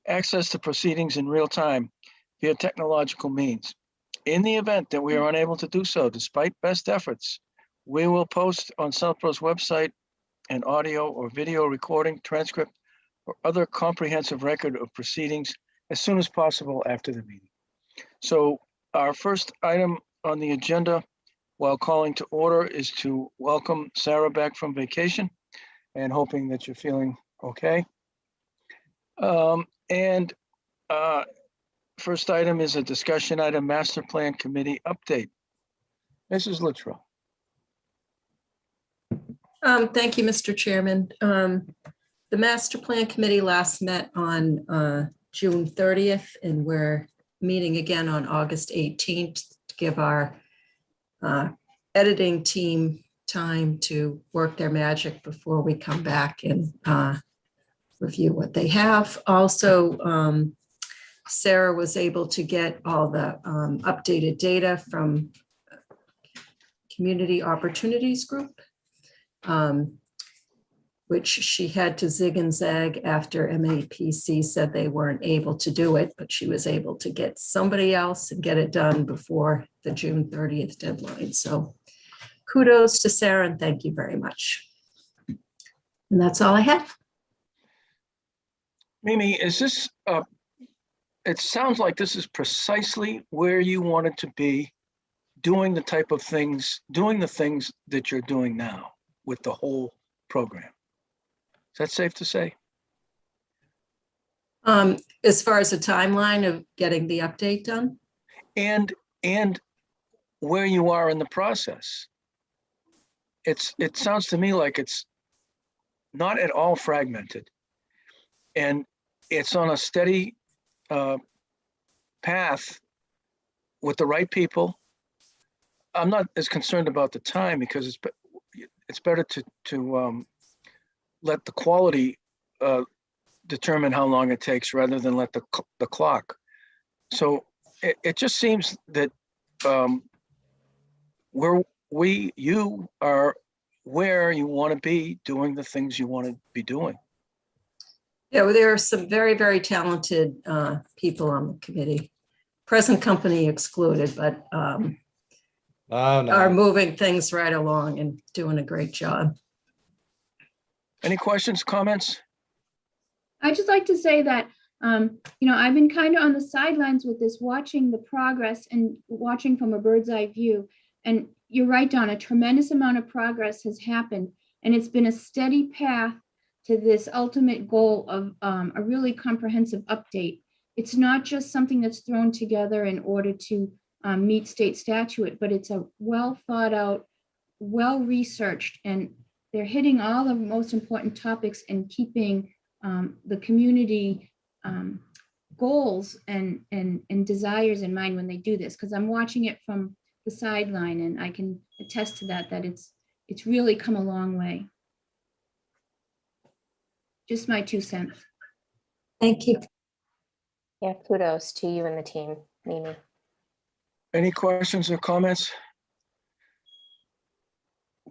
access to proceedings in real time via technological means. In the event that we are unable to do so, despite best efforts, we will post on Southborough's website an audio or video recording, transcript, or other comprehensive record of proceedings as soon as possible after the meeting. So our first item on the agenda, while calling to order, is to welcome Sarah back from vacation and hoping that you're feeling okay. First item is a discussion item, Master Plan Committee update. Mrs. Luttrell. Thank you, Mr. Chairman. The Master Plan Committee last met on June 30th, and we're meeting again on August 18th to give our editing team time to work their magic before we come back and review what they have. Also, Sarah was able to get all the updated data from Community Opportunities Group, which she had to zig and zag after MAPC said they weren't able to do it, but she was able to get somebody else and get it done before the June 30th deadline. So kudos to Sarah and thank you very much. And that's all I have. Mimi, is this, it sounds like this is precisely where you wanted to be doing the type of things, doing the things that you're doing now with the whole program. Is that safe to say? As far as the timeline of getting the update done? And where you are in the process. It sounds to me like it's not at all fragmented. And it's on a steady path with the right people. I'm not as concerned about the time because it's better to let the quality determine how long it takes rather than let the clock. So it just seems that you are where you want to be doing the things you want to be doing. Yeah, well, there are some very, very talented people on the committee, present company excluded, but are moving things right along and doing a great job. Any questions, comments? I'd just like to say that, I've been kind of on the sidelines with this, watching the progress and watching from a bird's eye view. And you're right, Don, a tremendous amount of progress has happened. And it's been a steady path to this ultimate goal of a really comprehensive update. It's not just something that's thrown together in order to meet state statute, but it's a well thought out, well researched, and they're hitting all the most important topics and keeping the community goals and desires in mind when they do this. Because I'm watching it from the sideline, and I can attest to that it's really come a long way. Just my 2 cents. Thank you. Yeah, kudos to you and the team, Mimi. Any questions or comments?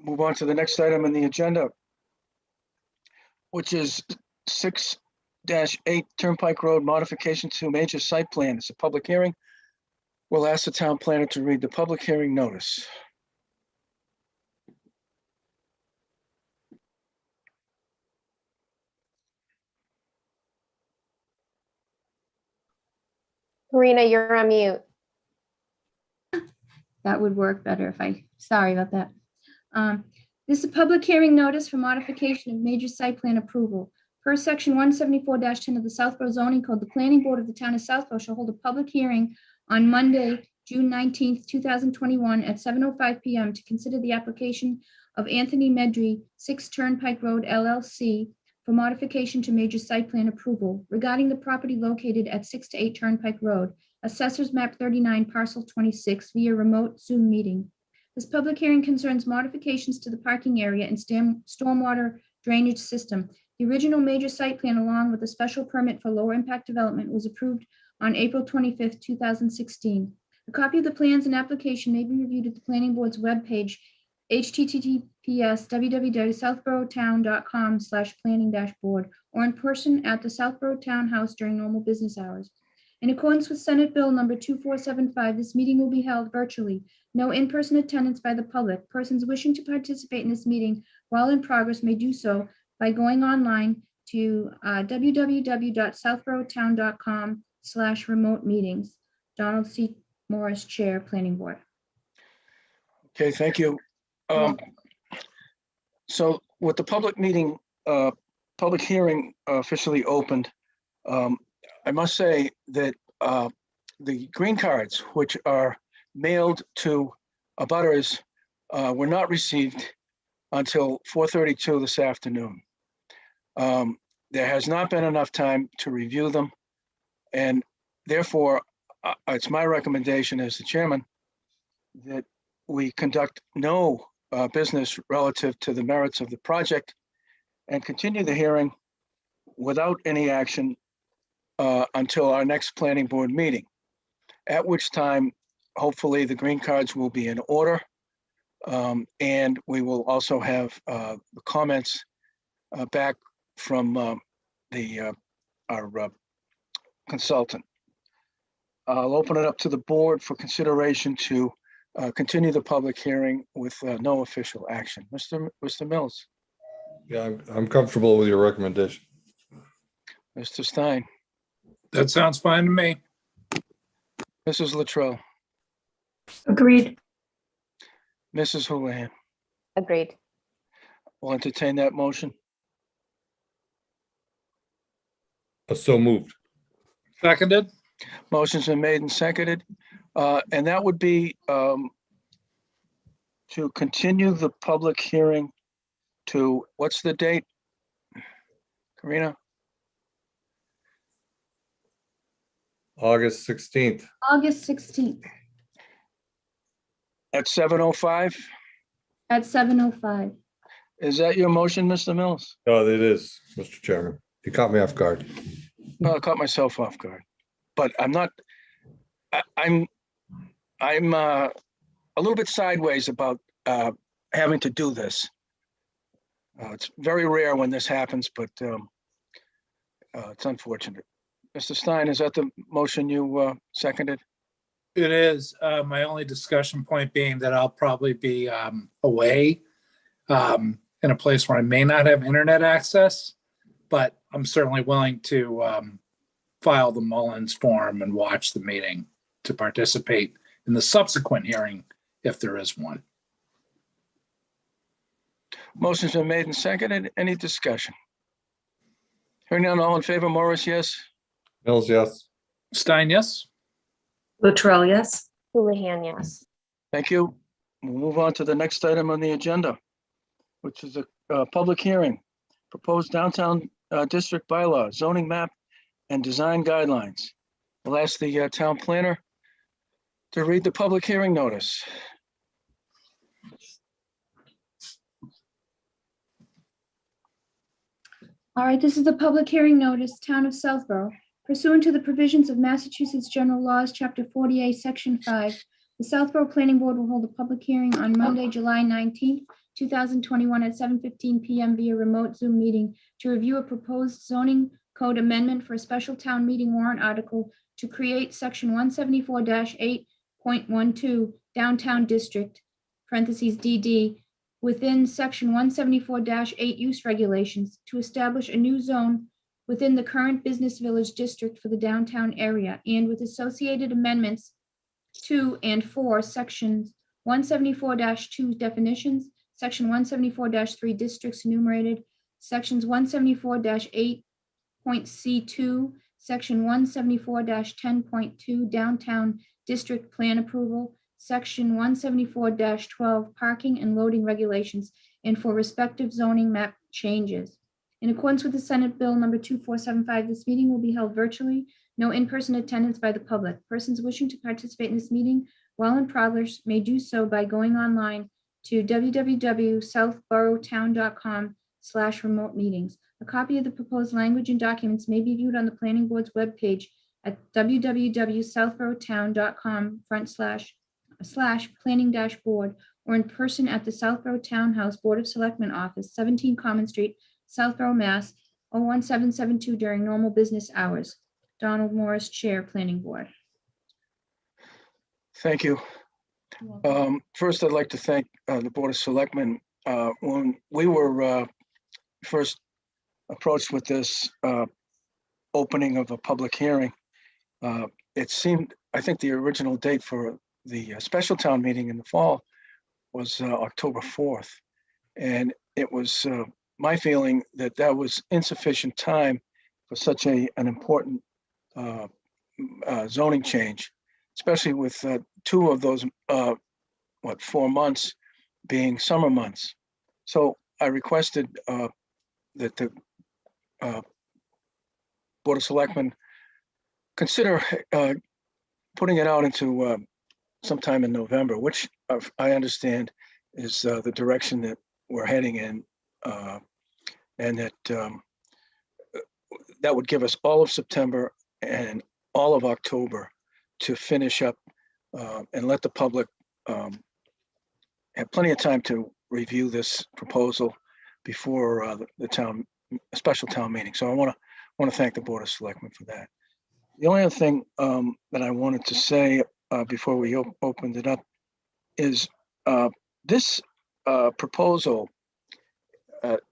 Move on to the next item on the agenda, which is 6-8 Turnpike Road modification to major site plan. It's a public hearing. We'll ask the town planner to read the public hearing notice. Marina, you're on mute. That would work better sorry about that. This is a public hearing notice for modification of major site plan approval. Per section 174-10 of the Southborough zoning code, the planning board of the town of Southborough shall hold a public hearing on Monday, June 19th, 2021 at 7:05 p.m. to consider the application of Anthony Medry, 6 Turnpike Road LLC for modification to major site plan approval regarding the property located at 6-8 Turnpike Road, Assessors Map 39, Parcel 26 via remote Zoom meeting. This public hearing concerns modifications to the parking area and stormwater drainage system. The original major site plan, along with a special permit for lower impact development, was approved on April 25th, 2016. A copy of the plans and application may be reviewed at the planning board's webpage, http:// PS www.southboroughtown.com/planning-board, or in person at the Southborough Townhouse during normal business hours. In accordance with Senate Bill number 2475, this meeting will be held virtually. No in-person attendance by the public. Persons wishing to participate in this meeting while in progress may do so by going online to www.southboroughtown.com/remote meetings. Donald C. Morris, Chair, Planning Board. Okay, thank you. So with the public hearing officially opened, I must say that the green cards, which are mailed to abutters, were not received until 4:32 this afternoon. There has not been enough time to review them, and therefore, it's my recommendation as the chairman that we conduct no business relative to the merits of the project and continue the hearing without any action until our next planning board meeting, at which time, hopefully, the green cards will be in order. And we will also have the comments back from our consultant. I'll open it up to the board for consideration to continue the public hearing with no official action. Mr. Mills, Yeah, I'm comfortable with your recommendation. Mr. Stein, That sounds fine to me. Mrs. Latrell, Agreed. Mrs. Houlihan. Agreed. Will entertain that motion. So moved. Seconded. Motion's been made and seconded, and that would be to continue the public hearing to, what's the date? Karina? August 16th. August 16th At 7:05? at 7:05. Is that your motion, Mr. Mills? Oh, it is, Mr. Chairman. You caught me off guard. Oh, I caught myself off guard, but I'm not, I'm a little bit sideways about having to do this. It's very rare when this happens, but it's unfortunate. Mr. Stein, is that the motion you seconded? It is. My only discussion point being that I'll probably be away in a place where I may not have internet access, but I'm certainly willing to file the Mullins form and watch the meeting to participate in the subsequent hearing if there is one. Motion's been made and seconded. Any discussion? Hearing none, all in favor, Morris, yes? Mills, yes. Stein, yes? Latrell, yes. Houlihan, yes. Thank you. We'll move on to the next item on the agenda, which is a public hearing. Proposed downtown district bylaw, zoning map, and design guidelines. We'll ask the town planner to read the public hearing notice. All right, this is the public hearing notice, Town of Southborough. Pursuant to the provisions of Massachusetts General Laws, Chapter 48, Section 5, the Southborough Planning Board will hold a public hearing on Monday, July 19th, 2021 at 7:15 p.m. via remote Zoom meeting to review a proposed zoning code amendment for a special town meeting warrant article to create Section 174-8.12 Downtown District, parentheses DD, within Section 174-8 use regulations to establish a new zone within the current business village district for the downtown area and with associated amendments to and for Sections 174-2 definitions, Section 174-3 districts enumerated, Sections 174-8.C2, Section 174-10.2 downtown district plan approval, Section 174-12 parking and loading regulations, and for respective zoning map changes. In accordance with the Senate Bill number 2475, this meeting will be held virtually. No in-person attendance by the public. Persons wishing to participate in this meeting while in progress may do so by going online to www.southboroughtown.com/remote meetings. A copy of the proposed language and documents may be viewed on the planning board's webpage at www.southboroughtown.com/planning-board or in person at the Southborough Townhouse Board of Selectmen Office, 17 Common Street, Southborough, Mass. 01772 during normal business hours. Donald Morris, Chair, Planning Board. Thank you. You're welcome. First, I'd like to thank the Board of Selectmen. When we were first approached with this opening of a public hearing, it seemed, I think the original date for the special town meeting in the fall was October 4th. And it was my feeling that that was insufficient time for such an important zoning change, especially with two of those, 4 months being summer months. So I requested that the Board of Selectmen consider putting it out into sometime in November, which I understand is the direction that we're heading in, and that that would give us all of September and all of October to finish up and let the public have plenty of time to review this proposal before the special town meeting. So I want to thank the Board of Selectmen for that. The only other thing that I wanted to say before we opened it up is this proposal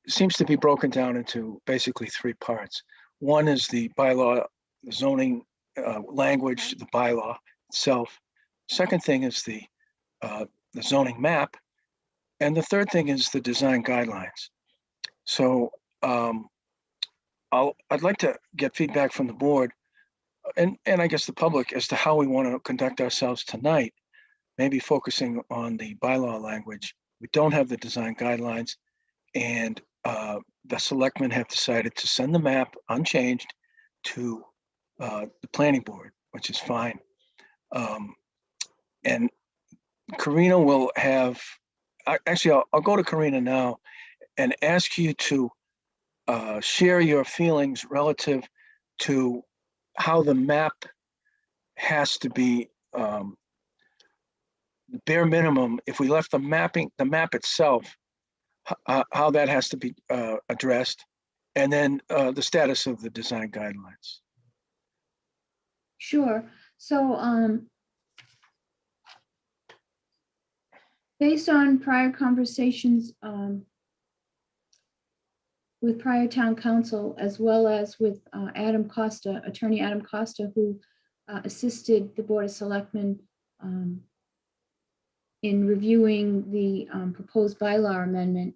seems to be broken down into basically three parts. One is the bylaw, the zoning language, the bylaw itself. Second thing is the zoning map. And the third thing is the design guidelines. So I'd like to get feedback from the board and I guess the public as to how we want to conduct ourselves tonight, maybe focusing on the bylaw language. We don't have the design guidelines, and the selectmen have decided to send the map unchanged to the planning board, which is fine. And Karina will have, actually, I'll go to Karina now and ask you to share your feelings relative to how the map has to be the bare minimum. If we left the map itself, how that has to be addressed, and then the status of the design guidelines. Sure. So based on prior conversations with prior town council, as well as with attorney Adam Costa, who assisted the Board of Selectmen in reviewing the proposed bylaw amendment,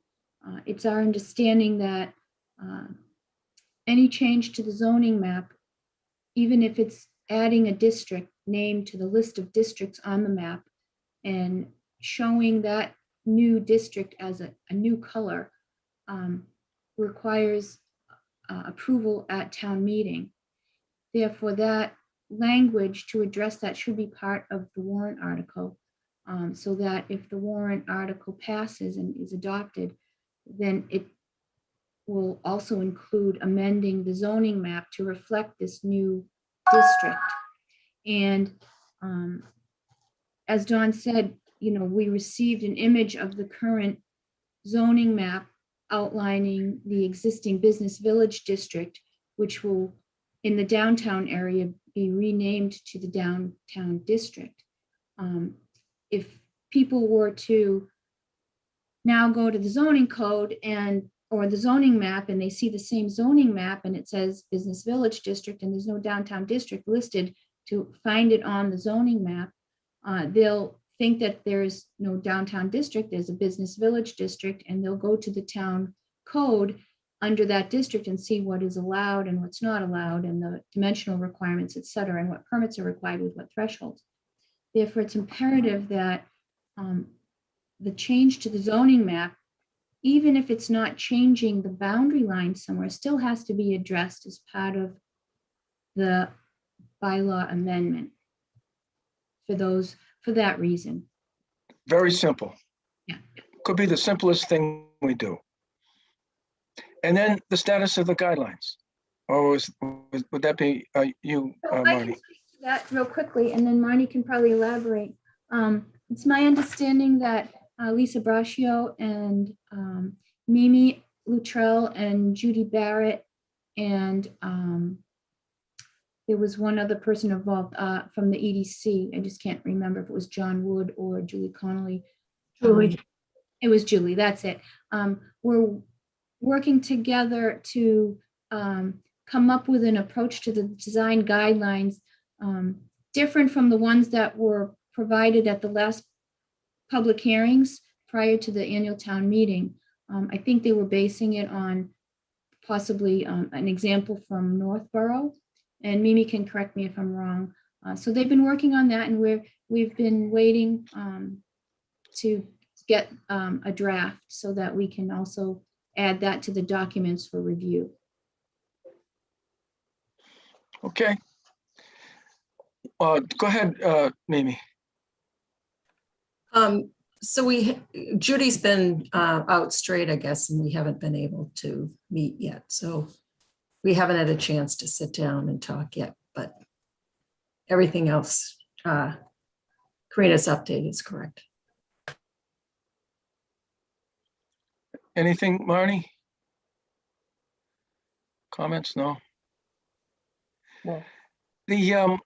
it's our understanding that any change to the zoning map, even if it's adding a district name to the list of districts on the map and showing that new district as a new color, requires approval at town meeting. Therefore, that language to address that should be part of the warrant article, so that if the warrant article passes and is adopted, then it will also include amending the zoning map to reflect this new district. And as Don said, we received an image of the current zoning map outlining the existing business village district, which will, in the downtown area, be renamed to the downtown district. If people were to now go to the zoning code or the zoning map, and they see the same zoning map and it says business village district and there's no downtown district listed, to find it on the zoning map, they'll think that there's no downtown district, there's a business village district, and they'll go to the town code under that district and see what is allowed and what's not allowed, and the dimensional requirements, et cetera, and what permits are required with what thresholds. Therefore, it's imperative that the change to the zoning map, even if it's not changing the boundary line somewhere, still has to be addressed as part of the bylaw amendment for that reason. Very simple. Yeah. Could be the simplest thing we do. And then the status of the guidelines. Or would that be you, So I can Marty? speak to that real quickly, and then Marty can probably elaborate. It's my understanding that Lisa Braccio and Mimi Luttrell and Judy Barrett. And there was one other person involved from the EDC. I just can't remember if it was John Wood or Julie Connolly. Julie. It was Julie, that's it. We're working together to come up with an approach to the design guidelines different from the ones that were provided at the last public hearings prior to the annual town meeting. I think they were basing it on possibly an example from Northborough, and Mimi can correct me if I'm wrong. So they've been working on that, and we've been waiting to get a draft so that we can also add that to the documents for review. Okay. Go ahead, Mimi. So Judy's been out straight, I guess, and we haven't been able to meet yet. So we haven't had a chance to sit down and talk yet, but everything else, Karina's update is correct. Anything, Marnie? Comments? No. No. The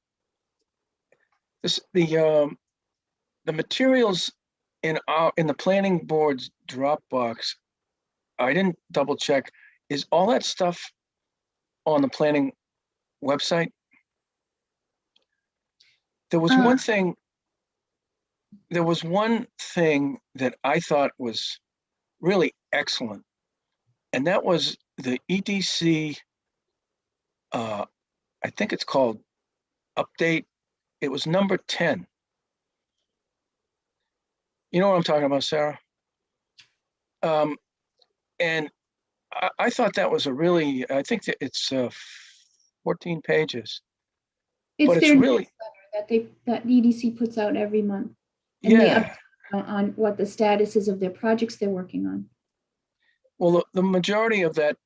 materials in the planning board's Dropbox, I didn't double check. Is all that stuff on the planning website? There was one thing. There was one thing that I thought was really excellent, and that was the EDC. I think it's called update. It was number 10. You know what I'm talking about, Sarah? And I thought that was I think that it's 14 pages. It's But it's their really- newsletter that EDC puts out every month. And they Yeah. update on what the status is of their projects they're working on. Well, the majority of that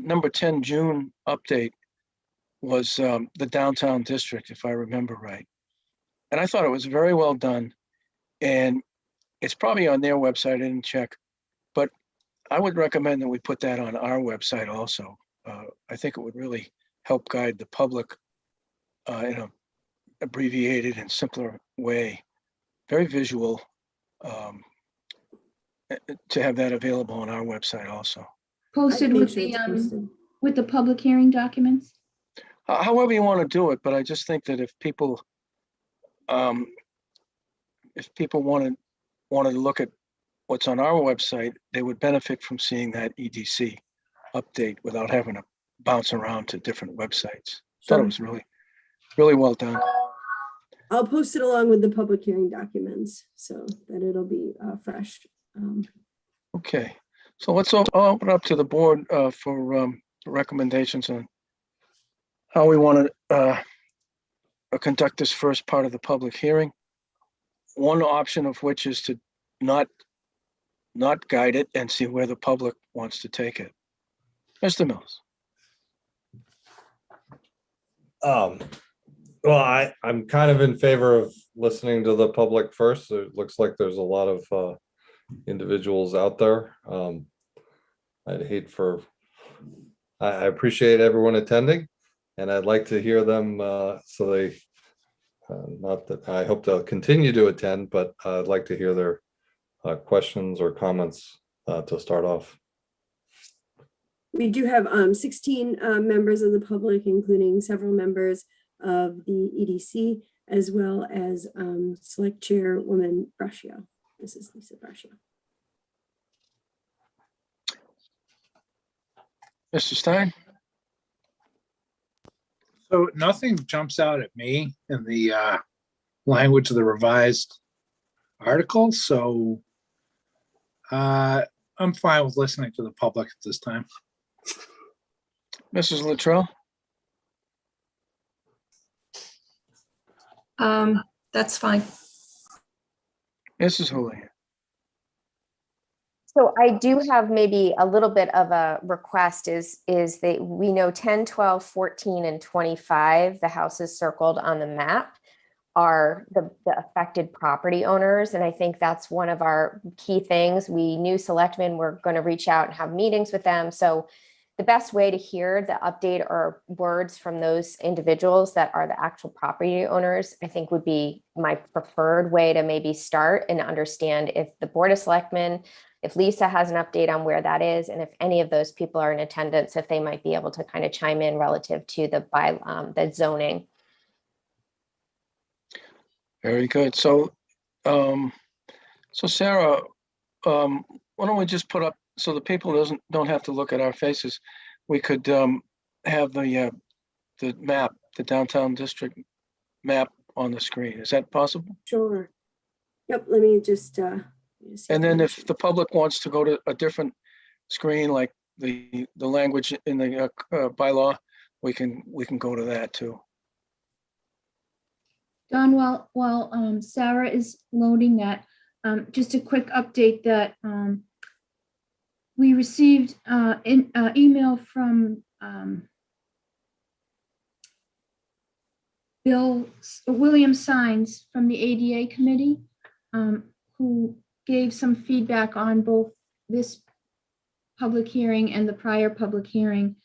number 10 June update was the downtown district, if I remember right. And I thought it was very well done. And it's probably on their website. I didn't check, but I would recommend that we put that on our website also. I think it would really help guide the public in an abbreviated and simpler way, very visual, to have that available on our website also. Posted make with sure it's posted. with the public hearing documents. However you want to do it, but I just think that if people want to look at what's on our website, they would benefit from seeing that EDC update without having to bounce around to different websites. Thought it was really, really well done. I'll post it along with the public hearing documents so that it'll be fresh. Okay, so let's open up to the board for recommendations on how we want to conduct this first part of the public hearing. One option of which is to not guide it and see where the public wants to take it. Mr. Mills. Well, I'm kind of in favor of listening to the public first. It looks like there's a lot of individuals out there. I appreciate everyone attending, and I'd like to hear them so they, not that I hope they'll continue to attend, but I'd like to hear their questions or comments to start off. We do have 16 members of the public, including several members of the EDC, as well as Select Chairwoman Braccio. This is Lisa Braccio. Mr. Stein? So nothing jumps out at me in the language of the revised article, so I'm fine with listening to the public at this time. Mrs. Luttrell? That's fine. Mrs. Houlihan? So I do have maybe a little bit of a request is that we know 10, 12, 14, and 25, the houses circled on the map. are the affected property owners. And I think that's one of our key things. We knew selectmen were going to reach out and have meetings with them. So the best way to hear the update or words from those individuals that are the actual property owners, I think would be my preferred way to maybe start and understand if the Board of Selectmen, if Lisa has an update on where that is, and if any of those people are in attendance, if they might be able to kind of chime in relative to the zoning. Very good. So, Sarah, why don't we just put up, so the people don't have to look at our faces. We could have the map, the downtown district map on the screen. Is that possible? Sure. Yep, let me just. And then if the public wants to go to a different screen, like the language in the bylaw, we can go to that too. Don, while Sarah is loading that, just a quick update that we received an email from William Sines from the ADA committee, who gave some feedback on both this public hearing and the prior public hearing.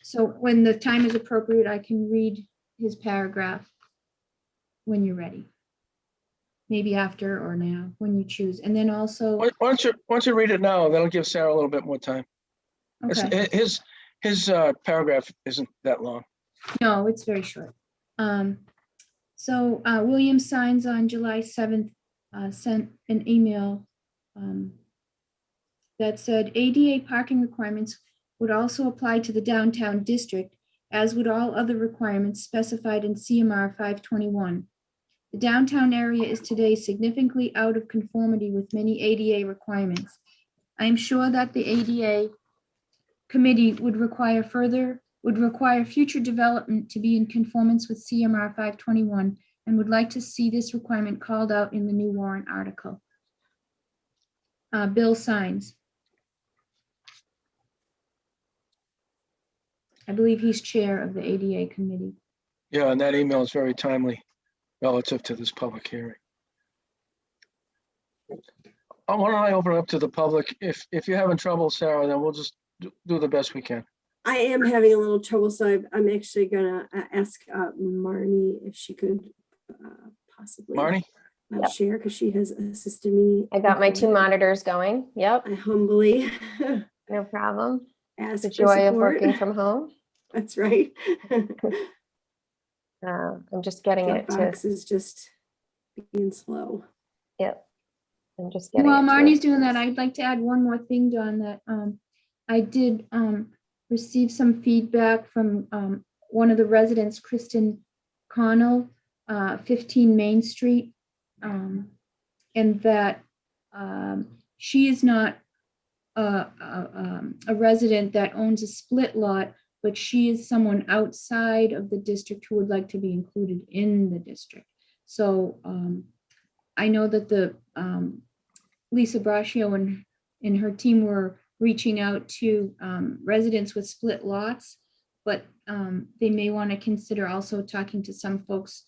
So when the time is appropriate, I can read his paragraph when you're ready. Maybe after or now, when you choose. And then also. Why don't you read it now? That'll give Sarah a little bit more time. Okay. His paragraph isn't that long. No, it's very short. So William Sines on July 7th sent an email that said ADA parking requirements would also apply to the downtown district, as would all other requirements specified in CMR 521. The downtown area is today significantly out of conformity with many ADA requirements. I am sure that the ADA committee would require future development to be in conformance with CMR 521 and would like to see this requirement called out in the new warrant article. Bill Sines. I believe he's chair of the ADA committee. Yeah, and that email is very timely relative to this public hearing. Why don't I open it up to the public? If you're having trouble, Sarah, then we'll just do the best we can. I am having a little trouble, so I'm actually gonna ask Marnie if she could possibly Marnie? share, because she has assisted me. I got my two monitors going. Yep, I humbly no problem. ask The for joy of support. working from home. That's right. I'm just getting it to, Dropbox is just being slow. yep. I'm just getting While it to Marnie's doing that, I'd like to add one more thing, Don, that I did receive some feedback from one of the residents, Kristen Connell, 15 Main Street, and that she is not a resident that owns a split lot, but she is someone outside of the district who would like to be included in the district. So I know that the Lisa Braccio and her team were reaching out to residents with split lots, but they may want to consider also talking to some folks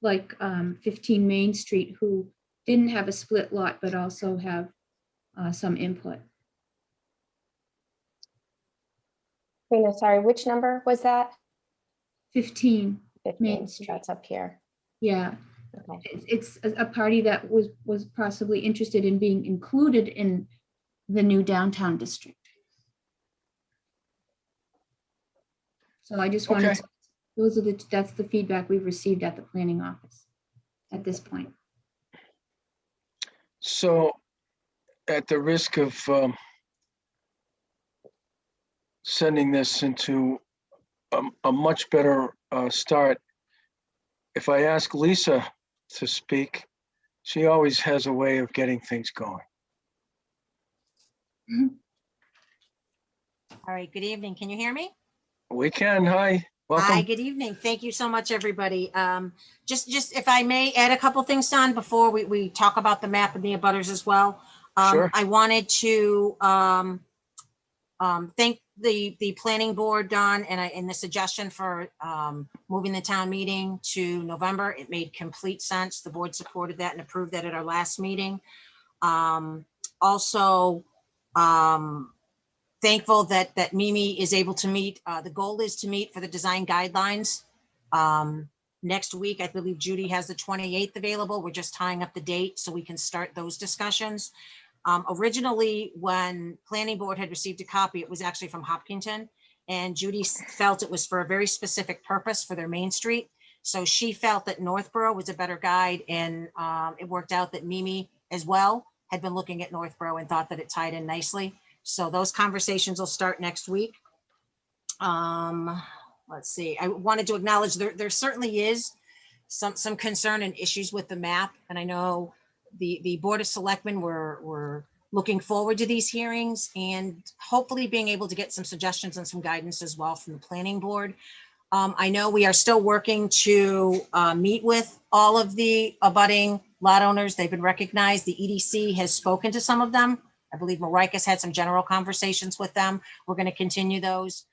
like 15 Main Street who didn't have a split lot, but also have some input. Karina, sorry, which number was that? 15 Main 15, Street. that's up here. Yeah, Okay. it's a party that was possibly interested in being included in the new downtown district. So I just wanted Okay. to, that's the feedback we've received at the planning office at this point. So at the risk of sending this into a much better start, if I ask Lisa to speak, she always has a way of getting things going. All right, good evening. Can you hear me? We can. Hi, Hi, welcome. good evening. Thank you so much, everybody. Just if I may add a couple things, Don, before we talk about the map and the abutters as well. Sure. I wanted to thank the planning board, Don, and the suggestion for moving the town meeting to November. It made complete sense. The board supported that and approved that at our last meeting. Also, thankful that Mimi is able to meet. The goal is to meet for the design guidelines. Next week, I believe Judy has the 28th available. We're just tying up the date so we can start those discussions. Originally, when planning board had received a copy, it was actually from Hopkinton, and Judy felt it was for a very specific purpose for their Main Street. So she felt that Northborough was a better guide, and it worked out that Mimi as well had been looking at Northborough and thought that it tied in nicely. So those conversations will start next week. Let's see, I wanted to acknowledge there certainly is some concern and issues with the map. And I know the Board of Selectmen were looking forward to these hearings and hopefully being able to get some suggestions and some guidance as well from the planning board. I know we are still working to meet with all of the abutting lot owners. They've been recognized. The EDC has spoken to some of them. I believe Marika's had some general conversations with them. We're going to continue those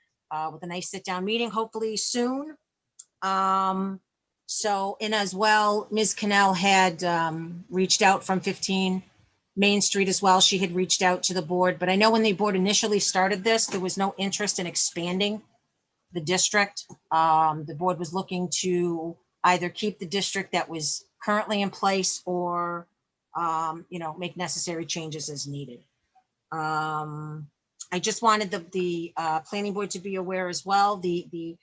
with a nice sit-down meeting, hopefully soon. So, and as well, Ms. Cannell had reached out from 15 Main Street as well. She had reached out to the board, but I know when the board initially started this, there was no interest in expanding the district. The board was looking to either keep the district that was currently in place or, make necessary changes as needed. I just wanted the planning board to be aware as well, the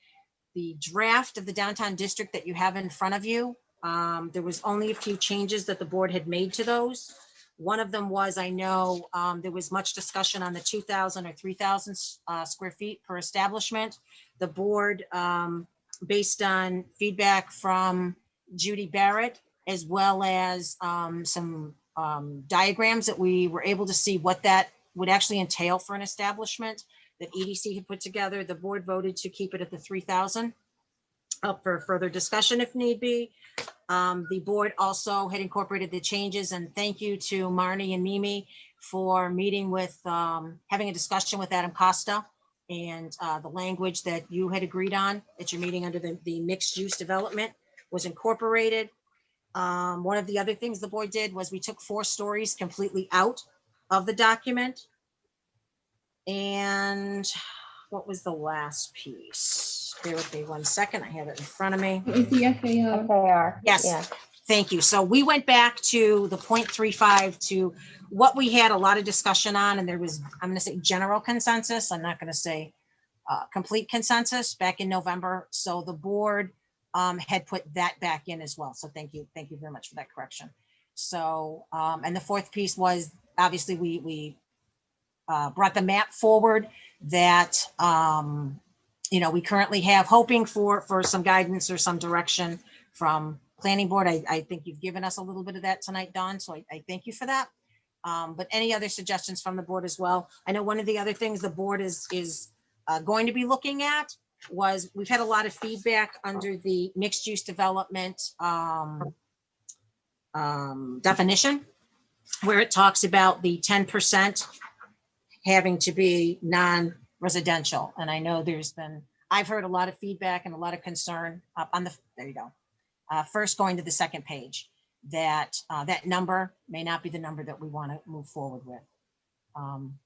draft of the downtown district that you have in front of you. There was only a few changes that the board had made to those. One of them was, I know there was much discussion on the 2,000 or 3,000 square feet per establishment. The board, based on feedback from Judy Barrett, as well as some diagrams that we were able to see what that would actually entail for an establishment that EDC had put together, the board voted to keep it at the 3,000 up for further discussion if need be. The board also had incorporated the changes, and thank you to Marnie and Mimi for meeting with, having a discussion with Adam Costa, and the language that you had agreed on at your meeting under the mixed use development was incorporated. One of the other things the board did was we took 4 stories completely out of the document. And what was the last piece? Bear with me 1 second. I have it in front of me. It was the FAR. FAR. Yes. Yeah. Thank you. So we went back to the 0.35 to what we had a lot of discussion on, and there was, I'm going to say general consensus. I'm not going to say complete consensus back in November. So the board had put that back in as well. So thank you. Thank you very much for that correction. So, and the 4th piece was obviously we brought the map forward that, we currently have, hoping for some guidance or some direction from planning board. I think you've given us a little bit of that tonight, Dawn, so I thank you for that. But any other suggestions from the board as well? I know one of the other things the board is going to be looking at was, we've had a lot of feedback under the mixed use development definition, where it talks about the 10% having to be non-residential. And I know I've heard a lot of feedback and a lot of concern up on there you go. First going to the second page, that that number may not be the number that we want to move forward with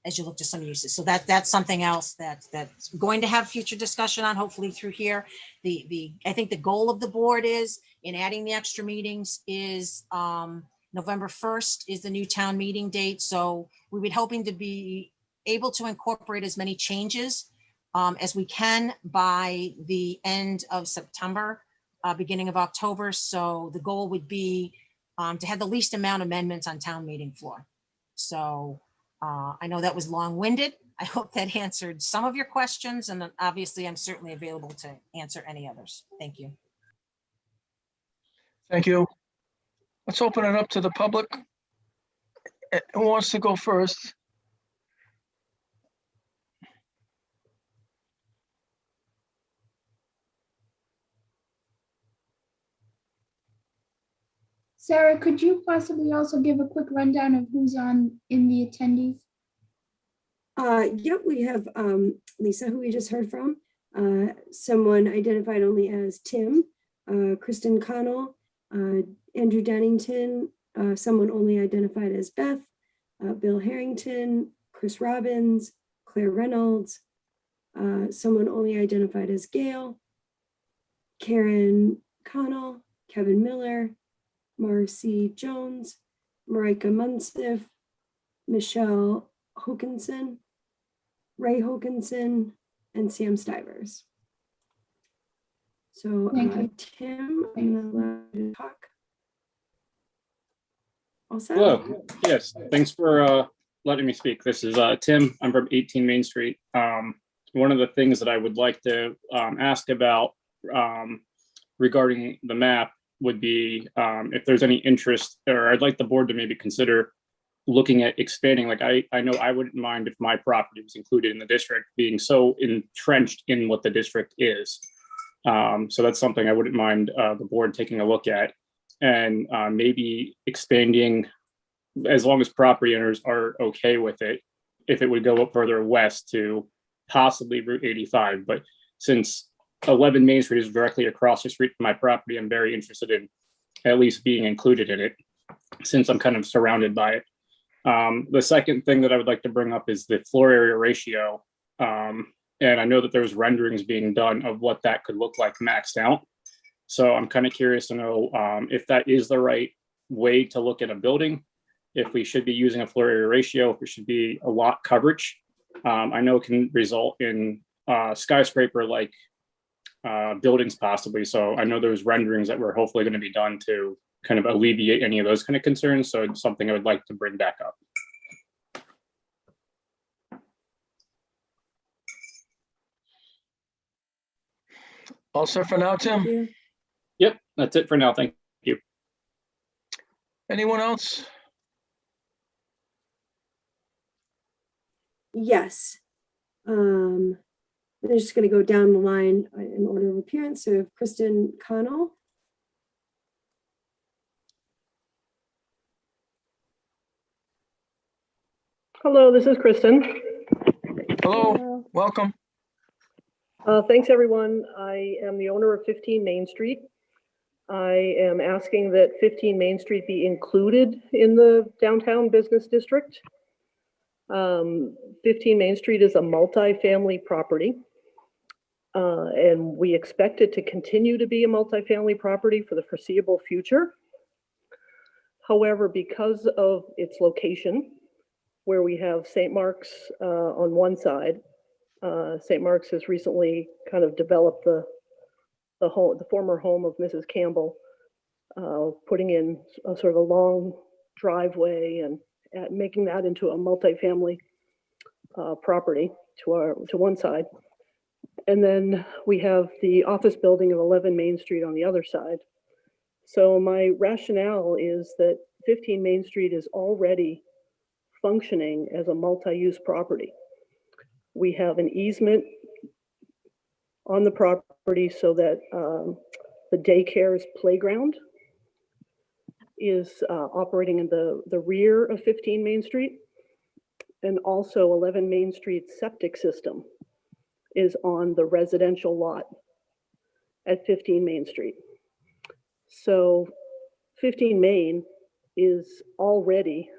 as you look to some uses. So that's something else that's going to have future discussion on, hopefully through here. I think the goal of the board is, in adding the extra meetings, is November 1st is the new town meeting date. So we would hoping to be able to incorporate as many changes as we can by the end of September, beginning of October. So the goal would be to have the least amount of amendments on town meeting floor. So I know that was long-winded. I hope that answered some of your questions, and then obviously I'm certainly available to answer any others. Thank you. Thank you. Let's open it up to the public. Who wants to go first? Sarah, could you possibly also give a quick rundown of who's in the attendees? Yep, we have Lisa, who we just heard from. Someone identified only as Tim, Kristen Connell, Andrew Dennington, someone only identified as Beth, Bill Harrington, Chris Robbins, Claire Reynolds, someone only identified as Gail, Karen Connell, Kevin Miller, Marcy Jones, Marika Munsiff, Michelle Hokinson, Ray Hokinson, and Sam Stivers. So Thank you. Tim, I'm gonna allow you to talk. All set? Hello. Yes, thanks for letting me speak. This is Tim. I'm from 18 Main Street. One of the things that I would like to ask about regarding the map would be if there's any interest, or I'd like the board to maybe consider looking at expanding. Like I know I wouldn't mind if my property was included in the district, being so entrenched in what the district is. So that's something I wouldn't mind the board taking a look at, and maybe expanding, as long as property owners are okay with it, if it would go up further west to possibly Route 85. But since 11 Main Street is directly across the street from my property, I'm very interested in at least being included in it, since I'm kind of surrounded by it. The second thing that I would like to bring up is the floor area ratio. And I know that there's renderings being done of what that could look like maxed out. So I'm kind of curious to know if that is the right way to look at a building, if we should be using a floor area ratio, if it should be a lot coverage. I know it can result in skyscraper-like buildings possibly. So I know there's renderings that were hopefully going to be done to kind of alleviate any of those kind of concerns. So it's something I would like to bring back up. All set for now, Thank Tim? you. Yep, that's it for now. Thank you. Anyone else? Yes. I'm just going to go down the line in order of appearance. So we have Kristen Connell. Hello, this is Kristen. Hello, welcome. Thanks, everyone. I am the owner of 15 Main Street. I am asking that 15 Main Street be included in the downtown business district. 15 Main Street is a multi-family property, and we expect it to continue to be a multi-family property for the foreseeable future. However, because of its location, where we have St. Mark's on one side, St. Mark's has recently kind of developed the former home of Mrs. Campbell, putting in a sort of a long driveway and making that into a multifamily property to one side. And then we have the office building of 11 Main Street on the other side. So my rationale is that 15 Main Street is already functioning as a multi-use property. We have an easement on the property so that the daycare's playground is operating in the rear of 15 Main Street. And also 11 Main Street's septic system is on the residential lot at 15 Main Street. So 15 Main is already,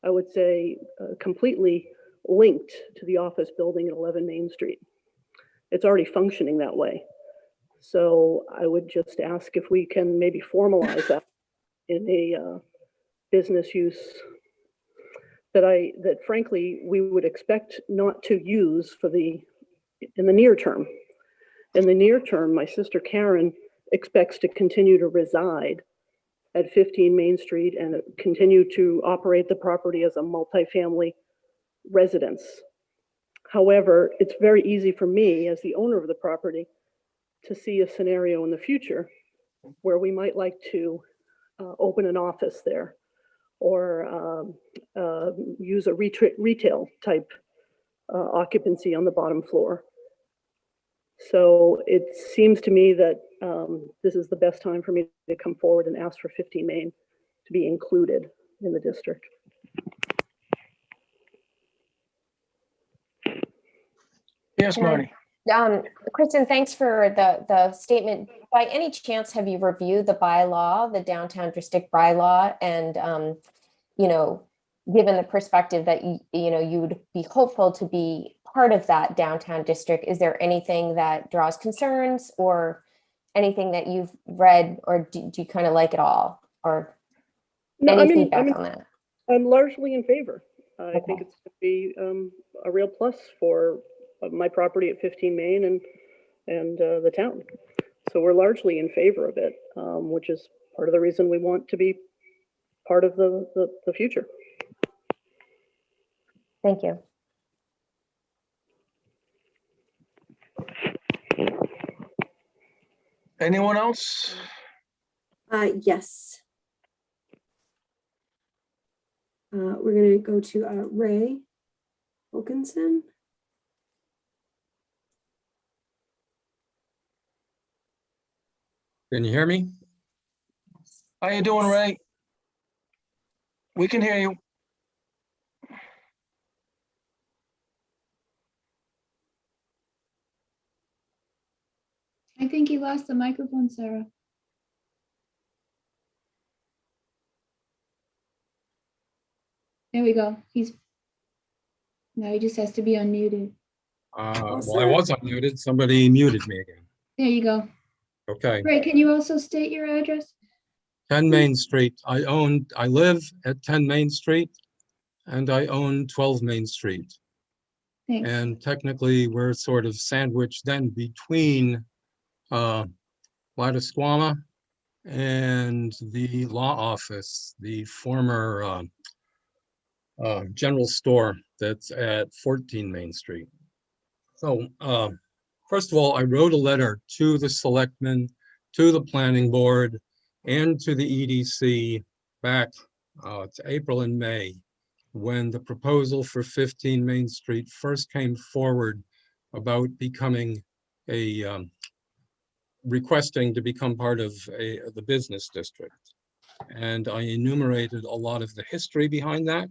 I would say, completely linked to the office building at 11 Main Street. It's already functioning that way. So I would just ask if we can maybe formalize that in a business use that frankly we would expect not to use in the near term. In the near term, my sister Karen expects to continue to reside at 15 Main Street and continue to operate the property as a multifamily residence. However, it's very easy for me as the owner of the property to see a scenario in the future where we might like to open an office there or use a retail type occupancy on the bottom floor. So it seems to me that this is the best time for me to come forward and ask for 15 Main to be included in the district. Yes, Can I- Marty. Kristen, thanks for the statement. By any chance, have you reviewed the bylaw, the downtown district bylaw? And, you know, given the perspective that, you know, you would be hopeful to be part of that downtown district, is there anything that draws concerns or anything that you've read, or do you kind of like it all? Or No, any I mean, feedback on that? I'm largely in favor. I think Okay. it's going to be a real plus for my property at 15 Main and the town. So we're largely in favor of it, which is part of the reason we want to be part of the future. Thank you. Anyone else? Yes. We're gonna go to Ray Wilkinson. Can you hear me? How you doing, Ray? We can hear you. I think you lost the microphone, Sarah. There we go. Now he just has to be unmuted. Well, I was unmuted. Somebody muted me again. There you go. Okay, Ray, can you also state your address? 10 Main Street. I live at 10 Main Street and I own 12 Main Street. Thanks. And technically, we're sort of sandwiched then between Ladisquama and the law office, the former general store that's at 14 Main Street. So first of all, I wrote a letter to the selectmen, to the planning board, and to the EDC back to April and May, when the proposal for 15 Main Street first came forward about becoming requesting to become part of the business district. And I enumerated a lot of the history behind that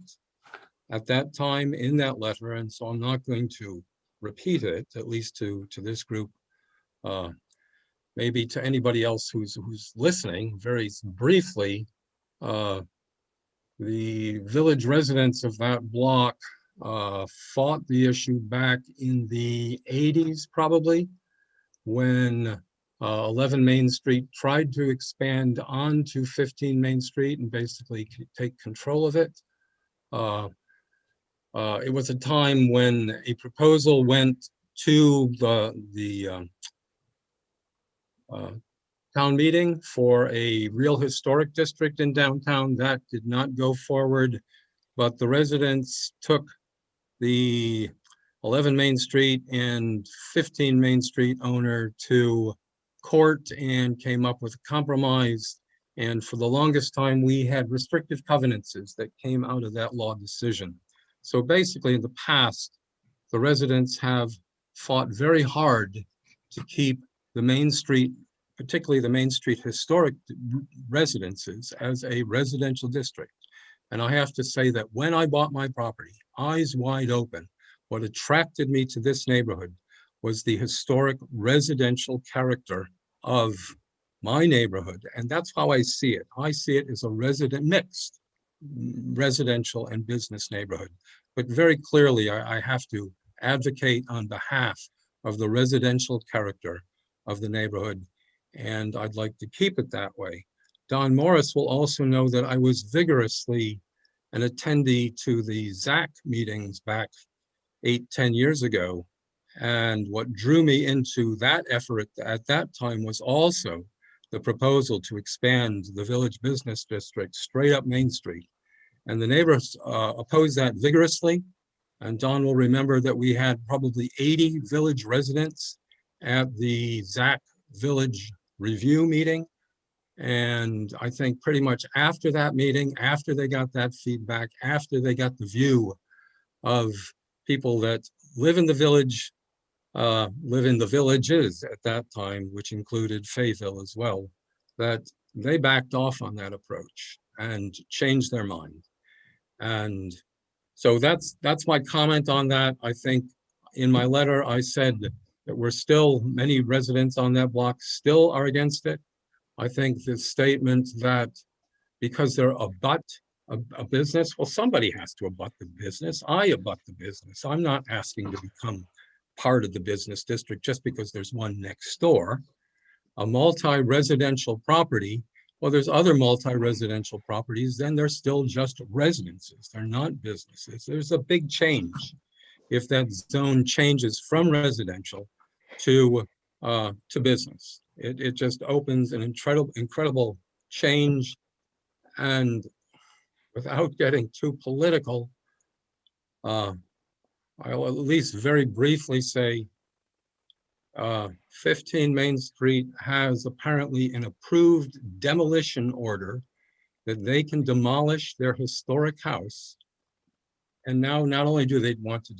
at that time in that letter, and so I'm not going to repeat it, at least to this group. Maybe to anybody else who's listening, very briefly, the village residents of that block fought the issue back in the 80s, probably, when 11 Main Street tried to expand onto 15 Main Street and basically take control of it. It was a time when a proposal went to the town meeting for a real historic district in downtown. That did not go forward, but the residents took the 11 Main Street and 15 Main Street owner to court and came up with a compromise. And for the longest time, we had restrictive covenants that came out of that law decision. So basically, in the past, the residents have fought very hard to keep the Main Street, particularly the Main Street historic residences, as a residential district. And I have to say that when I bought my property, eyes wide open, what attracted me to this neighborhood was the historic residential character of my neighborhood. And that's how I see it. I see it as a mixed residential and business neighborhood. But very clearly, I have to advocate on behalf of the residential character of the neighborhood. And I'd like to keep it that way. Don Morris will also know that I was vigorously an attendee to the ZAC meetings back 8-10 years ago. And what drew me into that effort at that time was also the proposal to expand the village business district straight up Main Street. And the neighbors opposed that vigorously. And Don will remember that we had probably 80 village residents at the ZAC Village Review meeting. And I think pretty much after that meeting, after they got that feedback, after they got the view of people that live in the village, live in the villages at that time, which included Fayetteville as well, that they backed off on that approach and changed their mind. And so that's my comment on that. I think in my letter, I said that we're still, many residents on that block still are against it. I think the statement that because they're a business, well, somebody has to abut the business. I abut the business. I'm not asking to become part of the business district just because there's one next door. A multi-residential property, well, there's other multi-residential properties, then they're still just residences. They're not businesses. There's a big change if that zone changes from residential to business. It just opens an incredible change. And without getting too political, I'll at least very briefly say 15 Main Street has apparently an approved demolition order that they can demolish their historic house. And now not only do they want to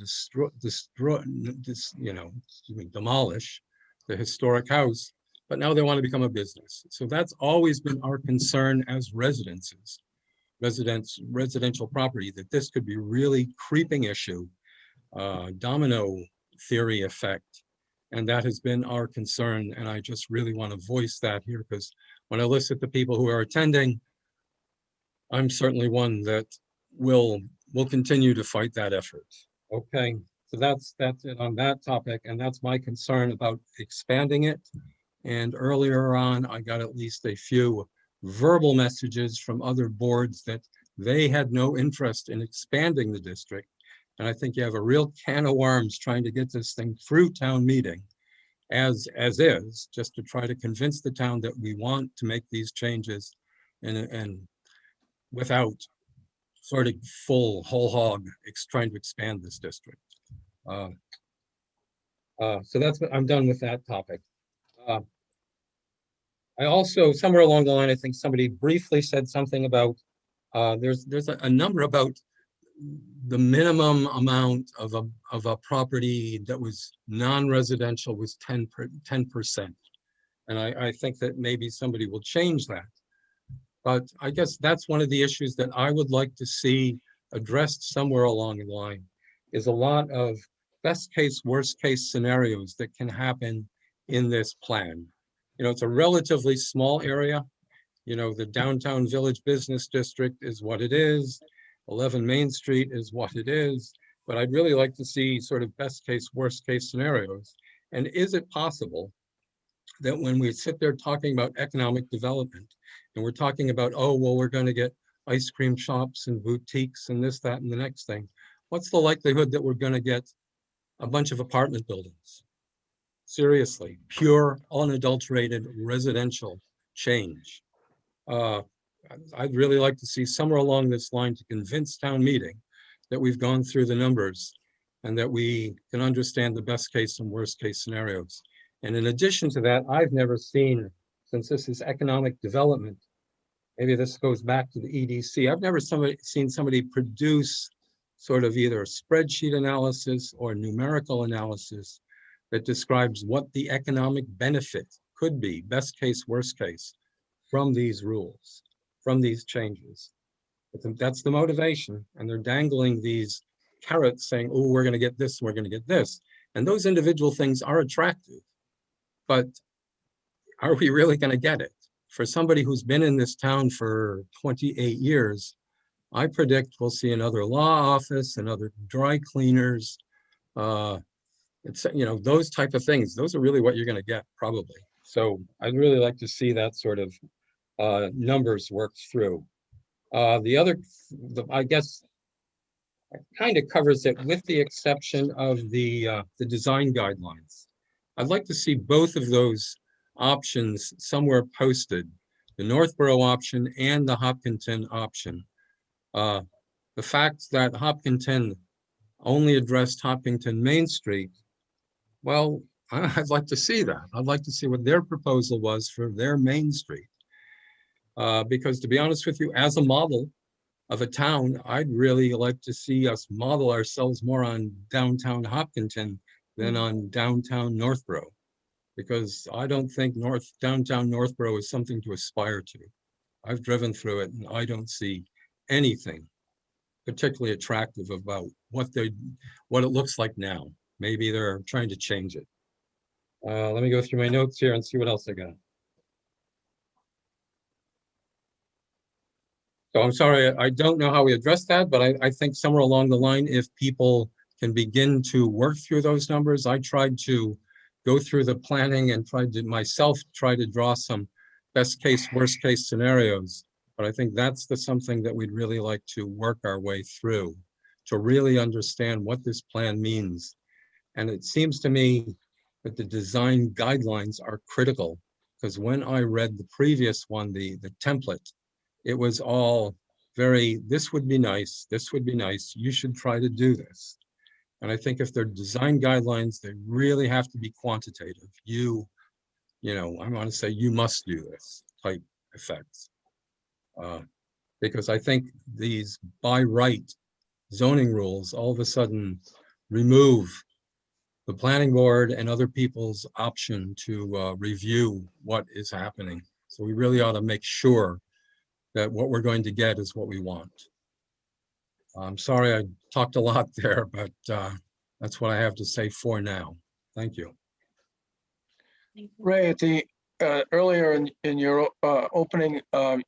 demolish the historic house, but now they want to become a business. So that's always been our concern as residential property, that this could be really creeping issue, domino theory effect. And that has been our concern. And I just really want to voice that here, because when I listen to people who are attending, I'm certainly one that will continue to fight that effort. Okay, so that's it on that topic. And that's my concern about expanding it. And earlier on, I got at least a few verbal messages from other boards that they had no interest in expanding the district. And I think you have a real can of worms trying to get this thing through town meeting as is, just to try to convince the town that we want to make these changes and without sort of whole hog trying to expand this district. So that's what I'm done with that topic. I also, somewhere along the line, I think somebody briefly said something about, there's a number about the minimum amount of a property that was non-residential was 10%. And I think that maybe somebody will change that. But I guess that's one of the issues that I would like to see addressed somewhere along the line, is a lot of best case, worst case scenarios that can happen in this plan. You know, it's a relatively small area. You know, the downtown village business district is what it is. 11 Main Street is what it is. But I'd really like to see sort of best case, worst case scenarios. And is it possible that when we sit there talking about economic development, and we're talking about, oh, well, we're going to get ice cream shops and boutiques and this, that, and the next thing, what's the likelihood that we're going to get a bunch of apartment buildings? Seriously, pure, unadulterated residential change. I'd really like to see somewhere along this line to convince town meeting that we've gone through the numbers and that we can understand the best case and worst case scenarios. And in addition to that, I've never seen, since this is economic development, maybe this goes back to the EDC, I've never seen somebody produce sort of either a spreadsheet analysis or numerical analysis that describes what the economic benefit could be, best case, worst case, from these rules, from these changes. That's the motivation. And they're dangling these carrots saying, oh, we're going to get this, we're going to get this. And those individual things are attractive. But are we really going to get it? For somebody who's been in this town for 28 years, I predict we'll see another law office, another dry cleaners, it's, you know, those type of things. Those are really what you're going to get, probably. So I'd really like to see that sort of numbers worked through. I guess, kind of covers it with the exception of the design guidelines. I'd like to see both of those options somewhere posted, the Northborough option and the Hopkinton option. The fact that Hopkinton only addressed Hopkinton Main Street, well, I'd like to see that. I'd like to see what their proposal was for their Main Street. Because to be honest with you, as a model of a town, I'd really like to see us model ourselves more on downtown Hopkinton than on downtown Northborough, because I don't think downtown Northborough is something to aspire to. I've driven through it and I don't see anything particularly attractive about what it looks like now. maybe they're trying to change it. Let me go through my notes here and see what else I got. So I'm sorry, I don't know how we address that, but I think somewhere along the line, if people can begin to work through those numbers, I tried to go through the planning and tried to myself try to draw some best case, worst case scenarios. But I think that's something that we'd really like to work our way through to really understand what this plan means. And it seems to me that the design guidelines are critical, because when I read the previous one, the template, it was all very, this would be nice, this would be nice, you should try to do this. And I think if they're design guidelines, they really have to be quantitative. You know, I want to say you must do this type effects. Because I think these by right zoning rules all of a sudden remove the planning board and other people's option to review what is happening. So we really ought to make sure that what we're going to get is what we want. I'm sorry I talked a lot there, but that's what I have to say for now. Thank you. Ray, at the earlier in your opening,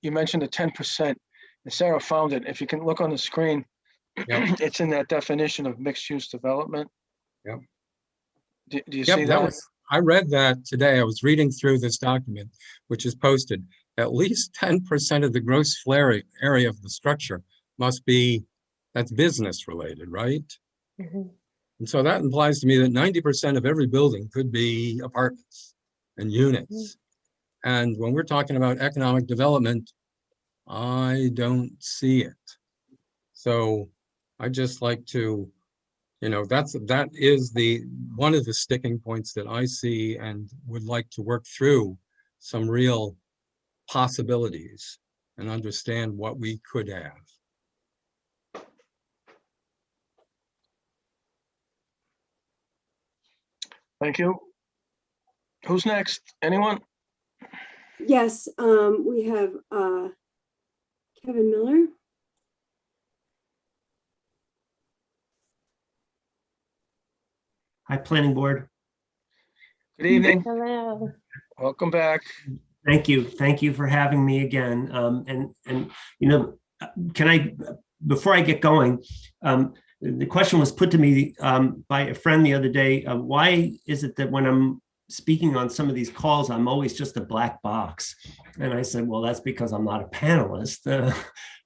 you mentioned the 10%, and Sarah found it. If you can look on the screen, Yep. it's in that definition of mixed-use development. Yep. Do you Yep, see that? I read that today. I was reading through this document, which is posted. At least 10% of the gross floor area of the structure must be, that's business related, right? Mhm. And so that implies to me that 90% of every building could be apartments and units. And when we're talking about economic development, I don't see it. So I just like to, you know, that is one of the sticking points that I see and would like to work through some real possibilities and understand what we could have. Thank you. Who's next? Anyone? Yes, we have Kevin Miller. Hi, Planning Board. Good evening. Hello. Welcome back. Thank you. Thank you for having me again. And you know, can I, before I get going, the question was put to me by a friend the other day. Why is it that when I'm speaking on some of these calls, I'm always just a black box? And I said, well, that's because I'm not a panelist.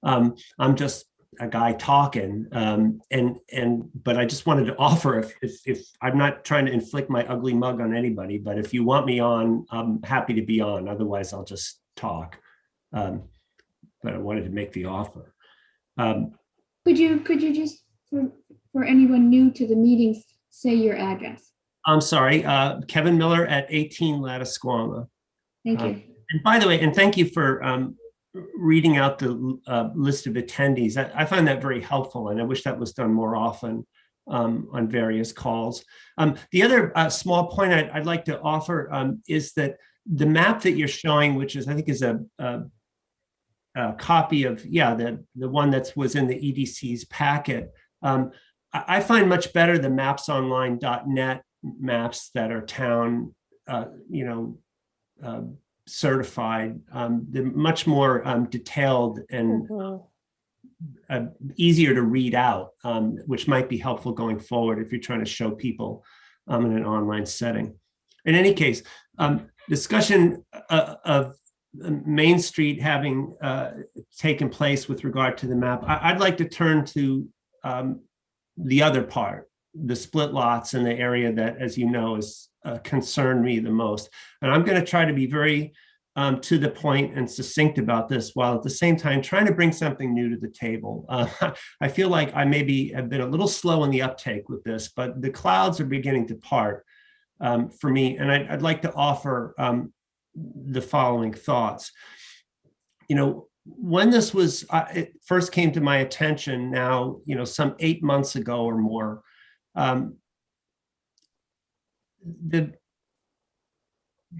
I'm just a guy talking, but I just wanted to offer, if I'm not trying to inflict my ugly mug on anybody, but if you want me on, I'm happy to be on. Otherwise, I'll just talk. But I wanted to make the offer. Could you just, for anyone new to the meeting, say your address? I'm sorry, Kevin Miller at 18 Lattisquama. Thank you. And by the way, and thank you for reading out the list of attendees. I find that very helpful, and I wish that was done more often on various calls. The other small point I'd like to offer is that the map that you're showing, which is, I think, is a copy of, the one that was in the EDC's packet. I find much better the mapsonline.net maps that are town, certified. They're much more detailed and easier to read out, which might be helpful going forward if you're trying to show people in an online setting. In any case, discussion of Main Street having taken place with regard to the map, I'd like to turn to the other part, the split lots in the area that, as you know, is concerned me the most. And I'm going to try to be very to the point and succinct about this, while at the same time trying to bring something new to the table. I feel like I maybe have been a little slow in the uptake with this, but the clouds are beginning to part for me. And I'd like to offer the following thoughts. You know, when this was, it first came to my attention now, some 8 months ago or more,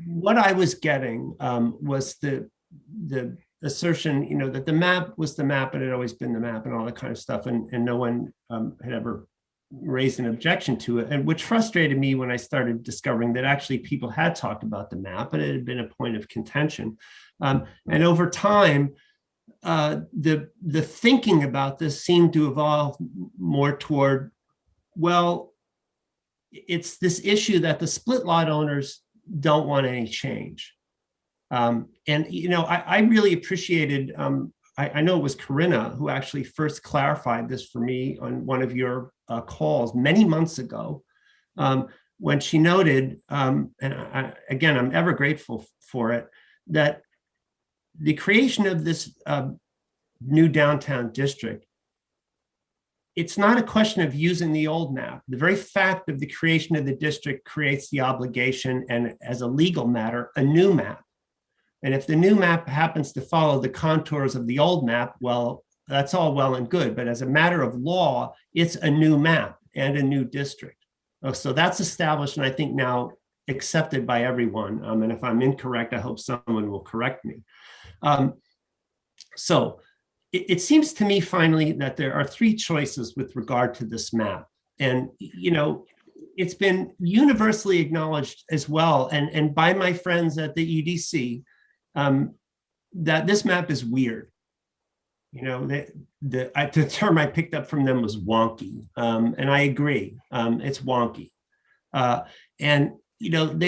what I was getting was the assertion, that the map was the map and it had always been the map and all that kind of stuff. And no one had ever raised an objection to it, and which frustrated me when I started discovering that actually people had talked about the map and it had been a point of contention. And over time, the thinking about this seemed to evolve more toward, well, it's this issue that the split lot owners don't want any change. And, you know, I really appreciated, I know it was Corinna who actually first clarified this for me on one of your calls many months ago, when she noted, and again, I'm ever grateful for it, that the creation of this new downtown district, it's not a question of using the old map. The very fact of the creation of the district creates the obligation, and as a legal matter, a new map. And if the new map happens to follow the contours of the old map, well, that's all well and good. But as a matter of law, it's a new map and a new district. So that's established, and I think now accepted by everyone. And if I'm incorrect, I hope someone will correct me. So it seems to me finally that there are three choices with regard to this map. And, you know, it's been universally acknowledged as well, and by my friends at the EDC, that this map is weird. You know, the term I picked up from them was wonky, and I agree. It's wonky, and you know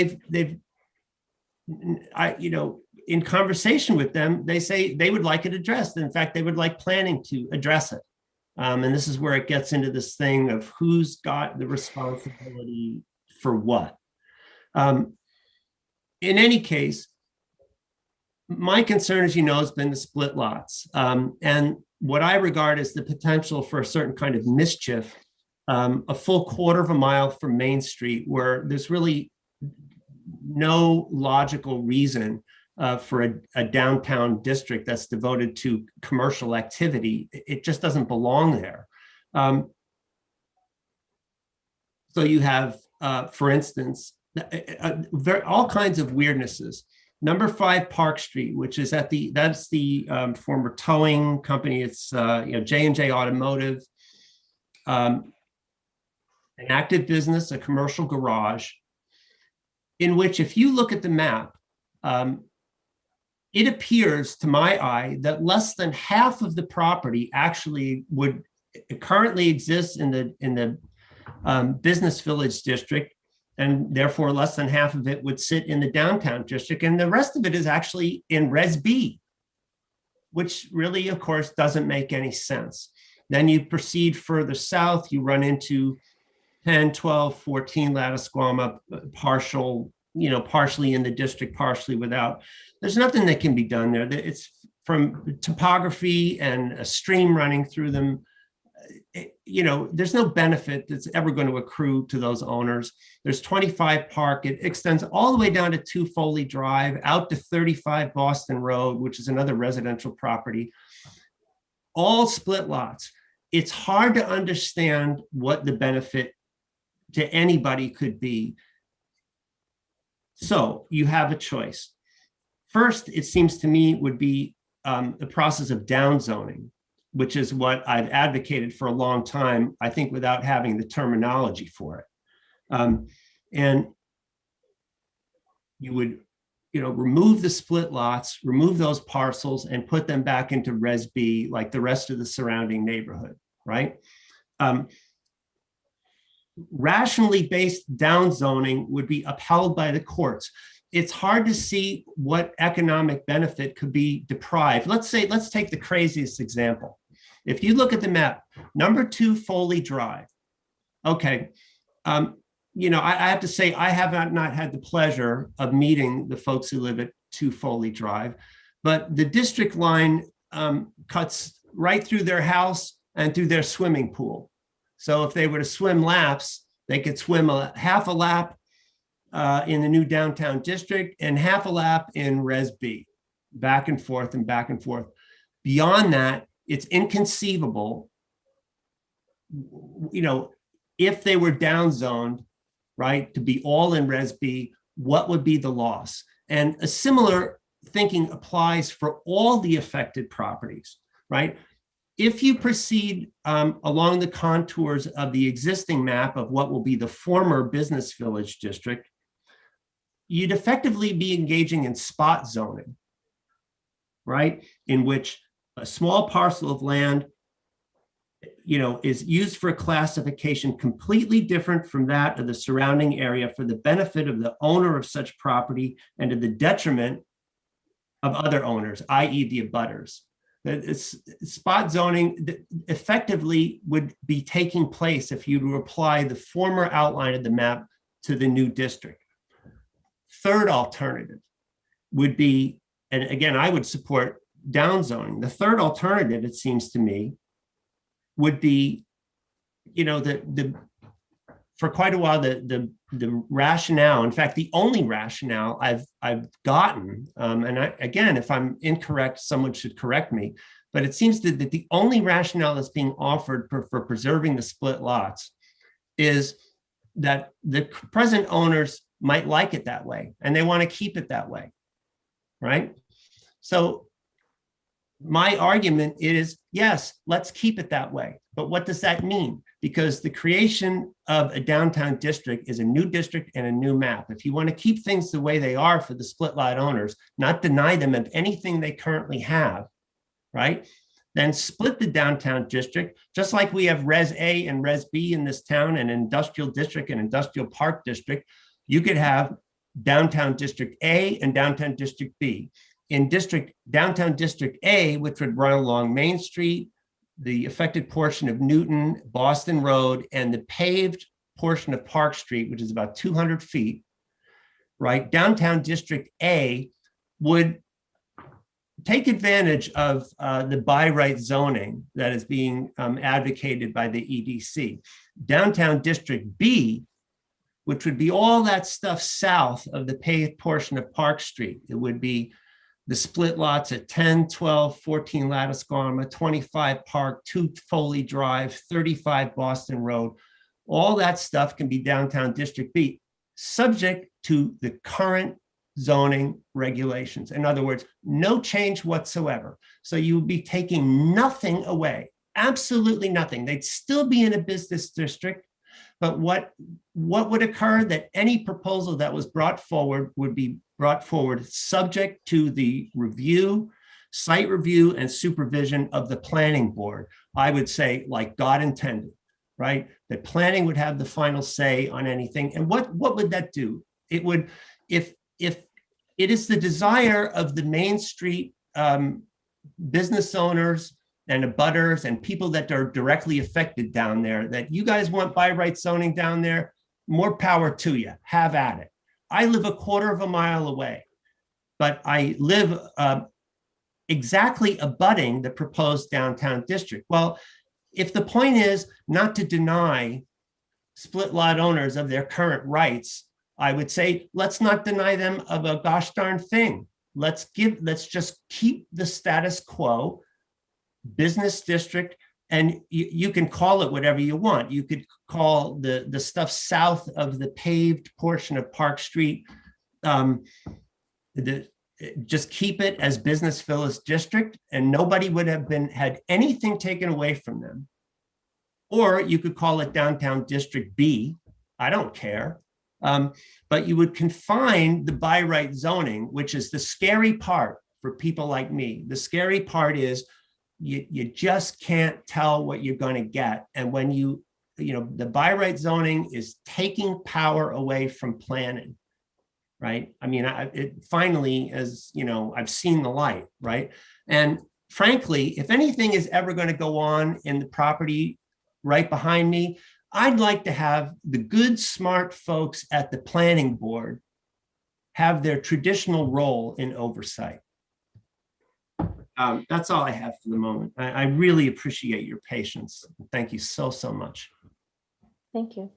you know, in conversation with them, they say they would like it addressed. In fact, they would like planning to address it. And this is where it gets into this thing of who's got the responsibility for what. In any case, my concern, as you know, has been the split lots. And what I regard as the potential for a certain kind of mischief, a full quarter of a mile from Main Street, where there's really no logical reason for a downtown district that's devoted to commercial activity. It just doesn't belong there. So you have, for instance, all kinds of weirdnesses. Number 5 Park Street, which is that's the former towing company. It's J&J Automotive, an active business, a commercial garage, in which if you look at the map, it appears to my eye that less than half of the property actually would currently exist in the business village district, and therefore less than half of it would sit in the downtown district, and the rest of it is actually in Res B, which really, of course, doesn't make any sense. Then you proceed further south, you run into 10, 12, 14 Lattisquama, partially in the district, partially without. There's nothing that can be done there. It's from topography and a stream running through them. There's no benefit that's ever going to accrue to those owners. There's 25 Park. It extends all the way down to 2 Foley Drive, out to 35 Boston Road, which is another residential property. All split lots. It's hard to understand what the benefit to anybody could be. So you have a choice. First, it seems to me, would be the process of downzoning, which is what I've advocated for a long time, I think without having the terminology for it. And you would, remove the split lots, remove those parcels and put them back into Res B like the rest of the surrounding neighborhood, right? Rationally based downzoning would be upheld by the courts. It's hard to see what economic benefit could be deprived. Let's take the craziest example. If you look at the map, number 2 Foley Drive. Okay, I have to say I have not had the pleasure of meeting the folks who live at 2 Foley Drive, but the district line cuts right through their house and through their swimming pool. So if they were to swim laps, they could swim half a lap in the new downtown district and half a lap in Res B, back and forth and back and forth. Beyond that, it's inconceivable, if they were downzoned, right, to be all in Res B, what would be the loss? And a similar thinking applies for all the affected properties, right? if you proceed along the contours of the existing map of what will be the former business village district, you'd effectively be engaging in spot zoning, right? In which a small parcel of land, is used for a classification completely different from that of the surrounding area for the benefit of the owner of such property and to the detriment of other owners, i.e. the abutters. Spot zoning effectively would be taking place if you were to apply the former outline of the map to the new district. Third alternative would be, and again, I would support downzoning. The third alternative, it seems to me, would be, for quite a while, the rationale, in fact, the only rationale I've gotten, again, if I'm incorrect, someone should correct me, but it seems that the only rationale that's being offered for preserving the split lots is that the present owners might like it that way, and they want to keep it that way, right? So my argument is, yes, let's keep it that way. But what does that mean? Because the creation of a downtown district is a new district and a new map. If you want to keep things the way they are for the split lot owners, not deny them of anything they currently have, right? Then split the downtown district, just like we have Res A and Res B in this town, and industrial district and industrial park district. You could have downtown district A and downtown district B. In downtown district A, which would run along Main Street, the affected portion of Newton, Boston Road, and the paved portion of Park Street, which is about 200 feet, right? Downtown district A would take advantage of the by right zoning that is being advocated by the EDC. Downtown district B, which would be all that stuff south of the paved portion of Park Street. It would be the split lots at 10, 12, 14 Lattisgarma, 25 Park, 2 Foley Drive, 35 Boston Road. All that stuff can be downtown district B, subject to the current zoning regulations. In other words, no change whatsoever. So you would be taking nothing away, absolutely nothing. They'd still be in a business district, but what would occur, that any proposal that was brought forward would be brought forward subject to the review, site review, and supervision of the planning board. I would say, like God intended, right? That planning would have the final say on anything. And what would that do? It would, if it is the desire of the Main Street business owners and abutters and people that are directly affected down there, that you guys want by right zoning down there, more power to you, have at it. I live a quarter of a mile away, but I live exactly abutting the proposed downtown district. Well, if the point is not to deny split lot owners of their current rights, I would say, let's not deny them of a gosh darn thing. Let's just keep the status quo, business district, and you can call it whatever you want. You could call the stuff south of the paved portion of Park Street, just keep it as business village district, and nobody would have had anything taken away from them. Or you could call it downtown district B. I don't care. But you would confine the by right zoning, which is the scary part for people like me. The scary part is you just can't tell what you're going to get. And when the by right zoning is taking power away from planning, right? I mean, it finally, as you know, I've seen the light, right? And frankly, if anything is ever going to go on in the property right behind me, I'd like to have the good, smart folks at the planning board have their traditional role in oversight. That's all I have for the moment. I really appreciate your patience. Thank you so much. Thank you.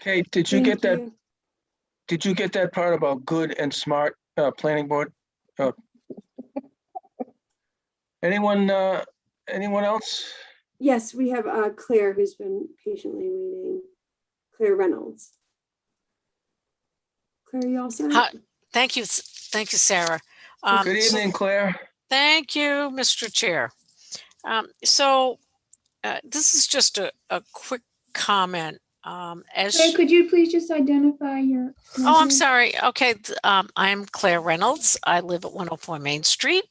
Okay, did you get that part about good and smart planning board? Anyone else? Yes, we have Claire, who's been patiently waiting. Claire Reynolds. Claire, you all set? Hi. Thank you, Sarah. Good evening, Claire. Thank you, Mr. Chair. This is just a quick comment. Claire, could you please just identify your? Oh, I'm sorry. Okay, I'm Claire Reynolds. I live at 104 Main Street,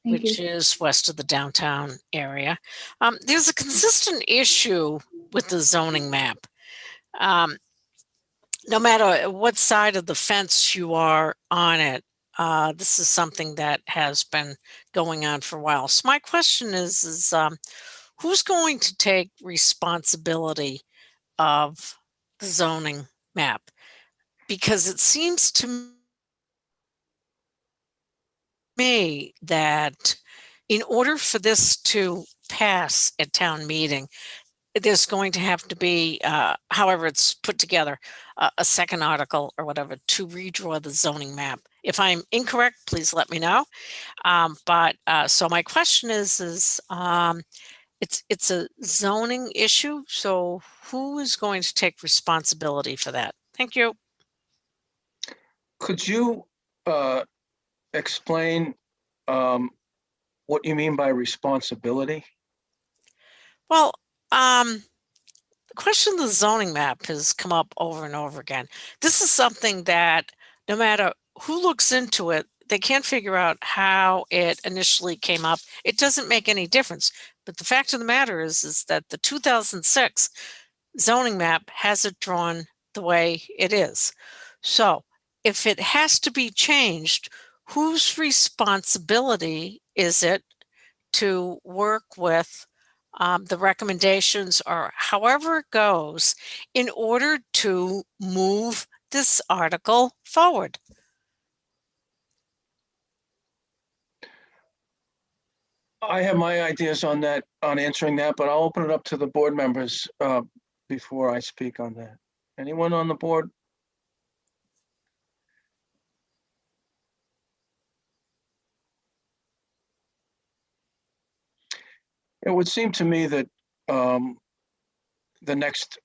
Thank which you. is west of the downtown area. There's a consistent issue with the zoning map. No matter what side of the fence you are on it, this is something that has been going on for a while. So my question is who's going to take responsibility of the zoning map? Because it seems to me that in order for this to pass at town meeting, there's going to have to be, however it's put together, a second article or whatever to redraw the zoning map. If I'm incorrect, please let me know. So my question is it's a zoning issue. So who is going to take responsibility for that? Thank you. Could you explain what you mean by responsibility? Well, the question of the zoning map has come up over and over again. This is something that no matter who looks into it, they can't figure out how it initially came up. It doesn't make any difference. But the fact of the matter is that the 2006 zoning map has it drawn the way it is. So if it has to be changed, whose responsibility is it to work with the recommendations or however it goes in order to move this article forward? I have my ideas on that, on answering that, but I'll open it up to the board members before I speak on that. Anyone on the board? It would seem to me that the next,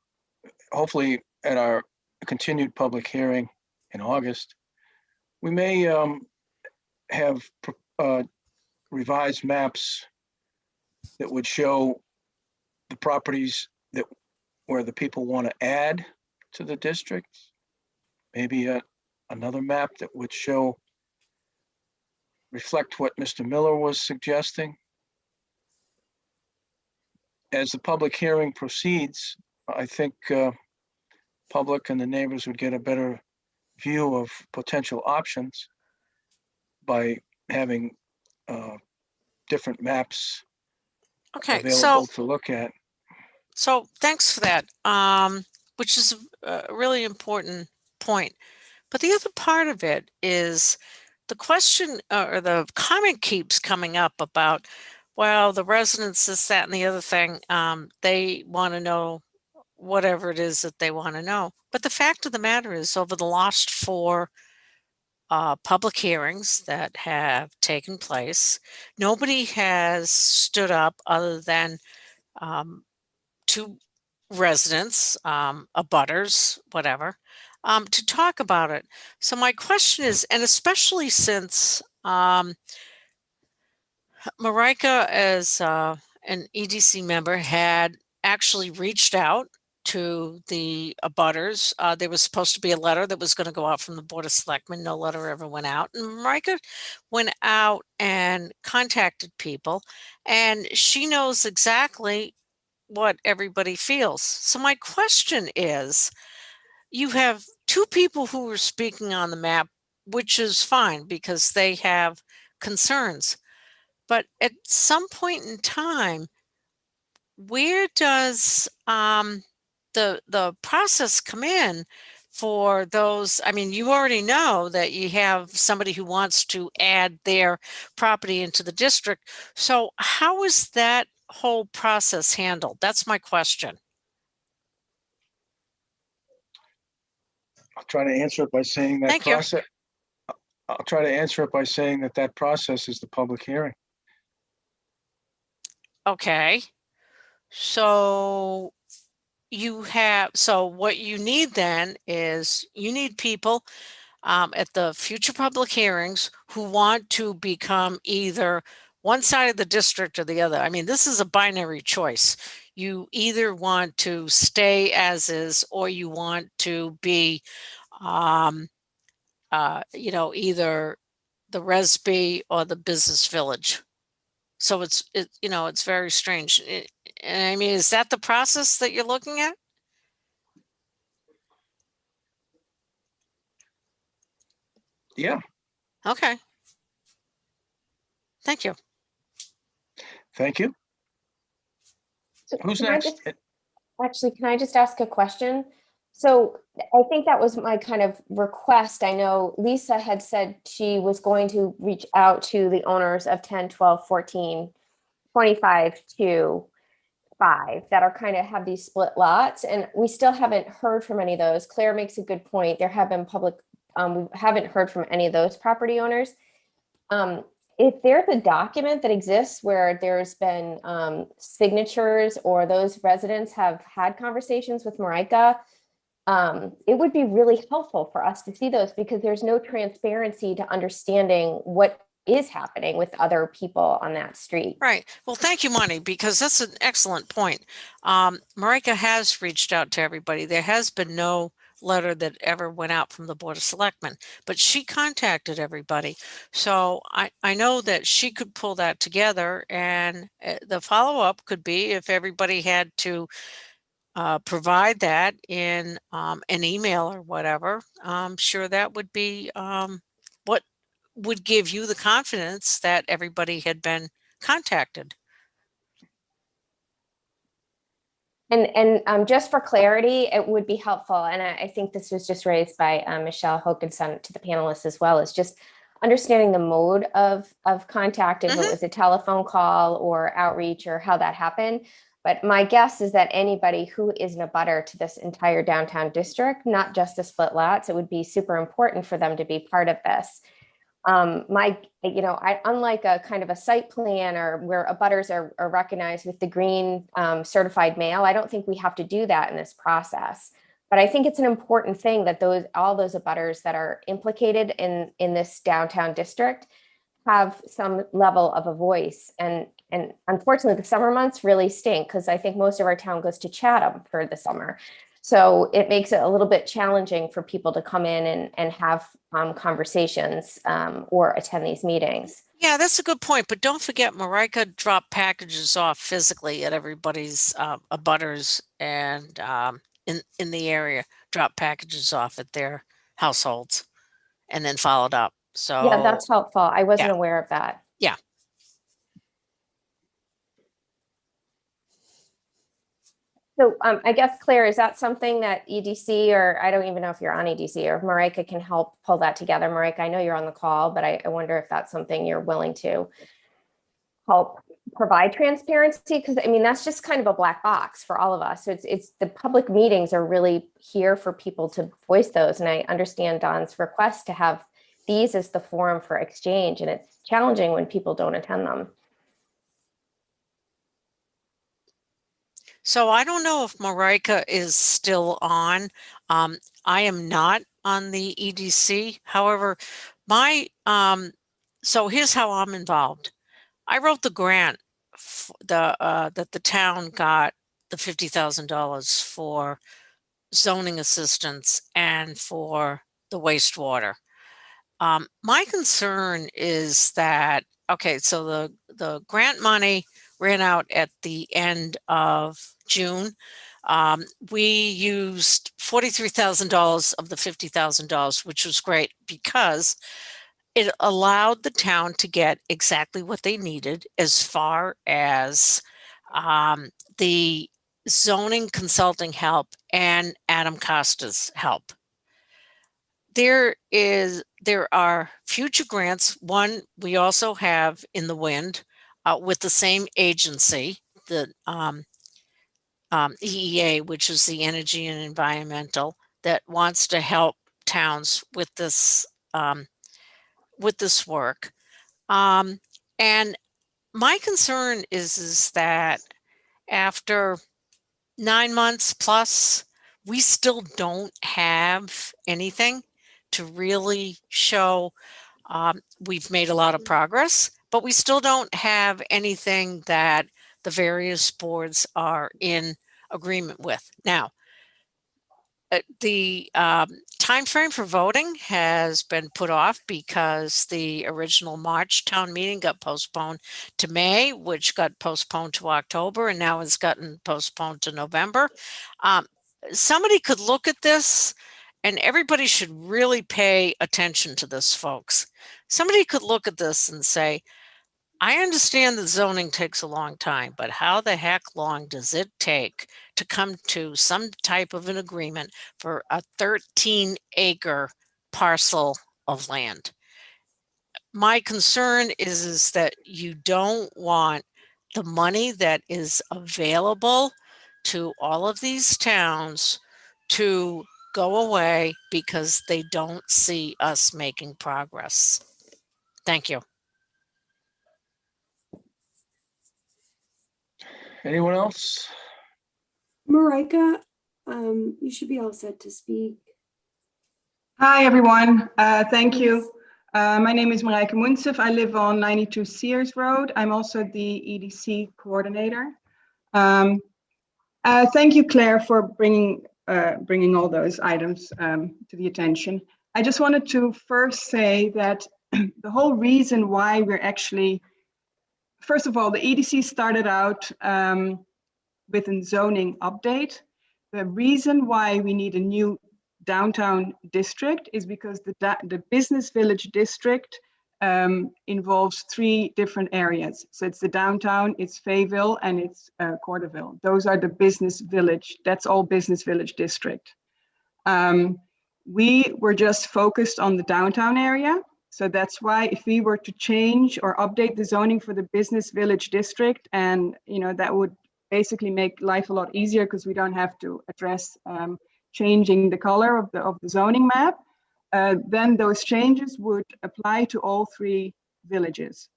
hopefully at our continued public hearing in August, we may have revised maps that would show the properties that where the people want to add to the district. Maybe another map that would show, reflect what Mr. Miller was suggesting. As the public hearing proceeds, I think public and the neighbors would get a better view of potential options by having different maps available to look at. So thanks for that, which is a really important point. But the other part of it is the question or the comment keeps coming up about, well, the residents, this, that, and the other thing, they want to know whatever it is that they want to know. But the fact of the matter is, over the last 4 public hearings that have taken place, nobody has stood up other than 2 residents, abutters, whatever, to talk about it. So my question is, and especially since Marika, as an EDC member, had actually reached out to the abutters. There was supposed to be a letter that was going to go out from the Board of Selectmen. No letter ever went out. And Marika went out and contacted people, and she knows exactly what everybody feels. So my question is, you have 2 people who are speaking on the map, which is fine because they have concerns. But at some point in time, where does the process come in for those? I mean, you already know that you have somebody who wants to add their property into the district. So how is that whole process handled? That's my question. I'll try to answer it by saying that Thank you. process. I'll try to answer it by saying that that process is the public hearing. Okay. So what you need then is you need people at the future public hearings who want to become either one side of the district or the other. I mean, this is a binary choice. You either want to stay as is, or you want to be, either the Resby or the business village. So it's very strange. I mean, is that the process that you're looking at? Yeah, Okay. Thank you. thank you. So Who's can I next? just- Actually, can I just ask a question? So I think that was my kind of request. I know Lisa had said she was going to reach out to the owners of 10, 12, 14, 25 to 5 that are kind of have these split lots. And we still haven't heard from any of those. Claire makes a good point. There have been we haven't heard from any of those property owners. If there's a document that exists where there's been signatures or those residents have had conversations with Marika, it would be really helpful for us to see those, because there's no transparency to understanding what is happening with other people on that street. Right. Well, thank you, Monty, because that's an excellent point. Marika has reached out to everybody. There has been no letter that ever went out from the Board of Selectmen, but she contacted everybody. So I know that she could pull that together, and the follow-up could be if everybody had to provide that in an email or whatever. I'm sure that would be what would give you the confidence that everybody had been contacted. And just for clarity, it would be helpful, and I think this was just raised by Michelle Hokinson to the panelists as well, is just understanding the mode of contact, if it was a telephone call or outreach or how that happened. But my guess is that anybody who is an abutter to this entire downtown district, not just the split lots, it would be super important for them to be part of this. Unlike a kind of a site plan or where abutters are recognized with the green certified mail, I don't think we have to do that in this process. But I think it's an important thing that all those abutters that are implicated in this downtown district have some level of a voice. And unfortunately, the summer months really stink, because I think most of our town goes to Chatham for the summer. So it makes it a little bit challenging for people to come in and have conversations or attend these meetings. Yeah, that's a good point. But don't forget, Marika dropped packages off physically at everybody's abutters, and in the area, dropped packages off at their households and then followed up. So yeah, that's helpful. I wasn't yeah. aware of that. Yeah. So I guess, Claire, is that something that EDC, or I don't even know if you're on EDC, or Marika can help pull that together? Marika, I know you're on the call, but I wonder if that's something you're willing to help provide transparency, because I mean, that's just kind of a black box for all of us. So it's the public meetings are really here for people to voice those. And I understand Don's request to have these as the forum for exchange, and it's challenging when people don't attend them. So I don't know if Marika is still on. I am not on the EDC. However, so here's how I'm involved. I wrote the grant that the town got the $50,000 for zoning assistance and for the wastewater. My concern is that, okay, so the grant money ran out at the end of June. We used $43,000 of the $50,000, which was great because it allowed the town to get exactly what they needed as far as the zoning consulting help and Adam Costa's help. There are future grants. One we also have in the wind with the same agency, the EEA, which is the Energy and Environmental, that wants to help towns with this work. And my concern is that after 9 months plus, we still don't have anything to really show we've made a lot of progress, but we still don't have anything that the various boards are in agreement with. Now, the timeframe for voting has been put off because the original March town meeting got postponed to May, which got postponed to October, and now it's gotten postponed to November. Somebody could look at this, and everybody should really pay attention to this, folks. Somebody could look at this and say, I understand that zoning takes a long time, but how the heck long does it take to come to some type of an agreement for a 13-acre parcel of land? My concern is that you don't want the money that is available to all of these towns to go away because they don't see us making progress. Thank you. Anyone else? Marika, you should be all set to speak. Hi, everyone. Thank you. My name is Marijke Munsef. I live on 92 Sears Road. I'm also the EDC coordinator. Thank you, Claire, for bringing all those items to the attention. I just wanted to first say that the whole reason why we're actually, first of all, the EDC started out with a zoning update. The reason why we need a new downtown district is because the business village district involves 3 different areas. So it's the downtown, it's Fayetteville, and it's Corderville. Those are the business village. That's all business village district. We were just focused on the downtown area. So that's why if we were to change or update the zoning for the business village district, and that would basically make life a lot easier because we don't have to address changing the color of the zoning map, then those changes would apply to all 3 villages.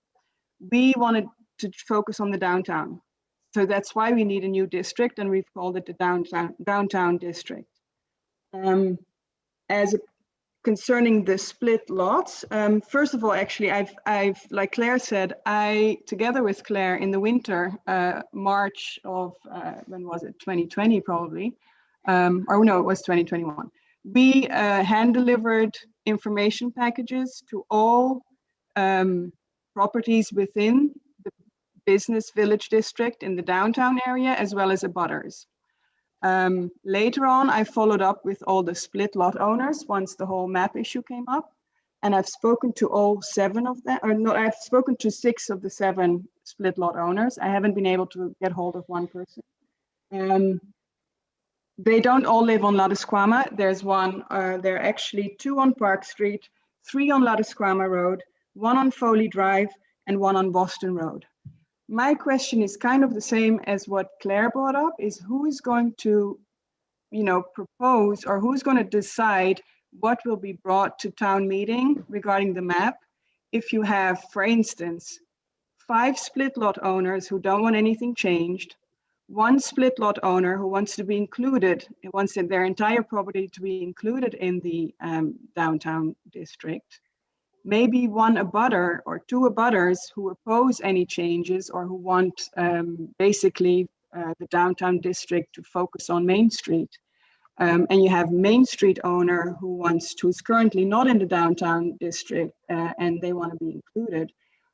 We wanted to focus on the downtown. So that's why we need a new district, and we've called it the downtown district. Concerning the split lots, first of all, actually, I've like Claire said, together with Claire in the winter, March of, when was it, 2020 probably, or no, it was 2021. We hand-delivered information packages to all properties within the business village district in the downtown area, as well as abutters. Later on, I followed up with all the split lot owners once the whole map issue came up. And I've spoken to all 7 of them, or no, I've spoken to 6 of the 7 split lot owners. I haven't been able to get hold of one person. They don't all live on La Desquama. There's one, there are actually 2 on Park Street, 3 on La Desquama Road, 1 on Foley Drive, and 1 on Boston Road. My question is kind of the same as what Claire brought up, is who is going to, propose, or who's going to decide what will be brought to town meeting regarding the map? If you have, for instance, 5 split lot owners who don't want anything changed, 1 split lot owner who wants to be included, wants their entire property to be included in the downtown district, maybe 1 abutter or 2 abutters who oppose any changes or who want basically the downtown district to focus on Main Street. And you have Main Street owner who's currently not in the downtown district and they want to be included.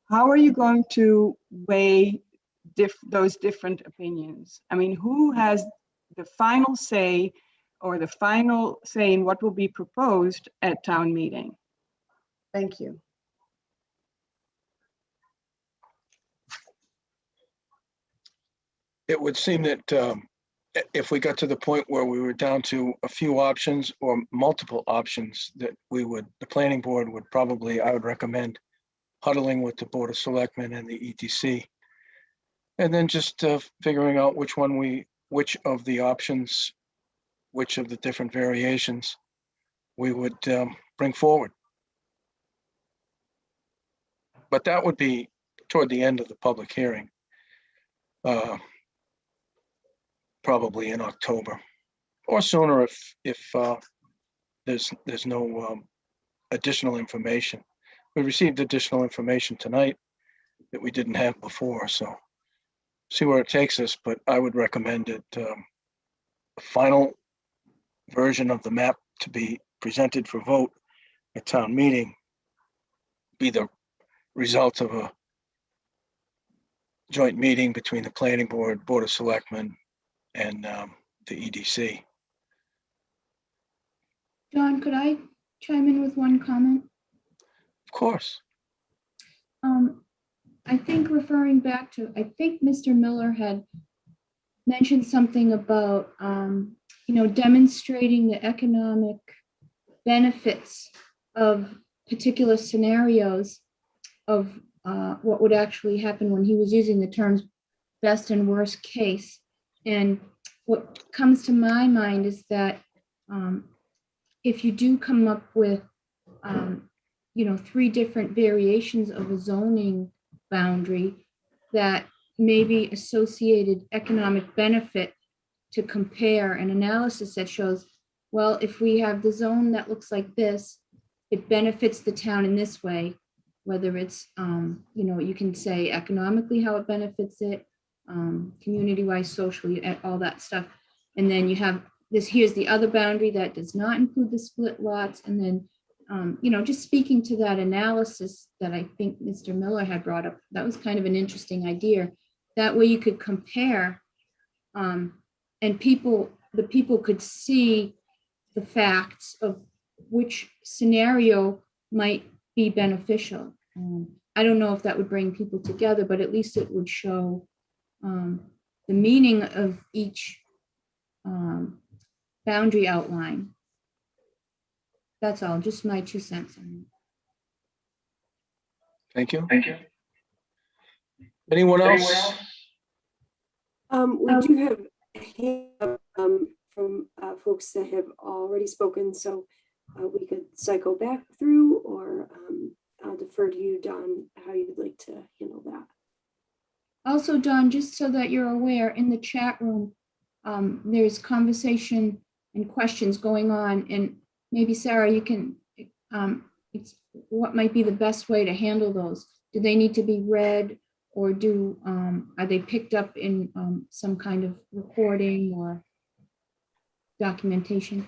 How are you going to weigh those different opinions? I mean, who has the final say or the final say in what will be proposed at town meeting? Thank you. It would seem that if we got to the point where we were down to a few options or multiple options, that the planning board would probably, I would recommend huddling with the Board of Selectmen and the ETC. And then just figuring out which of the options, which of the different variations we would bring forward. But that would be toward the end of the public hearing, probably in October or sooner if there's no additional information. We received additional information tonight that we didn't have before, so see where it takes us, but I would recommend it, the final version of the map to be presented for vote at town meeting be the result of a joint meeting between the planning board, board of selectmen, and the EDC. John, could I chime in with one comment? Of course. I think referring back to, I think Mr. Miller had mentioned something about, demonstrating the economic benefits of particular scenarios of what would actually happen when he was using the terms best and worst case. And what comes to my mind is that if you do come up with, 3 different variations of a zoning boundary that may be associated economic benefit to compare an analysis that shows, well, if we have the zone that looks like this, it benefits the town in this way, whether it's, you can say economically how it benefits it, community-wise, socially, all that stuff. And then you have this, here's the other boundary that does not include the split lots. And then, just speaking to that analysis that I think Mr. Miller had brought up, that was kind of an interesting idea. That way you could compare and the people could see the facts of which scenario might be beneficial. I don't know if that would bring people together, but at least it would show the meaning of each boundary outline. That's all, just my 2 cents. Thank you. Thank you. Anyone else? We do have a hand up, from folks that have already spoken, so we could cycle back through, or I'll defer to you, Don, how you'd like to handle that. Also, Don, just so that you're aware, in the chat room, there's conversation and questions going on, and maybe Sarah, you can, it's what might be the best way to handle those? Do they need to be read, or are they picked up in some kind of recording or documentation?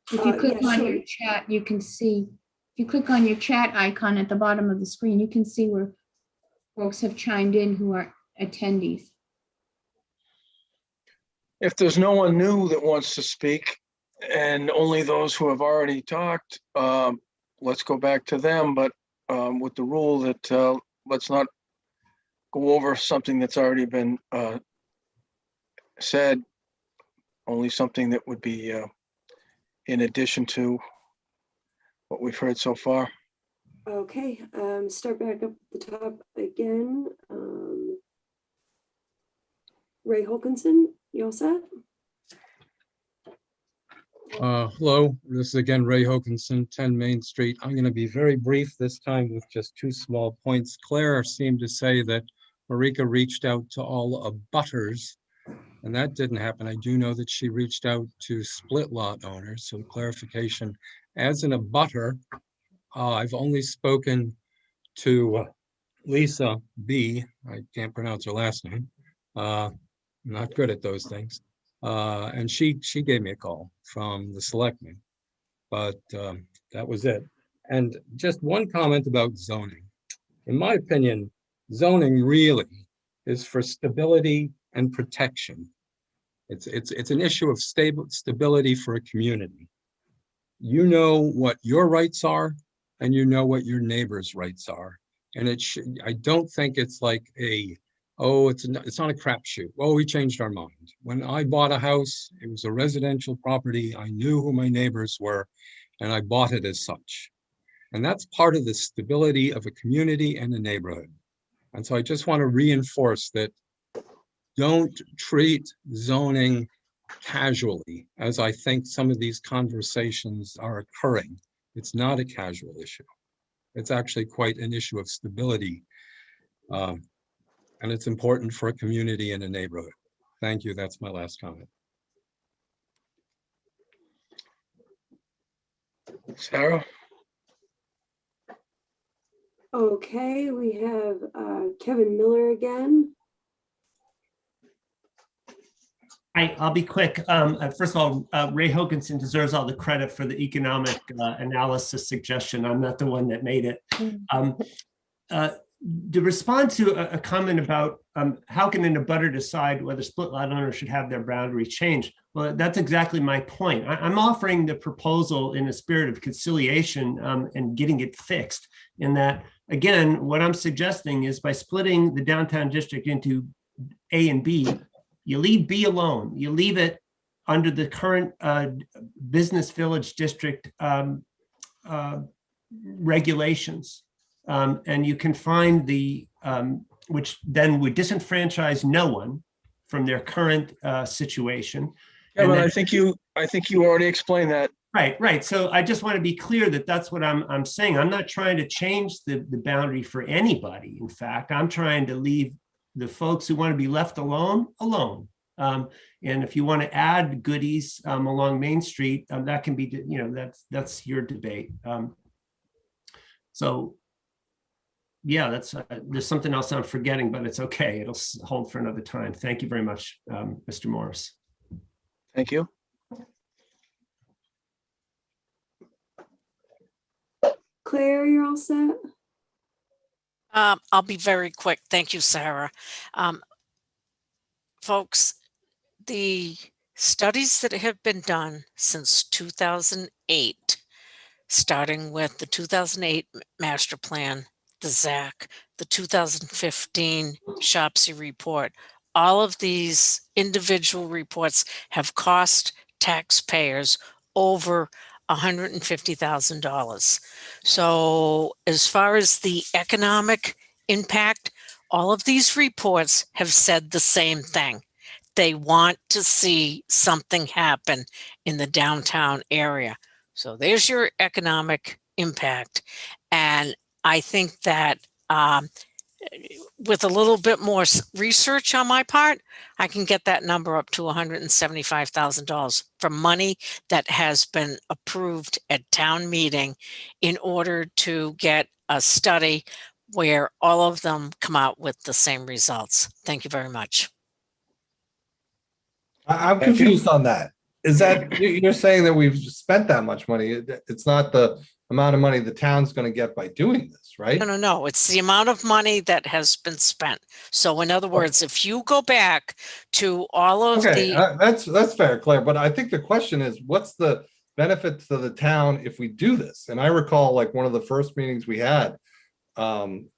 If you click on your chat, you can see, if you click on your chat icon at the bottom of the screen, you can see where folks have chimed in who are attendees. If there's no one new that wants to speak, and only those who have already talked, let's go back to them, but with the rule that let's not go over something that's already been said, only something that would be in addition to what we've heard so far. Okay, start back up at the top again. Ray Holkinson, you all set? Hello, this is again Ray Hokinson, 10 Main Street. I'm going to be very brief this time with just 2 small points. Claire seemed to say that Marika reached out to all abutters, and that didn't happen. I do know that she reached out to split lot owners, so clarification. As an abutter, I've only spoken to Lisa B. I can't pronounce her last name. I'm not good at those things. And she gave me a call from the selectmen, but that was it. And just one comment about zoning. In my opinion, zoning really is for stability and protection. It's an issue of stability for a community. You know what your rights are, and you know what your neighbor's rights are. And I don't think it's like it's not a crapshoot. Well, we changed our mind. When I bought a house, it was a residential property. I knew who my neighbors were, and I bought it as such. And that's part of the stability of a community and a neighborhood. And so I just want to reinforce that don't treat zoning casually, as I think some of these conversations are occurring. It's not a casual issue. It's actually quite an issue of stability. And it's important for a community and a neighborhood. Thank you. That's my last comment. Sarah? Okay, we have Kevin Miller again. I'll be quick. First of all, Ray Hoganson deserves all the credit for the economic analysis suggestion. I'm not the one that made it. To respond to a comment about how can an abutter decide whether split lot owners should have their boundary changed? Well, that's exactly my point. I'm offering the proposal in a spirit of conciliation and getting it fixed. In that, again, what I'm suggesting is by splitting the downtown district into A and B, you leave B alone. You leave it under the current business village district regulations. And you can find the, which then would disenfranchise no one from their current situation. Yeah, And but then- I think you already explained that. Right. So I just want to be clear that that's what I'm saying. I'm not trying to change the boundary for anybody. In fact, I'm trying to leave the folks who want to be left alone. And if you want to add goodies along Main Street, that can be, that's your debate. So yeah, there's something else I'm forgetting, but it's okay. It'll hold for another time. Thank you very much, Mr. Morris. Thank you. Claire, you're all set? I'll be very quick. Thank you, Sarah. Folks, the studies that have been done since 2008, starting with the 2008 master plan, the ZAC, the 2015 Shopsy report, all of these individual reports have cost taxpayers over $150,000. So as far as the economic impact, all of these reports have said the same thing. They want to see something happen in the downtown area. So there's your economic impact. And I think that with a little bit more research on my part, I can get that number up to $175,000 for money that has been approved at town meeting in order to get a study where all of them come out with the same results. Thank you very much. I'm Thank you. confused on that. Is that, you're saying that we've spent that much money? It's not the amount of money the town's going to get by doing this, right? No. It's the amount of money that has been spent. So in other words, if you go back to all of Okay, the, that's fair, Claire. But I think the question is, what's the benefit to the town if we do this? And I recall like one of the first meetings we had,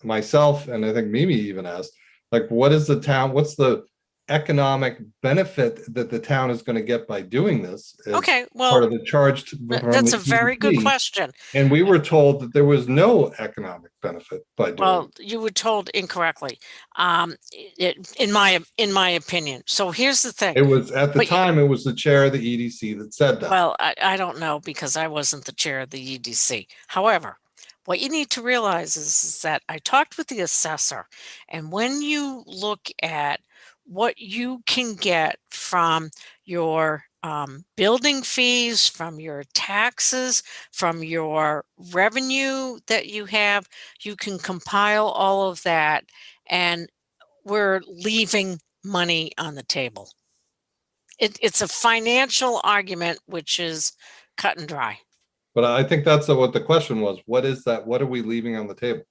myself and I think Mimi even asked, like, what is the town? What's the economic benefit that the town is going to get by doing this? As okay, part of well, the charge. that's a very good question. And we were told that there was no economic benefit by doing Well, it. you were told incorrectly, in my opinion. So here's the thing. It was at the But time, it was the chair of the EDC that said that. Well, I don't know because I wasn't the chair of the EDC. However, what you need to realize is that I talked with the assessor, and when you look at what you can get from your building fees, from your taxes, from your revenue that you have, you can compile all of that, and we're leaving money on the table. It's a financial argument, which is cut and dry. But I think that's what the question was. What is that? What are we leaving on the table?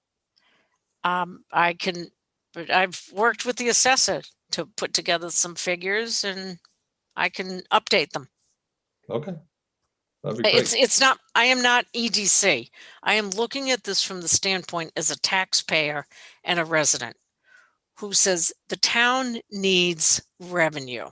But I've worked with the assessor to put together some figures, and I can update them. Okay. That'd be great. It's not, I am not EDC. I am looking at this from the standpoint as a taxpayer and a resident who says the town needs revenue.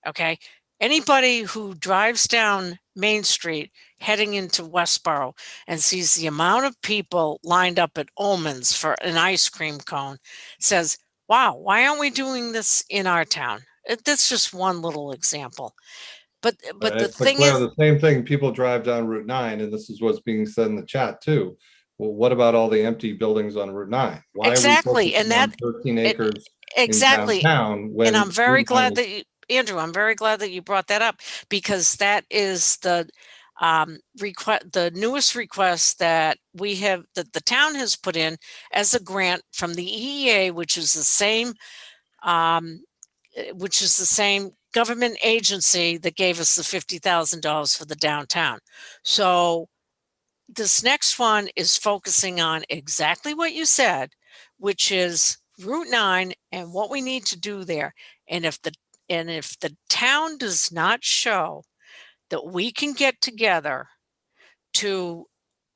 Okay. Anybody who drives down Main Street heading into Westborough and sees the amount of people lined up at Ullman's for an ice cream cone says, wow, why aren't we doing this in our town? That's just one little example. But the thing Claire, is, the same thing, people drive down Route 9, and this is what's being said in the chat too. Well, what about all the empty buildings on Route 9? Why exactly, are we and focusing that on 13 acres exactly, in downtown when and I'm very Route 9 glad is- that you, Andrew, I'm very glad that you brought that up, because that is the the newest request that that the town has put in as a grant from the EEA, which is the same government agency that gave us the $50,000 for the downtown. So this next one is focusing on exactly what you said, which is Route 9 and what we need to do there. And if the town does not show that we can get together to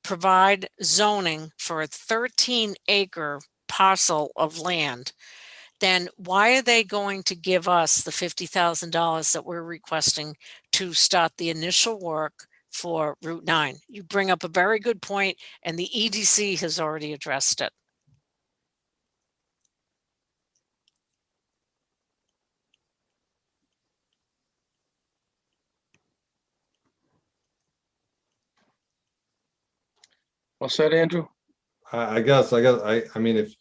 provide zoning for a 13-acre parcel of land, then why are they going to give us the $50,000 that we're requesting to start the initial work for Route 9? You bring up a very good point, and the EDC has already addressed it. Well said, Andrew. I mean, if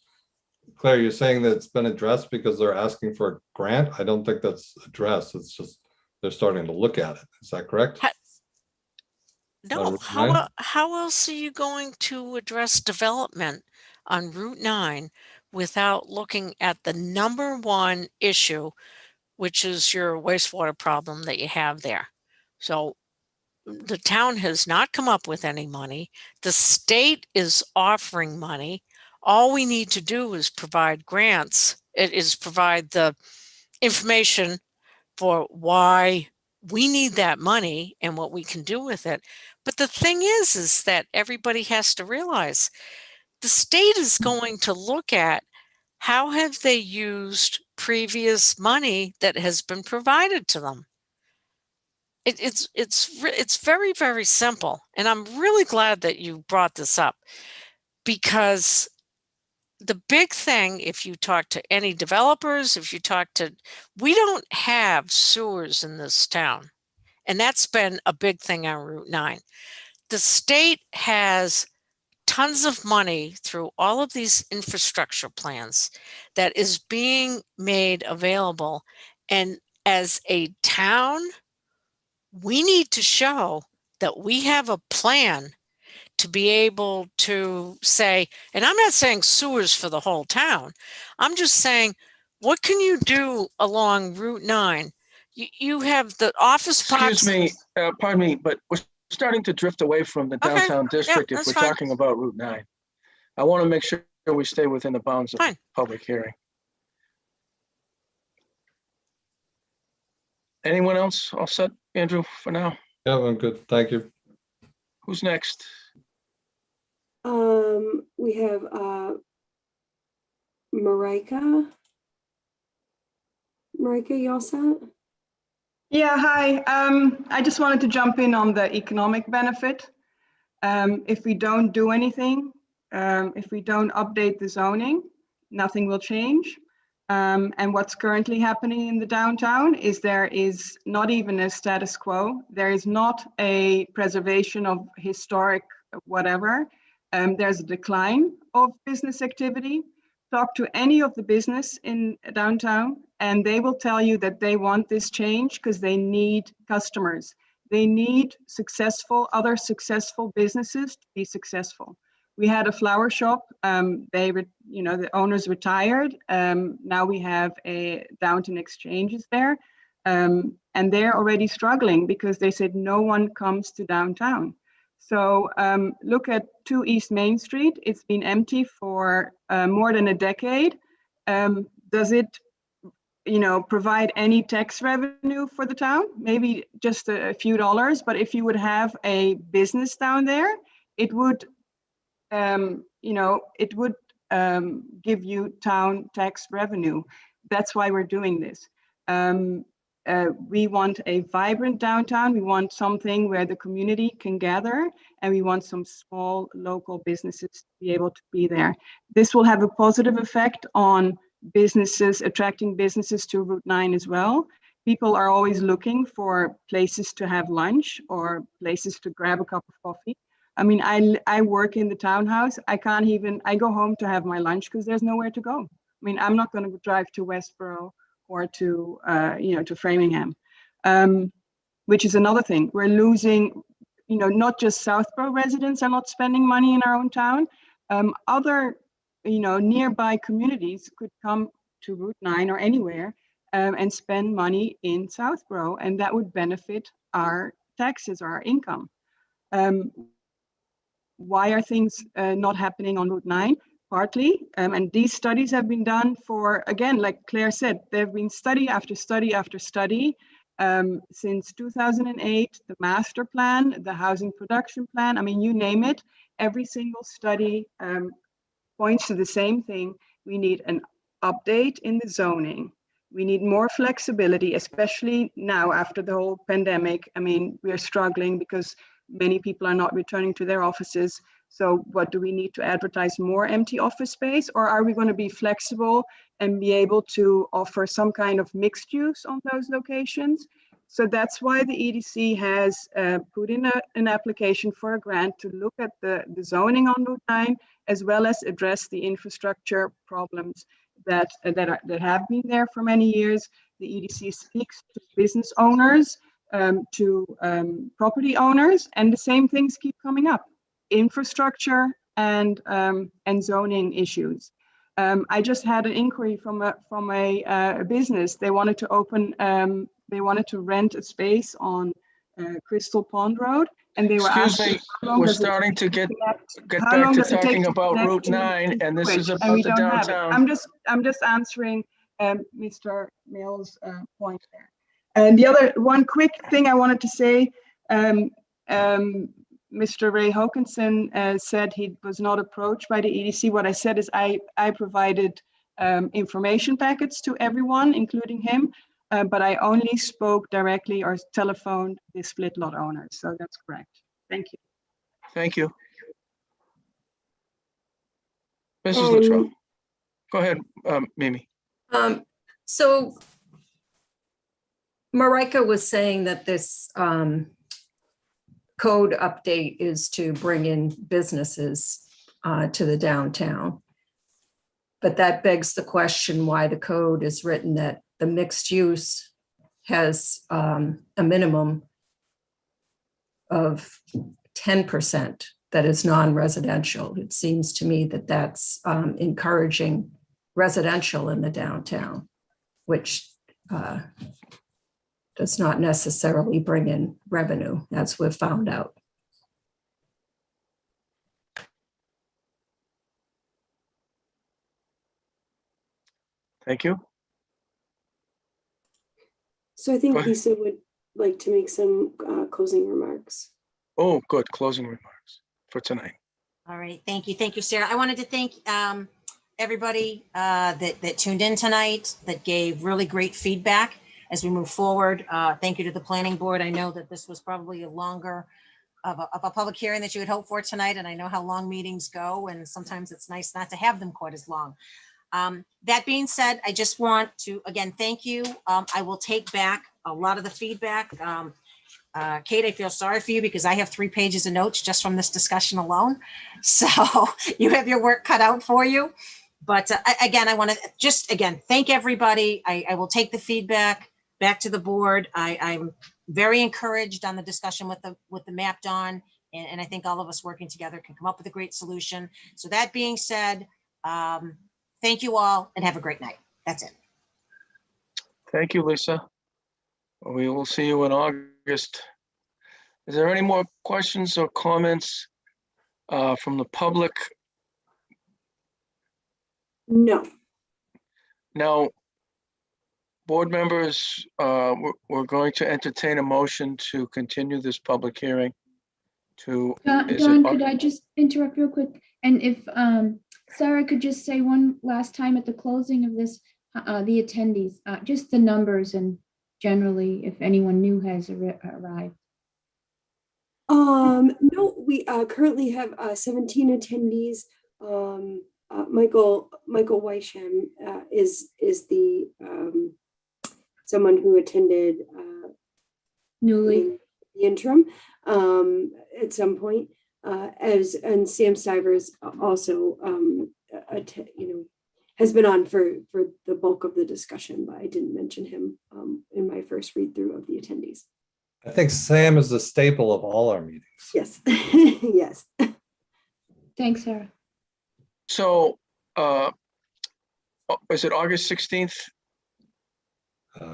Claire, you're saying that it's been addressed because they're asking for a grant. I don't think that's addressed. It's just they're starting to look at it. Is that correct? No, Route 9? how else are you going to address development on Route 9 without looking at the number one issue, which is your wastewater problem that you have there? So the town has not come up with any money. The state is offering money. All we need to do is provide grants. It is provide the information for why we need that money and what we can do with it. But the thing is that everybody has to realize the state is going to look at how have they used previous money that has been provided to them. It's very, very simple. And I'm really glad that you brought this up, because the big thing, if you talk to any developers, we don't have sewers in this town. And that's been a big thing on Route 9. The state has tons of money through all of these infrastructure plans that is being made available. And as a town, we need to show that we have a plan to be able to say, and I'm not saying sewers for the whole town. I'm just saying, what can you do along Route 9? You have the office parks. Excuse me, pardon me, but we're starting to drift away from the Okay, downtown district if that's we're fine. talking about Route 9. I want to make sure we stay within the bounds of the Fine. public hearing. Anyone else all set, Andrew, for now? Yeah, I'm good. Thank you. Who's next? We have Marika. Marika, you all set? Yeah, hi. I just wanted to jump in on the economic benefit. If we don't do anything, if we don't update the zoning, nothing will change. And what's currently happening in the downtown is there is not even a status quo. There is not a preservation of historic whatever. There's a decline of business activity. Talk to any of the business in downtown and they will tell you that they want this change because they need customers. They need other successful businesses to be successful. We had a flower shop. The owners retired. Now we have a Downtown Exchanges there. And they're already struggling because they said no one comes to downtown. So look at 2 East Main Street. It's been empty for more than a decade. Does it provide any tax revenue for the town? Maybe just a few dollars, but if you would have a business down there, it would give you town tax revenue. That's why we're doing this. We want a vibrant downtown. We want something where the community can gather, and we want some small local businesses to be able to be there. This will have a positive effect on businesses, attracting businesses to Route 9 as well. People are always looking for places to have lunch or places to grab a cup of coffee. I mean, I work in the townhouse. I go home to have my lunch because there's nowhere to go. I mean, I'm not going to drive to Westborough or to Framingham, which is another thing. We're losing not just Southborough residents are not spending money in our own town. Other, nearby communities could come to Route 9 or anywhere and spend money in Southborough, and that would benefit our taxes or our income. Why are things not happening on Route 9? Partly, and these studies have been done for, again, like Claire said, there have been study after study after study since 2008, the master plan, the housing production plan, I mean, you name it, every single study points to the same thing. We need an update in the zoning. We need more flexibility, especially now after the whole pandemic. I mean, we are struggling because many people are not returning to their offices. So what do we need to advertise, more empty office space, or are we going to be flexible and be able to offer some kind of mixed use on those locations? So that's why the EDC has put in an application for a grant to look at the zoning on Route 9, as well as address the infrastructure problems that have been there for many years. The EDC speaks to business owners, to property owners, and the same things keep coming up: infrastructure and zoning issues. I just had an inquiry from a business. They wanted to open. They wanted to rent a space on Crystal Pond Road, and they were asking, we're starting to get back to talking about Route 9, and this is about the downtown. I'm just answering Mr. Mills' point there. And the other one quick thing I wanted to say, Mr. Ray Hokinson said he was not approached by the EDC. What I said is I provided information packets to everyone, including him, but I only spoke directly or telephoned the split lot owners. So that's correct. Thank you. Thank you. Mrs. Luttrell. Go ahead, Mimi. So Marika was saying that this code update is to bring in businesses to the downtown. But that begs the question why the code is written that the mixed use has a minimum of 10% that is non-residential. It seems to me that that's encouraging residential in the downtown, which does not necessarily bring in revenue, as we've found out. Thank you. So I think Lisa would like to make some closing remarks. Oh, good. Closing remarks for tonight. All right. Thank you. Thank you, Sarah. I wanted to thank everybody that tuned in tonight, that gave really great feedback as we move forward. Thank you to the planning board. I know that this was probably a longer of a public hearing that you had hoped for tonight. And I know how long meetings go, and sometimes it's nice not to have them quite as long. That being said, I just want to, again, thank you. I will take back a lot of the feedback. Kate, I feel sorry for you because I have 3 pages of notes just from this discussion alone. So you have your work cut out for you. But again, I want to just, again, thank everybody. I will take the feedback back to the board. I'm very encouraged on the discussion with the mapped on, and I think all of us working together can come up with a great solution. So that being said, thank you all and have a great night. That's it. Thank you, Lisa. We will see you in August. Is there any more questions or comments from the public? No. Now, board members, we're going to entertain a motion to continue this public hearing to. Don, could I just interrupt real quick? And if Sarah could just say one last time at the closing of this, the attendees, just the numbers and generally if anyone new has arrived. No, we currently have 17 attendees. Michael Weisham is the someone who attended newly the interim at some point, and Sam Stivers also has been on for the bulk of the discussion, but I didn't mention him in my first read through of the attendees. I think Sam is the staple of all our meetings. Yes, yes. Thanks, Sarah. So, is it August 16th?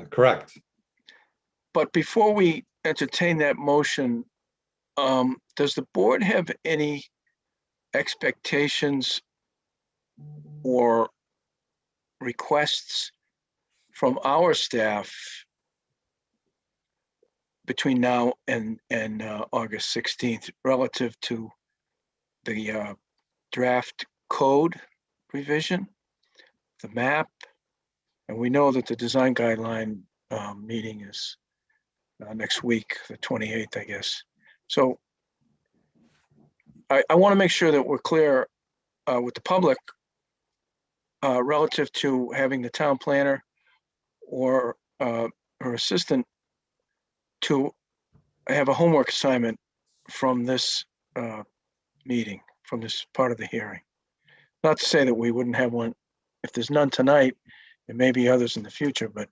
Correct. But before we entertain that motion, does the board have any expectations or requests from our staff between now and August 16th relative to the draft code revision, the map? And we know that the design guideline meeting is next week, the 28th, I guess. So I want to make sure that we're clear with the public relative to having the town planner or her assistant to have a homework assignment from this meeting, from this part of the hearing. Not to say that we wouldn't have one, if there's none tonight, there may be others in the future, but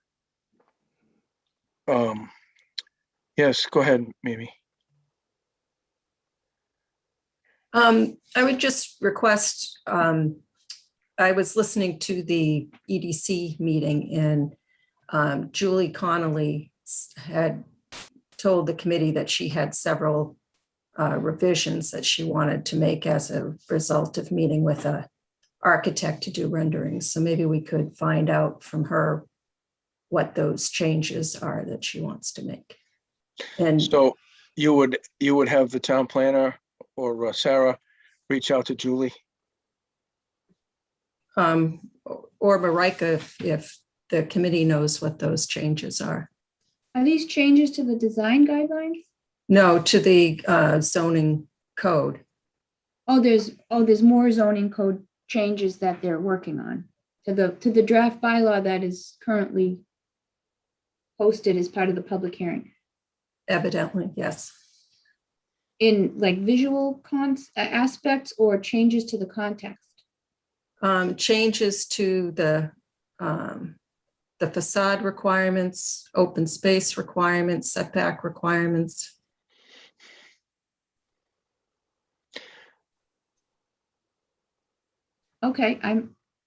yes, go ahead, Mimi. I would just request, I was listening to the EDC meeting and Julie Connolly had told the committee that she had several revisions that she wanted to make as a result of meeting with an architect to do renderings. So maybe we could find out from her what those changes are that she wants to make. And So you would have the town planner or Sarah reach out to Julie? or Marika, if the committee knows what those changes are. Are these changes to the design guidelines? No, to the zoning code. Oh, there's more zoning code changes that they're working on to the draft bylaw that is currently posted as part of the public hearing. Evidently, yes. In like visual aspects or changes to the context? Changes to the facade requirements, open space requirements, setback requirements. Okay,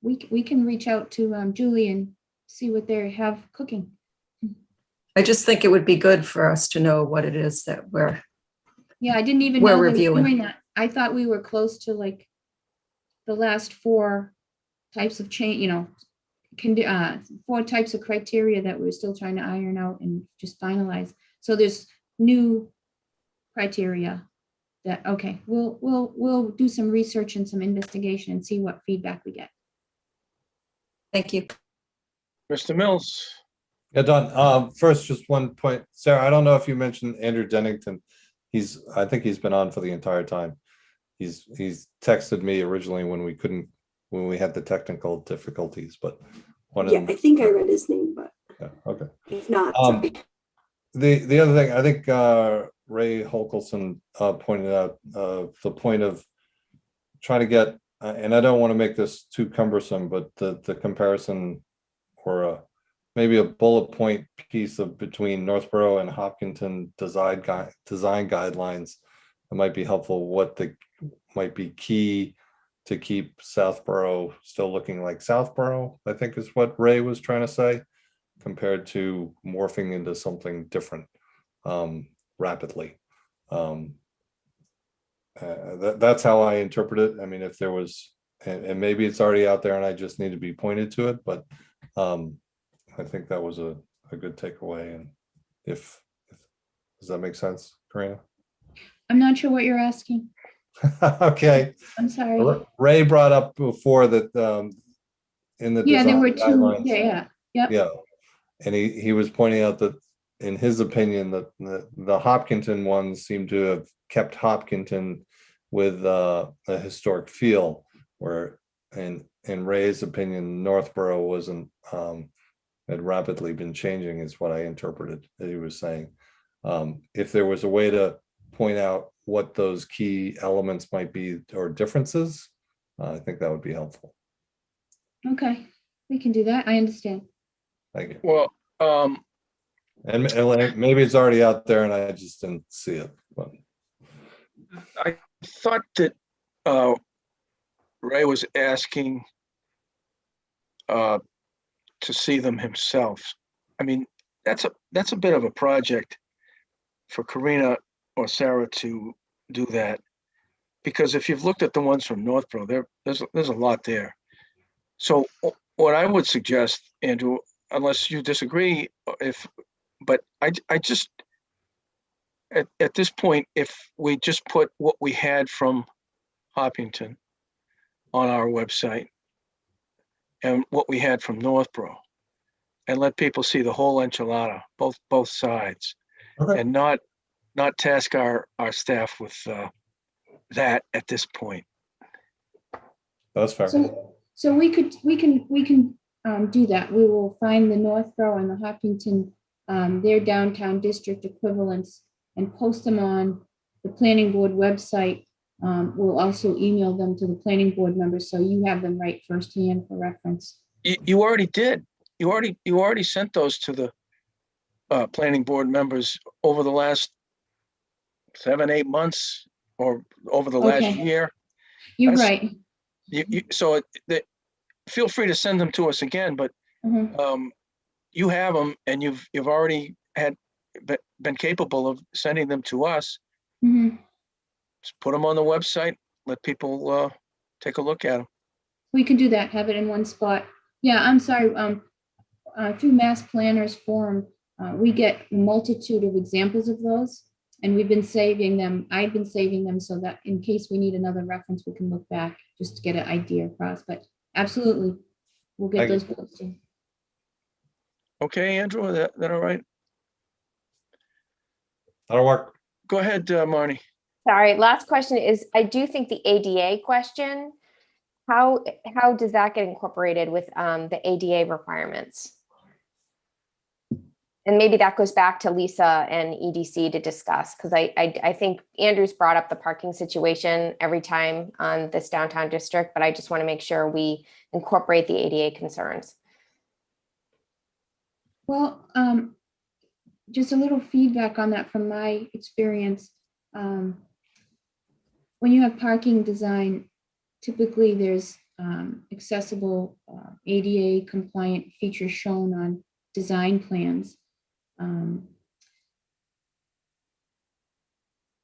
we can reach out to Julie and see what they have cooking. I just think it would be good for us to know what it is that Yeah, I didn't even We're know they were reviewing. doing that. I thought we were close to like the last 4 types of change, 4 types of criteria that we're still trying to iron out and just finalize. So there's new criteria that, okay, we'll do some research and some investigation and see what feedback we get. Thank you. Mr. Mills? Yeah, Don, first, just one point. Sarah, I don't know if you mentioned Andrew Dennington. I think he's been on for the entire time. He's texted me originally when we had the technical difficulties, but Yeah, I think I read his name, but yeah, okay. if not, sorry. The other thing, I think Ray Holkelson pointed out the point of trying to get, and I don't want to make this too cumbersome, but the comparison or maybe a bullet point piece of between Northborough and Hopkinton design guidelines that might be helpful. What might be key to keep Southborough still looking like Southborough, I think is what Ray was trying to say, compared to morphing into something different rapidly. That's how I interpret it. I mean, if there was, and maybe it's already out there and I just need to be pointed to it, but I think that was a good takeaway. And if does that make sense, Karina? I'm not sure what you're asking. Okay. I'm sorry. Ray brought up before that in the Yeah, there design were 2. guidelines, Yeah. Yep. yeah, and he was pointing out that in his opinion that the Hopkinton ones seem to have kept Hopkinton with a historic feel, where in Ray's opinion Northborough wasn't, had rapidly been changing, is what I interpreted that he was saying. If there was a way to point out what those key elements might be or differences, I think that would be helpful. Okay, we can do that. I understand. Thank you. Well, And maybe it's already out there and I just didn't see it, but. I thought that Ray was asking to see them himself. I mean, that's a bit of a project for Karina or Sarah to do that. Because if you've looked at the ones from Northborough, there's a lot there. So what I would suggest, Andrew, unless you disagree, but I just, at this point, if we just put what we had from Hopkinton on our website and what we had from Northborough, and let people see the whole enchilada, both sides, Okay. and not task our staff with that at this point. That's fair. So we can do that. We will find the Northborough and the Hopkinton, their downtown district equivalents, and post them on the planning board website. We'll also email them to the planning board members, so you have them right firsthand for reference. You already did. You already sent those to the planning board members over the last 7-8 months or over the last Okay. year. You're right. So feel free to send them to us again, but you have them and you've already been capable of sending them to us. Just put them on the website, let people take a look at them. We can do that, have it in one spot. Yeah, I'm sorry. Through Mass Planners Forum, we get a multitude of examples of those, and we've been saving them. I've been saving them so that in case we need another reference, we can look back just to get an idea across. But absolutely, we'll get those posted. Okay, Andrew, is that all right? That'll work. Go ahead, Marnie. Sorry, last question is, I do think the ADA question, how does that get incorporated with the ADA requirements? And maybe that goes back to Lisa and EDC to discuss, because I think Andrew's brought up the parking situation every time on this downtown district, but I just want to make sure we incorporate the ADA concerns. Well, just a little feedback on that from my experience. When you have parking design, typically there's accessible ADA compliant features shown on design plans.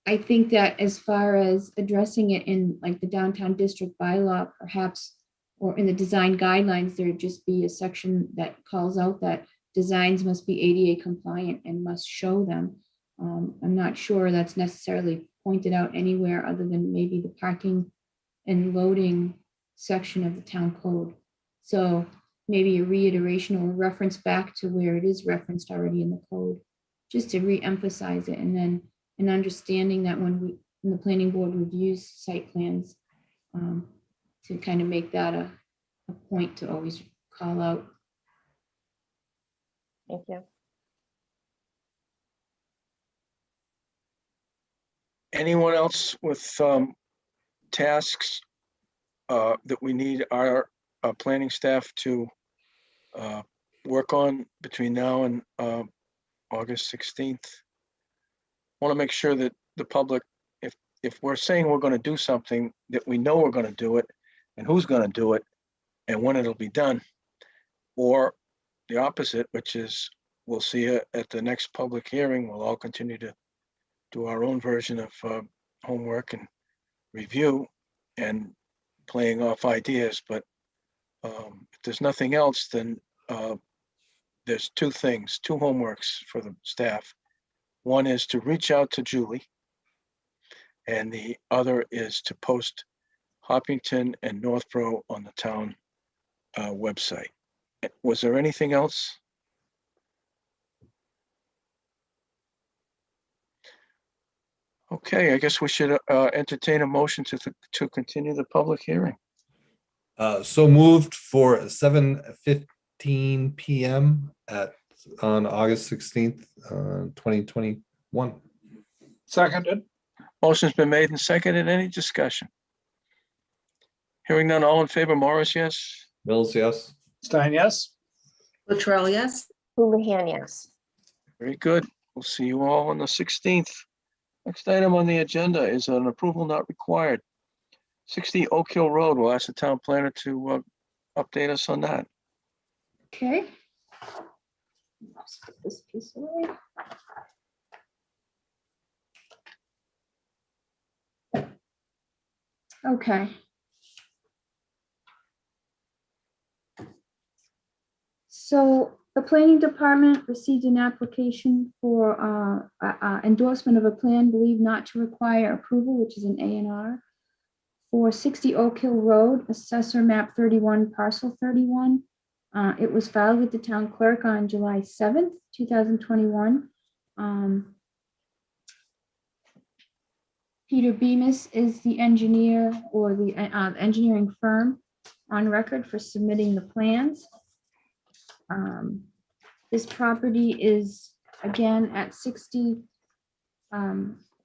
I think that as far as addressing it in like the downtown district bylaw, perhaps, or in the design guidelines, there'd just be a section that calls out that designs must be ADA compliant and must show them. I'm not sure that's necessarily pointed out anywhere other than maybe the parking and loading section of the town code. So maybe a reiteration or reference back to where it is referenced already in the code, just to re-emphasize it. And then an understanding that when the planning board reviews site plans, to kind of make that a point to always call out. Thank you. Anyone else with tasks that we need our planning staff to work on between now and August 16th? Want to make sure that the public, if we're saying we're going to do something, that we know we're going to do it and who's going to do it and when it'll be done. Or the opposite, which is we'll see you at the next public hearing. We'll all continue to do our own version of homework and review and playing off ideas. But if there's nothing else, then there's two homeworks for the staff. One is to reach out to Julie, and the other is to post Hopkinton and Northborough on the town website. Was there anything else? Okay, I guess we should entertain a motion to continue the public hearing. So moved for 7:15 p.m. on August 16th, 2021. Seconded. Motion's been made and seconded. Any discussion? Hearing none, all in favor, Morris, yes? Mills, yes. Stein, yes. Latrell, yes. Houlihan, yes. Very good. We'll see you all on the 16th. Next item on the agenda is an approval not required. 60 Oak Hill Road. We'll ask the town planner to update us on that. Okay. Let's put this piece away. Okay. So the planning department received an application for endorsement of a plan believed not to require approval, which is an A&R for 60 Oak Hill Road, assessor map 31, parcel 31. It was filed with the town clerk on July 7th, 2021. Peter Bemis is the engineer or the engineering firm on record for submitting the plans. This property is again at 60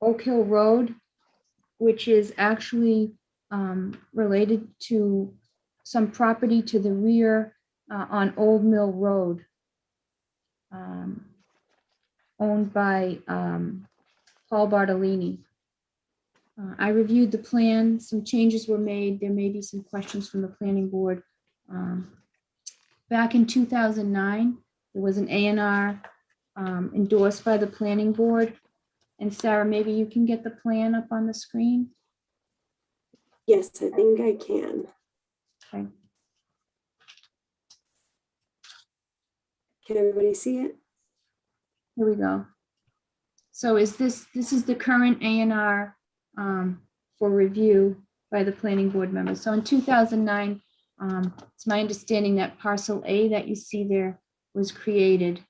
Oak Hill Road, which is actually related to some property to the rear on Old Mill Road, owned by Paul Bartolini. I reviewed the plan. Some changes were made. There may be some questions from the planning board. Back in 2009, there was an A&R endorsed by the planning board. And Sarah, maybe you can get the plan up on the screen. Yes, I think I can. Okay. Can everybody see it? Here we go. So this is the current A&R for review by the planning board members. So in 2009, it's my understanding that parcel A that you see there was created,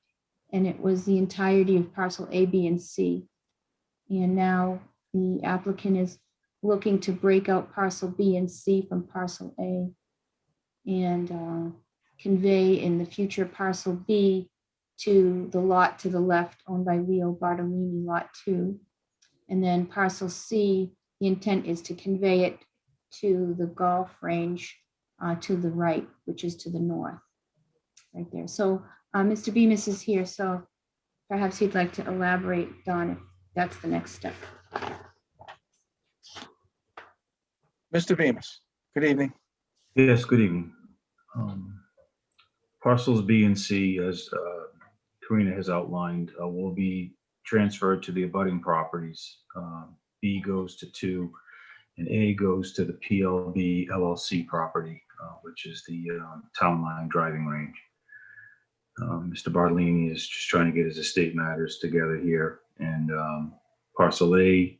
and it was the entirety of parcel A, B, and C. And now the applicant is looking to break out parcel B and C from parcel A and convey in the future parcel B to the lot to the left owned by Leo Bartolini, lot 2. And then parcel C, the intent is to convey it to the golf range to the right, which is to the north, right there. So Mr. Bemis is here, so perhaps he'd like to elaborate, Don, if that's the next step. Mr. Bemis, good evening. Yes, good evening. Parcels B and C, as Karina has outlined, will be transferred to the abutting properties. B goes to 2, and A goes to the PLB LLC property, which is the town line driving range. Mr. Bartolini is just trying to get his estate matters together here, and parcel A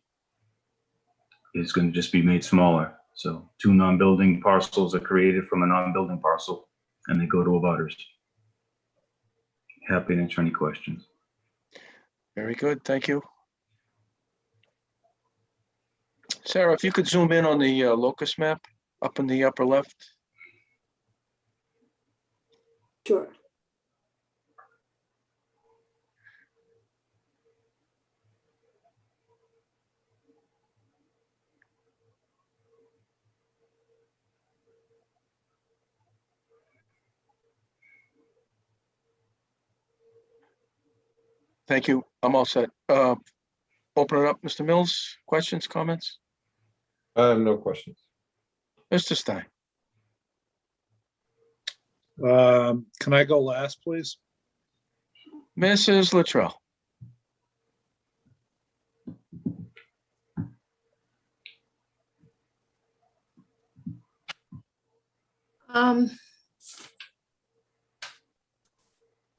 is going to just be made smaller. So 2 non-building parcels are created from a non-building parcel, and they go to abutters. Happy to answer any questions. Very good, thank you. Sarah, if you could zoom in on the locus map up in the upper left. Sure. Thank you, I'm all set. Open it up, Mr. Mills, questions, comments? I have no questions. Mr. Stein. Can I go last, please? Mrs. Luttrell.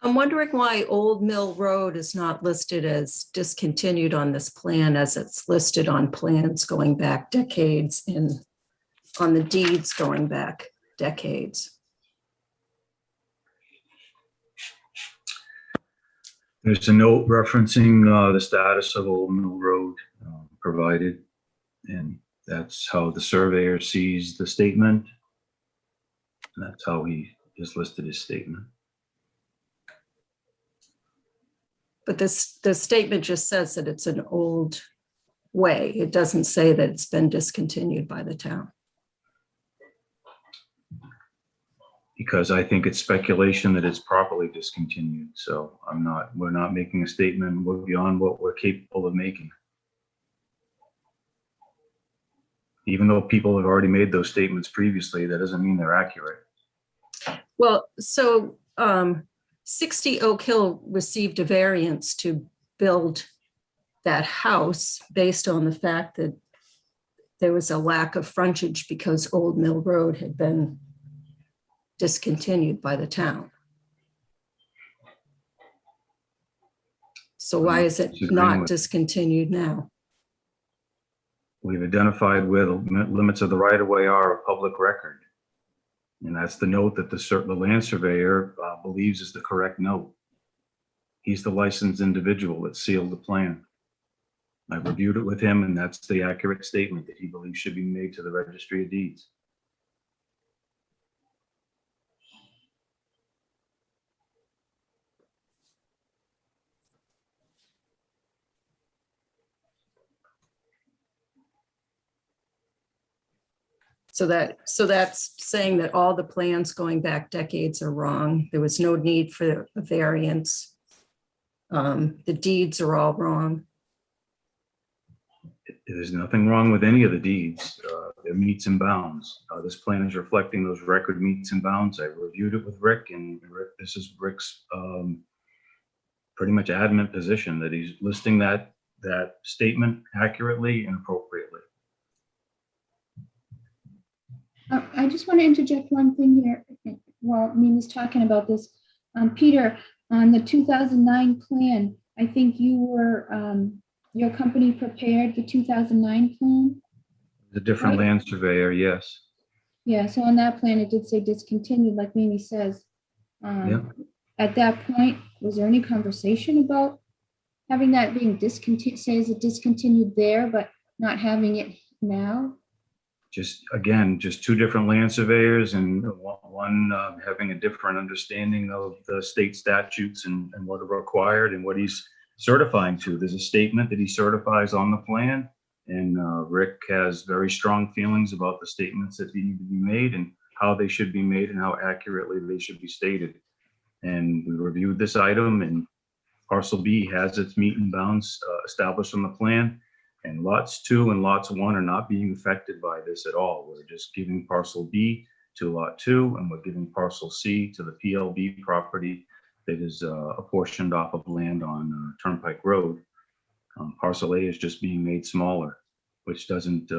I'm wondering why Old Mill Road is not listed as discontinued on this plan as it's listed on plans going back decades and on the deeds going back decades. There's a note referencing the status of Old Mill Road provided, and that's how the surveyor sees the statement. And that's how he has listed his statement. But the statement just says that it's an old way. It doesn't say that it's been discontinued by the town. because I think it's speculation that it's properly discontinued. So we're not making a statement. We're beyond what we're capable of making. Even though people have already made those statements previously, that doesn't mean they're accurate. Well, so 60 Oak Hill received a variance to build that house based on the fact that there was a lack of frontage because Old Mill Road had been discontinued by the town. So why is it not discontinued now? We've identified where the limits of the right-of-way are of public record. And that's the note that the land surveyor believes is the correct note. He's the licensed individual that sealed the plan. I reviewed it with him, and that's the accurate statement that he believes should be made to the Registry of Deeds. So that's saying that all the plans going back decades are wrong. There was no need for a variance. The deeds are all wrong. There's nothing wrong with any of the deeds. They're meets and bounds. This plan is reflecting those record meets and bounds. I reviewed it with Rick, and this is Rick's pretty much adamant position that he's listing that statement accurately and appropriately. I just want to interject one thing here while Mimi's talking about this. Peter, on the 2009 plan, I think your company prepared the 2009 plan. The different Right. land surveyor, yes. Yeah, so on that plan, it did say discontinued, like Mimi says. Yeah. At that point, was there any conversation about having that being discontinued, says it discontinued there, but not having it now? Just two different land surveyors, and one having a different understanding of the state statutes and what are required and what he's certifying to. There's a statement that he certifies on the plan, and Rick has very strong feelings about the statements that need to be made and how they should be made and how accurately they should be stated. And we reviewed this item, and parcel B has its meet and bounds established on the plan. And lots 2 and lots 1 are not being affected by this at all. We're just giving parcel B to lot 2, and we're giving parcel C to the PLB property that is apportioned off of land on Turnpike Road. Parcel A is just being made smaller, which doesn't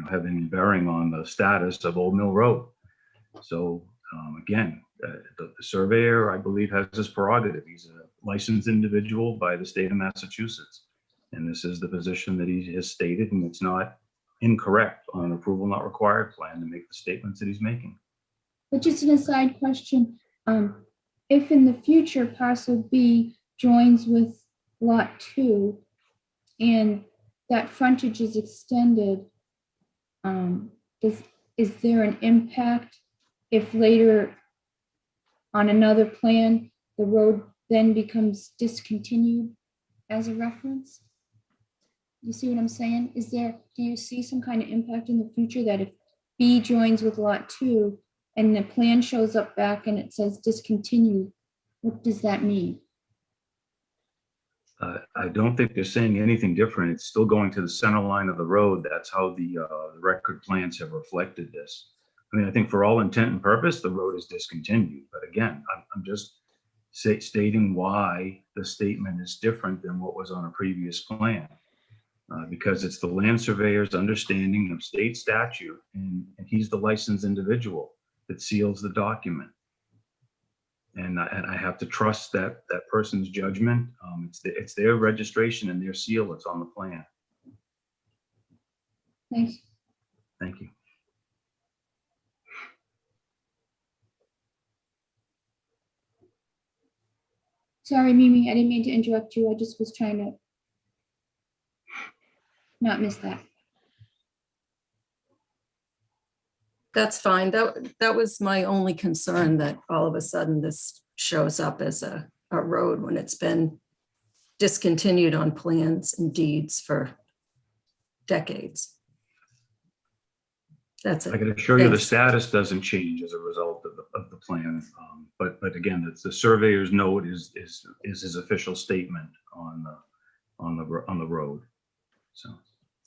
have any bearing on the status of Old Mill Road. So again, the surveyor, I believe, has this prerogative. He's a licensed individual by the state of Massachusetts. And this is the position that he has stated, and it's not incorrect on an approval not required plan to make the statements that he's making. But just an aside question, if in the future parcel B joins with lot 2 and that frontage is extended, is there an impact if later on another plan, the road then becomes discontinued as a reference? You see what I'm saying? Do you see some kind of impact in the future that if B joins with lot 2 and the plan shows up back and it says discontinued, what does that mean? I don't think they're saying anything different. It's still going to the center line of the road. That's how the record plans have reflected this. I mean, I think for all intent and purpose, the road is discontinued. But again, I'm just stating why the statement is different than what was on a previous plan. Because it's the land surveyor's understanding of state statute, and he's the licensed individual that seals the document. And I have to trust that person's judgment. It's their registration and their seal that's on the plan. Thanks. Thank you. Sorry, Mimi, I didn't mean to interrupt you. I just was trying to not miss that. That's fine. That was my only concern, that all of a sudden this shows up as a road when it's been discontinued on plans and deeds for decades. That's I it. can assure you the Thanks. status doesn't change as a result of the plan. But again, it's the surveyor's note is his official statement on the road. So,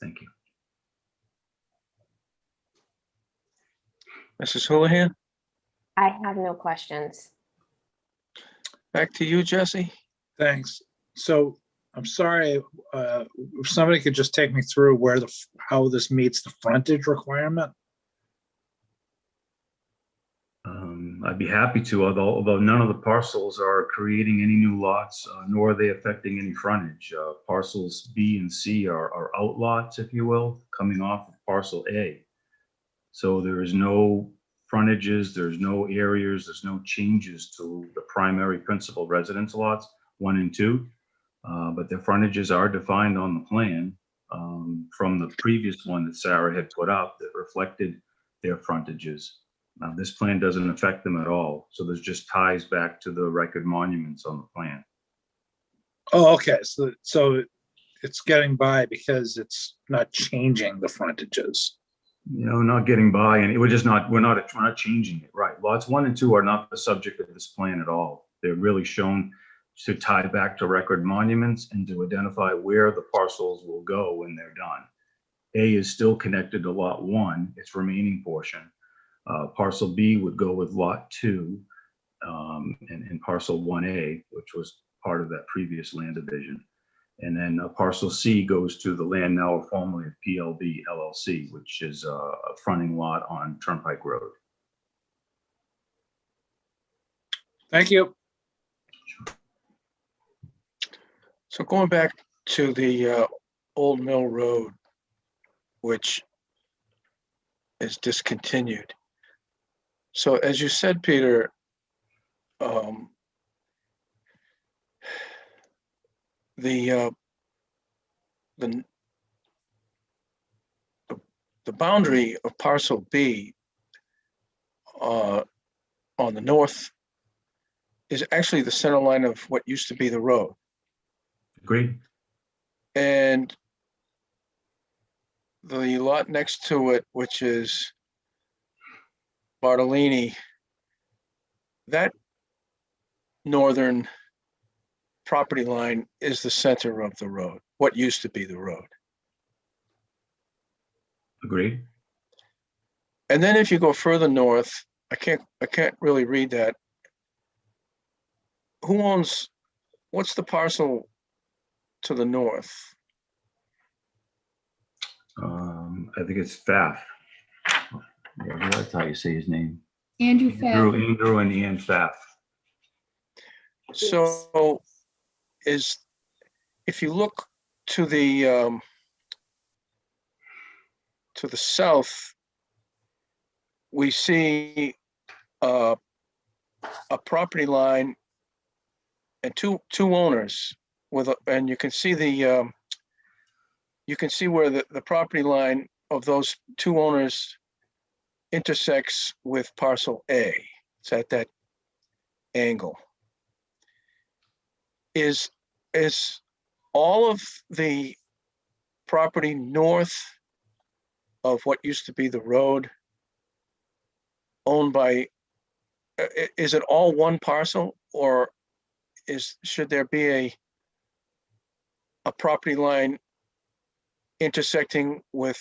thank you. Mrs. Houlihan, I have no questions. back to you, Jesse. Thanks. So I'm sorry, if somebody could just take me through where how this meets the frontage requirement? I'd be happy to, although none of the parcels are creating any new lots, nor are they affecting any frontage. Parcels B and C are outlots, if you will, coming off of parcel A. So there is no frontages, there's no areas, there's no changes to the primary principal residence lots, 1 and 2. But their frontages are defined on the plan from the previous one that Sarah had put up that reflected their frontages. This plan doesn't affect them at all. So there's just ties back to the record monuments on the plan. Oh, okay. So it's getting by because it's not changing the frontages. Not getting by, and we're not changing it. Right. Lots 1 and 2 are not the subject of this plan at all. They're really shown to tie back to record monuments and to identify where the parcels will go when they're done. A is still connected to lot 1, its remaining portion. Parcel B would go with lot 2 and parcel 1A, which was part of that previous land division. And then parcel C goes to the land now formerly of PLB LLC, which is a fronting lot on Turnpike Road. Thank you. So going back to the Old Mill Road, which is discontinued. So as you said, Peter, the boundary of parcel B on the north is actually the center line of what used to be the road. Agreed. And the lot next to it, which is Bartolini, that northern property line is the center of the road, what used to be the road. Agreed. And then if you go further north, I can't really read that. What's the parcel to the north? I think it's Pfaff. Yeah, that's how you say his name. Andrew Pfaff. Andrew and Ian Pfaff. So if you look to the south, we see a property line and two owners and you can see where the property line of those two owners intersects with parcel A. It's at that angle. Is all of the property north of what used to be the road owned by, is it all one parcel, or should there be a property line intersecting with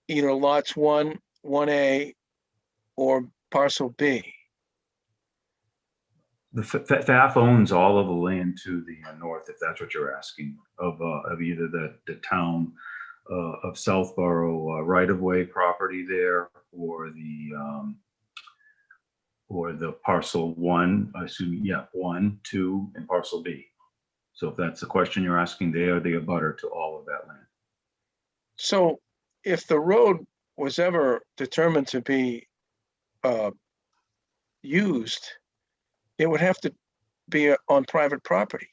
either lots 1A or parcel B? The Pfaff owns all of the land to the north, if that's what you're asking, of either the town of Southborough right-of-way property there, or the parcel 1, I assume, 1, 2, and parcel B. So if that's the question you're asking, they are the abutter to all of that land. So if the road was ever determined to be used, it would have to be on private property.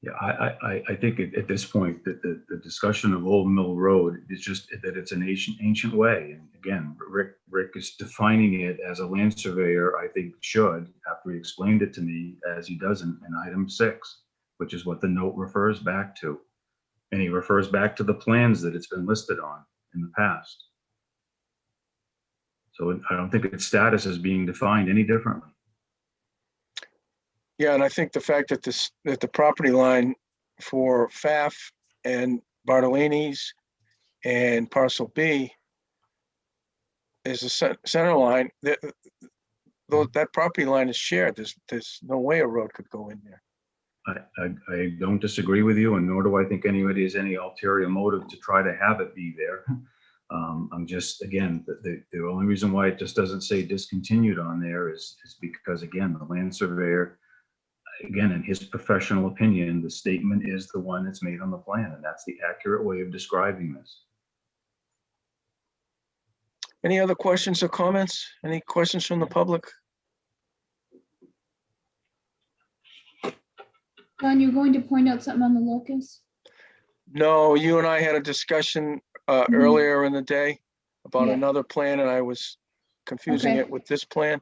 Yeah, I think at this point that the discussion of Old Mill Road is just that it's an ancient way. And again, Rick is defining it as a land surveyor, I think should, after he explained it to me, as he does in item 6, which is what the note refers back to. And he refers back to the plans that it's been listed on in the past. So I don't think its status is being defined any differently. Yeah, and I think the fact that that the property line for Pfaff and Bartolini's and parcel B is a center line, that property line is shared. There's no way a road could go in there. I don't disagree with you, and nor do I think anybody has any ulterior motive to try to have it be there. I'm just, again, the only reason why it just doesn't say discontinued on there is because, again, the land surveyor, again, in his professional opinion, the statement is the one that's made on the plan, and that's the accurate way of describing this. Any other questions or comments? Any questions from the public? Don, you're going to point out something on the locus? No, you and I had a discussion earlier in the day about Yeah. another plan, and I was confusing Okay. it with this plan.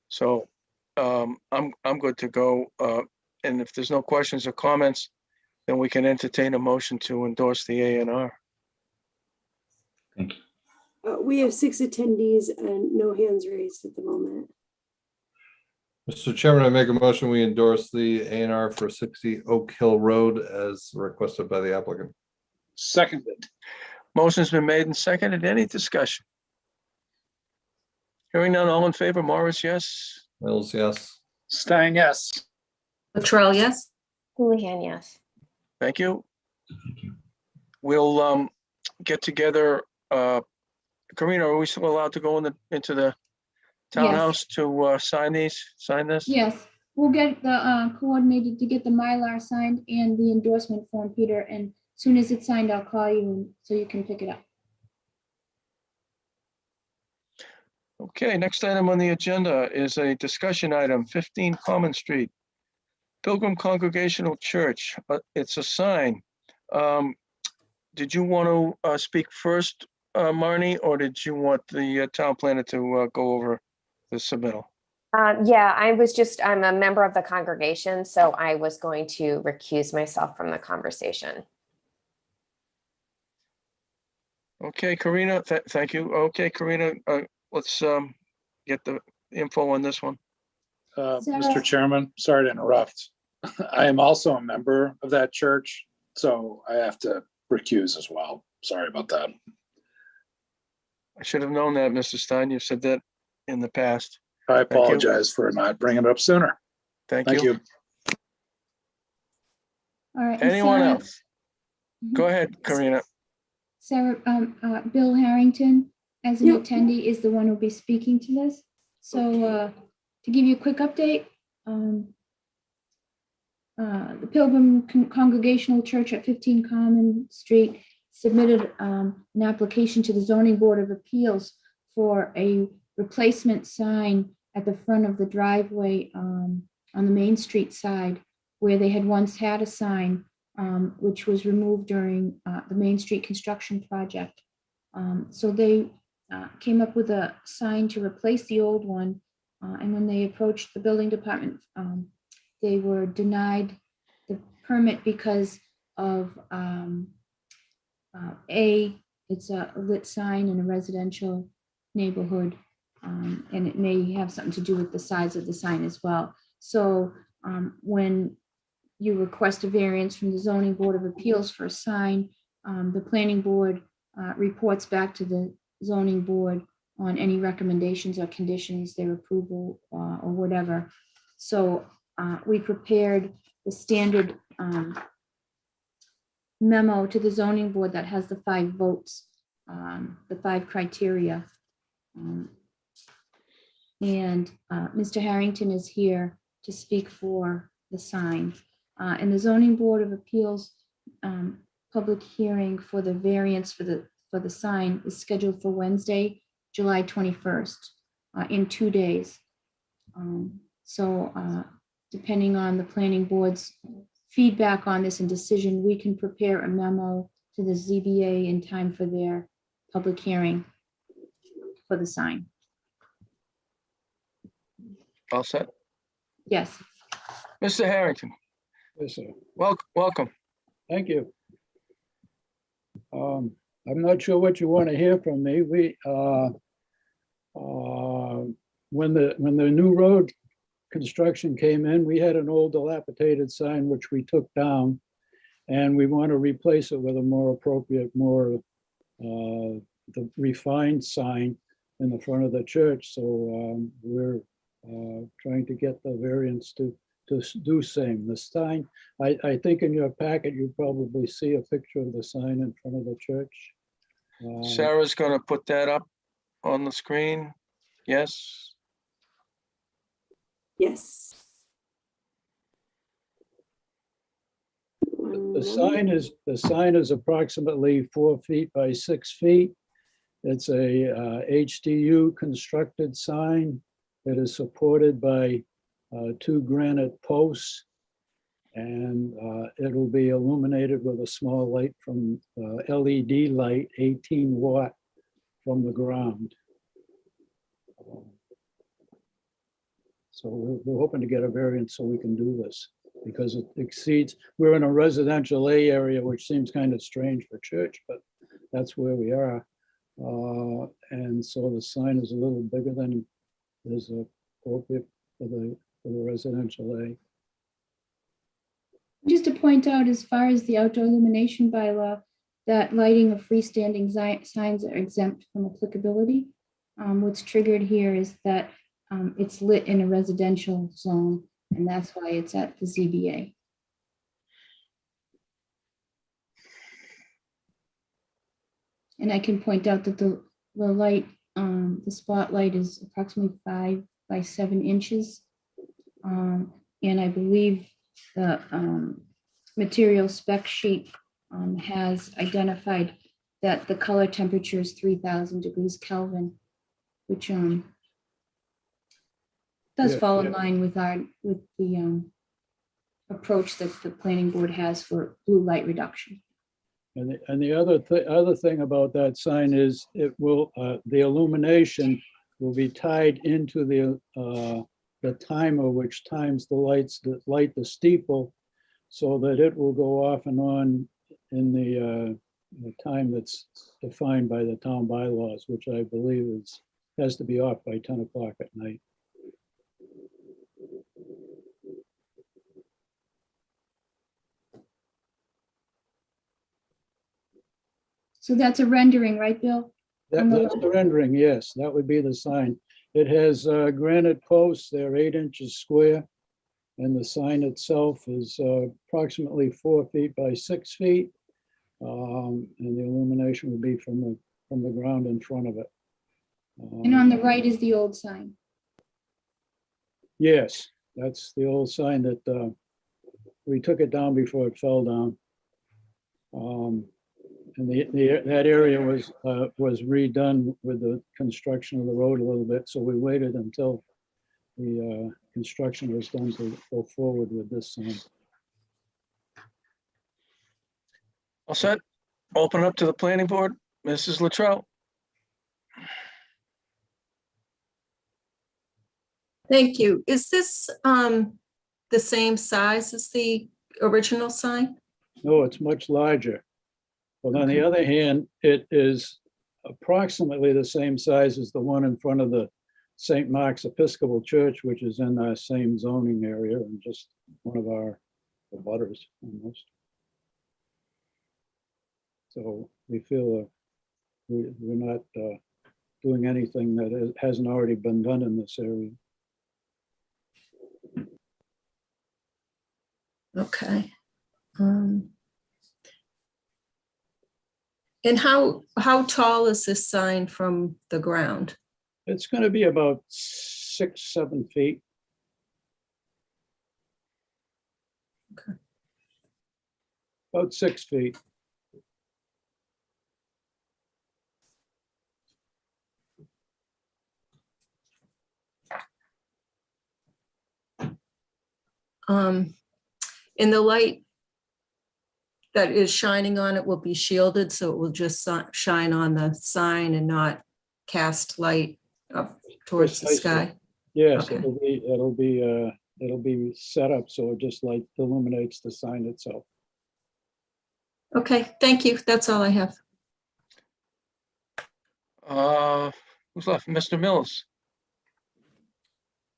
So I'm good to go. And if there's no questions or comments, then we can entertain a motion to endorse the A&R. Thank you. We have 6 attendees and no hands raised at the moment. Mr. Chairman, I make a motion, we endorse the A&R for 60 Oak Hill Road as requested by the applicant. Seconded. Motion's been made and seconded. Any discussion? Hearing none, all in favor, Morris, yes? Mills, yes. Stein, yes. Latrell, yes? Houlihan, yes. Thank you. We'll get together. Karina, are we still allowed to go into the townhouse to sign this? Yes, we'll get the coordinated to get the Mylar signed and the endorsement form, Peter, and as soon as it's signed, I'll call you so you can pick it up. Okay, next item on the agenda is a discussion item, 15 Common Street. Pilgrim Congregational Church, it's a sign. Did you want to speak first, Marnie, or did you want the town planner to go over the submittal? Yeah, I'm a member of the congregation, so I was going to recuse myself from the conversation. Okay, Karina, thank you. Okay, Karina, let's get the info on this one. Mr. Chairman, sorry to interrupt. I am also a member of that church, so I have to recuse as well. Sorry about that. I should have known that, Mr. Stein. You've said that in the past. I apologize for not bringing it up sooner. Thank Thank you. you. All right. and Anyone Sarah- else? Go ahead, Karina. Sarah, Bill Harrington, as an Yep. attendee, is the one who'll be speaking to this. So to give you a quick update, the Pilgrim Congregational Church at 15 Common Street submitted an application to the Zoning Board of Appeals for a replacement sign at the front of the driveway on the Main Street side, where they had once had a sign, which was removed during the Main Street construction project. So they came up with a sign to replace the old one. And when they approached the building department, they were denied the permit because of it's a lit sign in a residential neighborhood, and it may have something to do with the size of the sign as well. So when you request a variance from the Zoning Board of Appeals for a sign, the planning board reports back to the zoning board on any recommendations or conditions, their approval or whatever. So we prepared the standard memo to the zoning board that has the 5 votes, the 5 criteria. And Mr. Harrington is here to speak for the sign. And the Zoning Board of Appeals public hearing for the variance for the sign is scheduled for Wednesday, July 21st, in 2 days. So depending on the planning board's feedback on this and decision, we can prepare a memo to the ZBA in time for their public hearing for the sign. All set? Yes. Mr. Harrington, Yes, sir. welcome. Thank you. I'm not sure what you want to hear from me. When the new road construction came in, we had an old dilapidated sign which we took down, and we want to replace it with a more appropriate, more the refined sign in the front of the church. So we're trying to get the variance to do same. The sign, I think in your packet, you probably see a picture of the sign in front of the church. Sarah's gonna put that up on the screen. Yes, Yes. The sign is approximately 4 feet by 6 feet. It's a HDU constructed sign that is supported by 2 granite posts, and it'll be illuminated with a small light from LED light, 18 watt from the ground. So we're hoping to get a variance so we can do this, because it exceeds, we're in a residential A area, which seems kind of strange for church, but that's where we are. And so the sign is a little bigger than is appropriate for the residential A. Just to point out, as far as the outdoor illumination bylaw, that lighting of freestanding signs are exempt from applicability. What's triggered here is that it's lit in a residential zone, and that's why it's at the ZBA. And I can point out that the light, the spotlight is approximately 5 by 7 inches. And I believe the material spec sheet has identified that the color temperature is 3000 degrees Kelvin, which does fall in line with the approach that the planning board has for blue light reduction. And the other thing about that sign is it will, the illumination will be tied into the timer, which times the lights that light the steeple, so that it will go off and on in the time that's defined by the town bylaws, which I believe has to be off by 10 o'clock at night. So that's a rendering, right, Bill? That's the rendering, yes, that would be the sign. It has granite posts, they're 8 inches square, and the sign itself is approximately 4 feet by 6 feet. And the illumination would be from the ground in front of it. And on the right is the old sign. Yes, that's the old sign that we took it down before it fell down. And that area was redone with the construction of the road a little bit, so we waited until the construction was done to go forward with this sign. all set. Open up to the planning board. Mrs. Latrell. Thank you. Is this the same size as the original sign? No, it's much larger. But on the other hand, it is approximately the same size as the one in front of the St. Mark's Episcopal Church, which is in our same zoning area and just one of our abutters almost. So we feel we're not doing anything that hasn't already been done in this area. Okay. And how tall is this sign from the ground? It's going to be about 6, 7 feet. Okay. About 6 feet. And the light that is shining on it will be shielded, so it will just shine on the sign and not cast light up towards the sky? Yes, Okay. it'll be set up so it just like illuminates the sign itself. Okay, thank you. That's all I have. Who's left? Mr. Mills.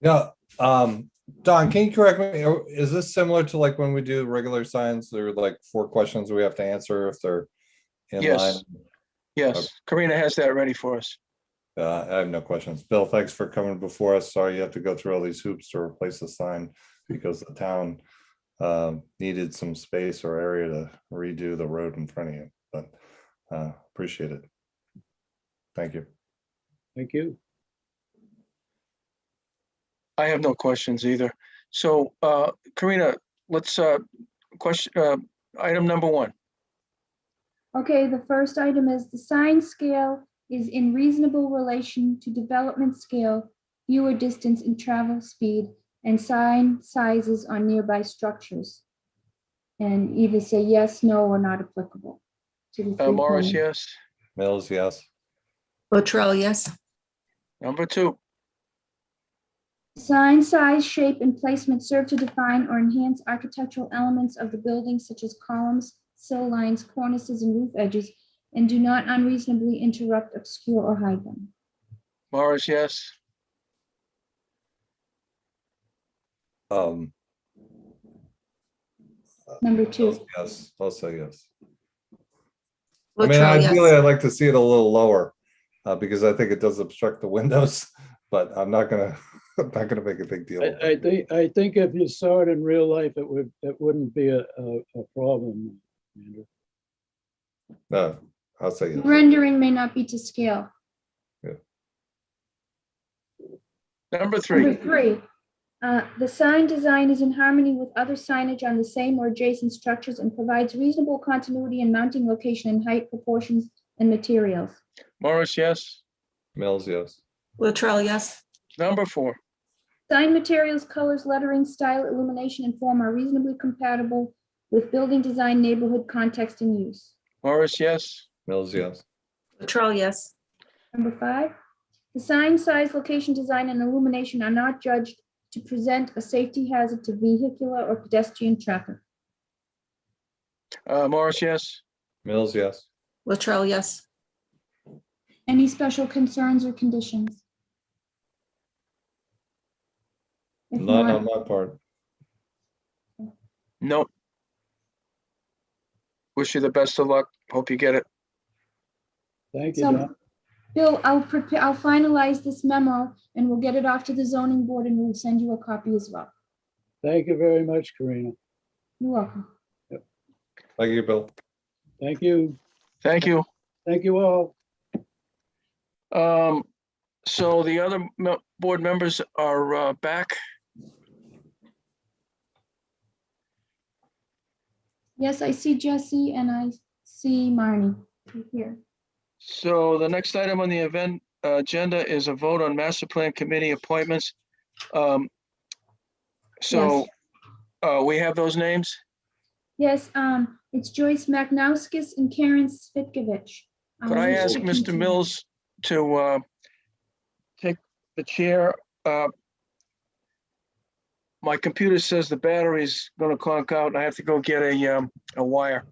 Yeah, Don, can you correct me? Is this similar to like when we do regular signs? There are like 4 questions we have to answer if they're in line. Yes. Yes, Karina has that ready for us. I have no questions. Bill, thanks for coming before us. Sorry you have to go through all these hoops to replace the sign because the town needed some space or area to redo the road in front of you, but appreciate it. Thank you. Thank you. I have no questions either. So, Karina, let's item number 1. Okay, the first item is the sign scale is in reasonable relation to development scale, viewer distance and travel speed, and sign sizes on nearby structures. And either say yes, no, or not applicable to the 3 Morris, corners. yes. Mills, yes. Latrell, yes. Number 2. Sign size, shape, and placement serve to define or enhance architectural elements of the building such as columns, sill lines, cornices, and roof edges, and do not unreasonably interrupt, obscure, or hide them. Morris, yes. Number Mills, 2. yes, I'll say yes. I mean, Latrell, ideally, yes. I'd like to see it a little lower because I think it does obstruct the windows, but I'm not gonna, I'm not gonna make a big deal. of it. I think if you saw it in real life, it wouldn't be a problem, Andrew. No, I'll say yes. Rendering may not be to scale. Number 3. Number 3, the sign design is in harmony with other signage on the same or adjacent structures and provides reasonable continuity in mounting location and height proportions and materials. Morris, yes. Mills, yes. Latrell, yes. Number 4. Sign materials, colors, lettering, style, illumination, and form are reasonably compatible with building design, neighborhood, context, and use. Morris, yes. Mills, yes. Latrell, yes. Number 5, the sign size, location, design, and illumination are not judged to present a safety hazard to vehicular or pedestrian traffic. Morris, yes. Mills, yes. Latrell, yes. Any special concerns or conditions? If None not, on my part. No. Wish you the best of luck. Hope you get it. Thank you, So, Don. Bill, I'll finalize this memo and we'll get it off to the zoning board and we'll send you a copy as well. Thank you very much, Karina. You're welcome. Thank you, Bill. Thank you. Thank you. Thank you all. So the other board members are back. Yes, I see Jesse and I see Marnie here. So the next item on the event agenda is a vote on master plan committee appointments. So we have those names. Yes, it's Joyce Magnowskis and Karen Svitkovich. Could I ask Mr. Mills to take the chair? My computer says the battery's gonna conk out and I have to go get a wire.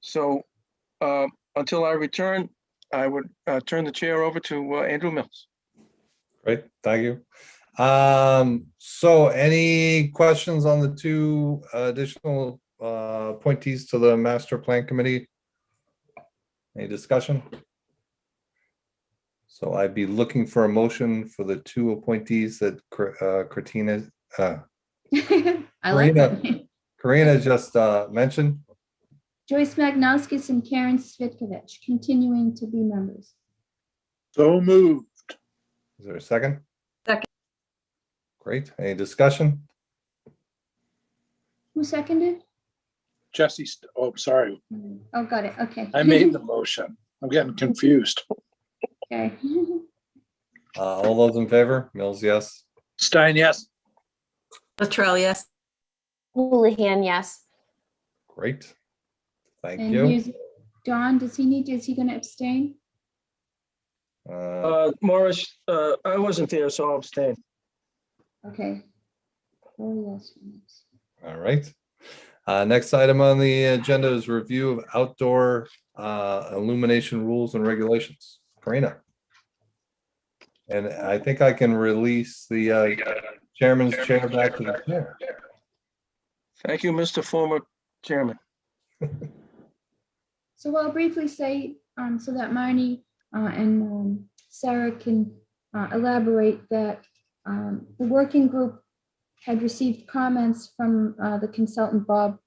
So until I return, I would turn the chair over to Andrew Mills. Great, thank you. So any questions on the 2 additional appointees to the master plan committee? Any discussion? So I'd be looking for a motion for the 2 appointees that Karina I like that name. Karina just mentioned. Joyce Magnowskis and Karen Svitkovich, continuing to be members. So moved. Is there a second? Second. Great. Any discussion? Who seconded? Jesse, oh, sorry. Oh, got it. Okay. I made the motion. I'm getting confused. Okay. All those in favor? Mills, yes. Stein, yes. Latrell, yes. Houlihan, yes. Great. Thank And you. here's Don, is he going to abstain? Morris, I wasn't there, so I'll abstain. Okay. Oh, yes. All right. Next item on the agenda is review of outdoor illumination rules and regulations. Karina. And I think I can release the chairman's chair back to the chair. Thank you, Mr. Former Chairman. So I'll briefly say, so that Marnie and Sarah can elaborate, that the working group had received comments from the consultant Bob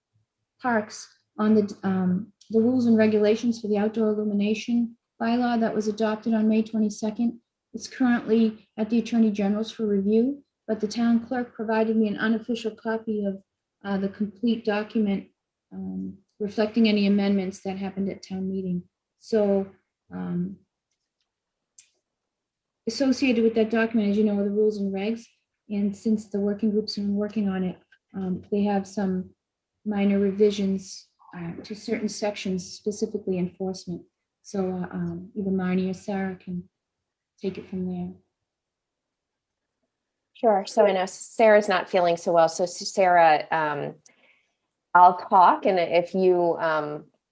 Parks on the rules and regulations for the outdoor illumination bylaw that was adopted on May 22nd. It's currently at the Attorney General's for review, but the town clerk provided me an unofficial copy of the complete document reflecting any amendments that happened at town meeting. So associated with that document, as you know, are the rules and regs. And since the working groups have been working on it, they have some minor revisions to certain sections, specifically enforcement. So either Marnie or Sarah can take it from there. Sure. So I know Sarah's not feeling so well. So Sarah, I'll talk, and if you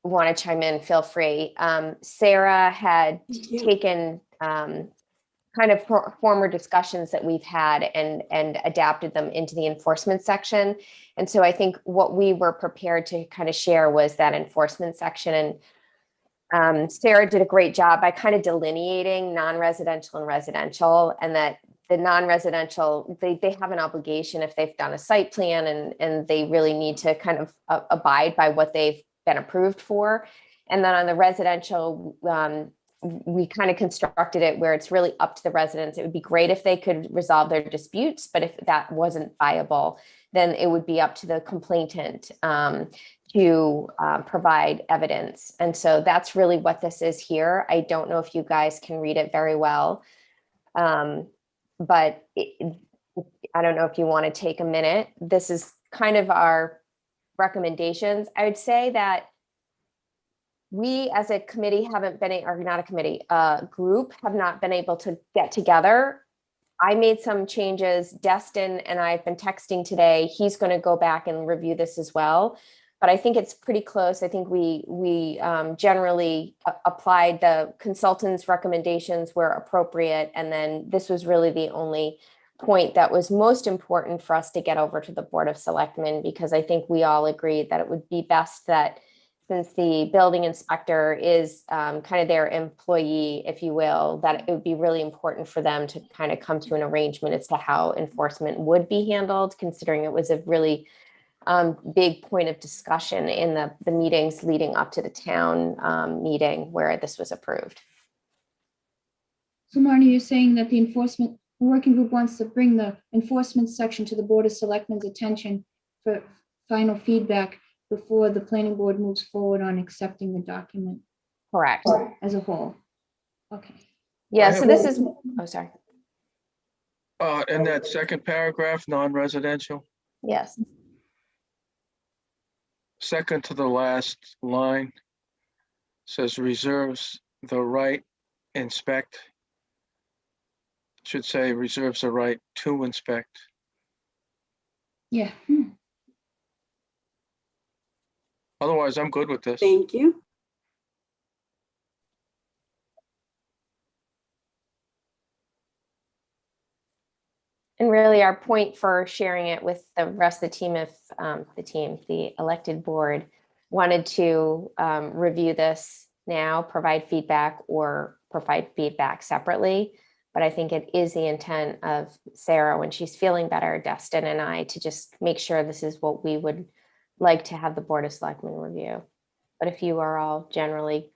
want to chime in, feel free. Sarah had taken kind of former discussions that we've had and adapted them into the enforcement section. And so I think what we were prepared to kind of share was that enforcement section. And Sarah did a great job by kind of delineating non-residential and residential, and that the non-residential, they have an obligation if they've done a site plan, and they really need to kind of abide by what they've been approved for. And then on the residential, we kind of constructed it where it's really up to the residents. It would be great if they could resolve their disputes, but if that wasn't viable, then it would be up to the complainant to provide evidence. And so that's really what this is here. I don't know if you guys can read it very well, but I don't know if you want to take a minute. This is kind of our recommendations. I would say that we as a committee haven't been, or not a committee, group have not been able to get together. I made some changes. Destin and I have been texting today. He's going to go back and review this as well. But I think it's pretty close. I think we generally applied the consultant's recommendations where appropriate. And then this was really the only point that was most important for us to get over to the Board of Selectmen, because I think we all agreed that it would be best that, since the building inspector is kind of their employee, if you will, that it would be really important for them to kind of come to an arrangement as to how enforcement would be handled, considering it was a really big point of discussion in the meetings leading up to the town meeting where this was approved. So Marnie, you're saying that the working group wants to bring the enforcement section to the Board of Selectmen's attention for final feedback before the planning board moves forward on accepting the document. Correct. As a whole. Okay. Yeah, so this is, oh, sorry. In that second paragraph, non-residential, Yes. second to the last line says reserves the right inspect. Should say reserves the right to inspect. Yeah. Otherwise, I'm good with this. Thank you. And really our point for sharing it with the rest of the team, if the elected board wanted to review this now, provide feedback, or provide feedback separately. But I think it is the intent of Sarah, when she's feeling better, Destin and I, to just make sure this is what we would like to have the Board of Selectmen review. But if you are all generally,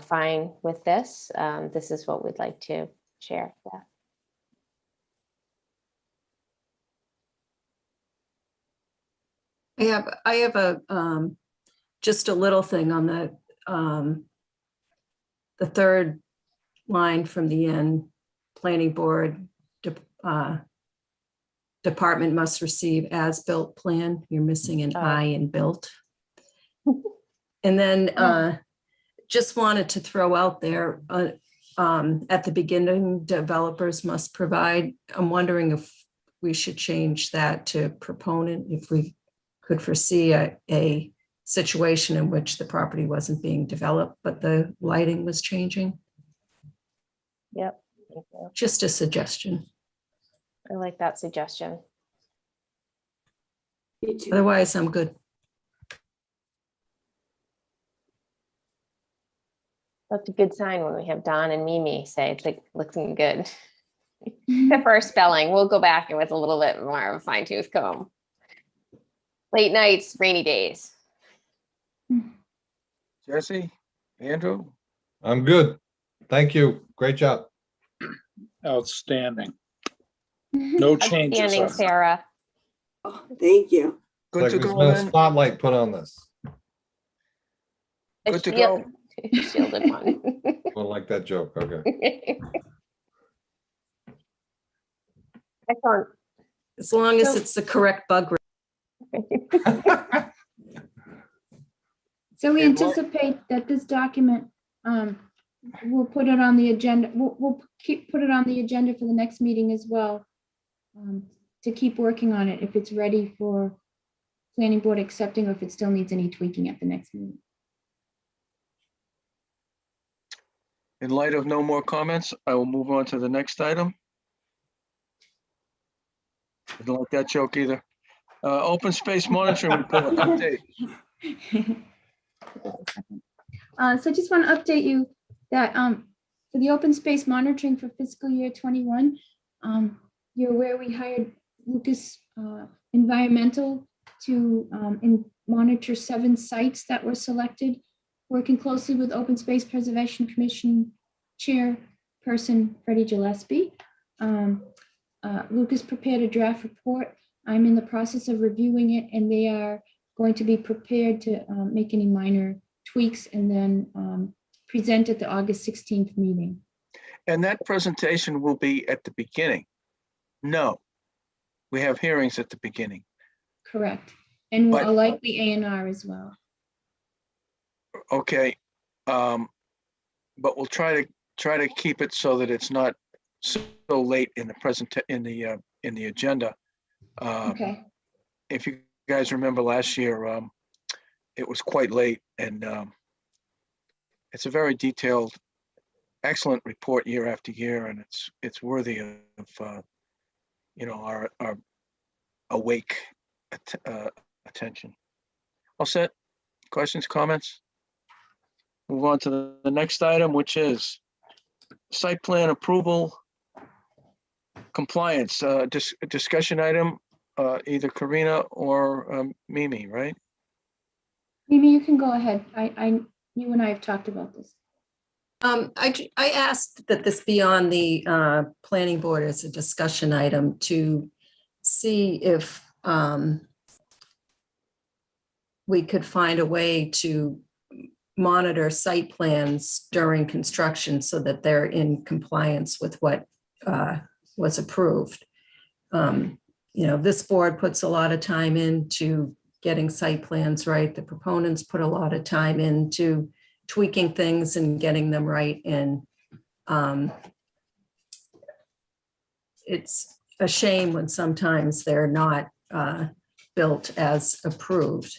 fine with this, this is what we'd like to share. Yeah. I have a just a little thing on the third line from the end. Planning board department must receive as-built plan. You're missing an I in built. And then just wanted to throw out there at the beginning, developers must provide. I'm wondering if we should change that to proponent, if we could foresee a situation in which the property wasn't being developed, but the lighting was changing. Yep. Thank you. Just a suggestion. I like that suggestion. Me too. Otherwise, I'm good. That's a good sign when we have Don and Mimi say it's like looking good. Except for our spelling, we'll go back and with a little bit more of a fine tooth comb. Late nights, rainy days. Jesse, Andrew, I'm good. Thank you. Great job. Outstanding. No changes. Outstanding, Sarah. Oh, thank you. good Like to there's go no then? spotlight put on this. A Good to shield- go? Shielded one. I like that joke. Okay. Excellent. As long as So- it's the correct bug. So we And what- anticipate that this document, we'll put it on the agenda, we'll put it on the agenda for the next meeting as well. To keep working on it if it's ready for planning board accepting or if it still needs any tweaking at the next meeting. In light of no more comments, I will move on to the next item. I don't like that joke either. Open space monitoring report update. So I just want to update you that for the open space monitoring for fiscal year 21, you're aware we hired Lucas Environmental to monitor 7 sites that were selected, working closely with Open Space Preservation Commission Chairperson Freddie Gillespie. Lucas prepared a draft report. I'm in the process of reviewing it, and they are going to be prepared to make any minor tweaks and then present at the August 16th meeting. And that presentation will be at the beginning. No, we have hearings at the beginning. Correct. And But- a likely A&R as well. Okay. But we'll try to keep it so that it's not so late in the agenda. Okay. If you guys remember last year, it was quite late, and it's a very detailed, excellent report year after year, and it's worthy of our awake attention. All set? Questions, comments? Move on to the next item, which is site plan approval compliance, discussion item, either Karina or Mimi, right? Mimi, you can go ahead. You and I have talked about this. I asked that this be on the planning board as a discussion item to see if we could find a way to monitor site plans during construction so that they're in compliance with what was approved. This board puts a lot of time into getting site plans right. The proponents put a lot of time into tweaking things and getting them right. And it's a shame when sometimes they're not built as approved.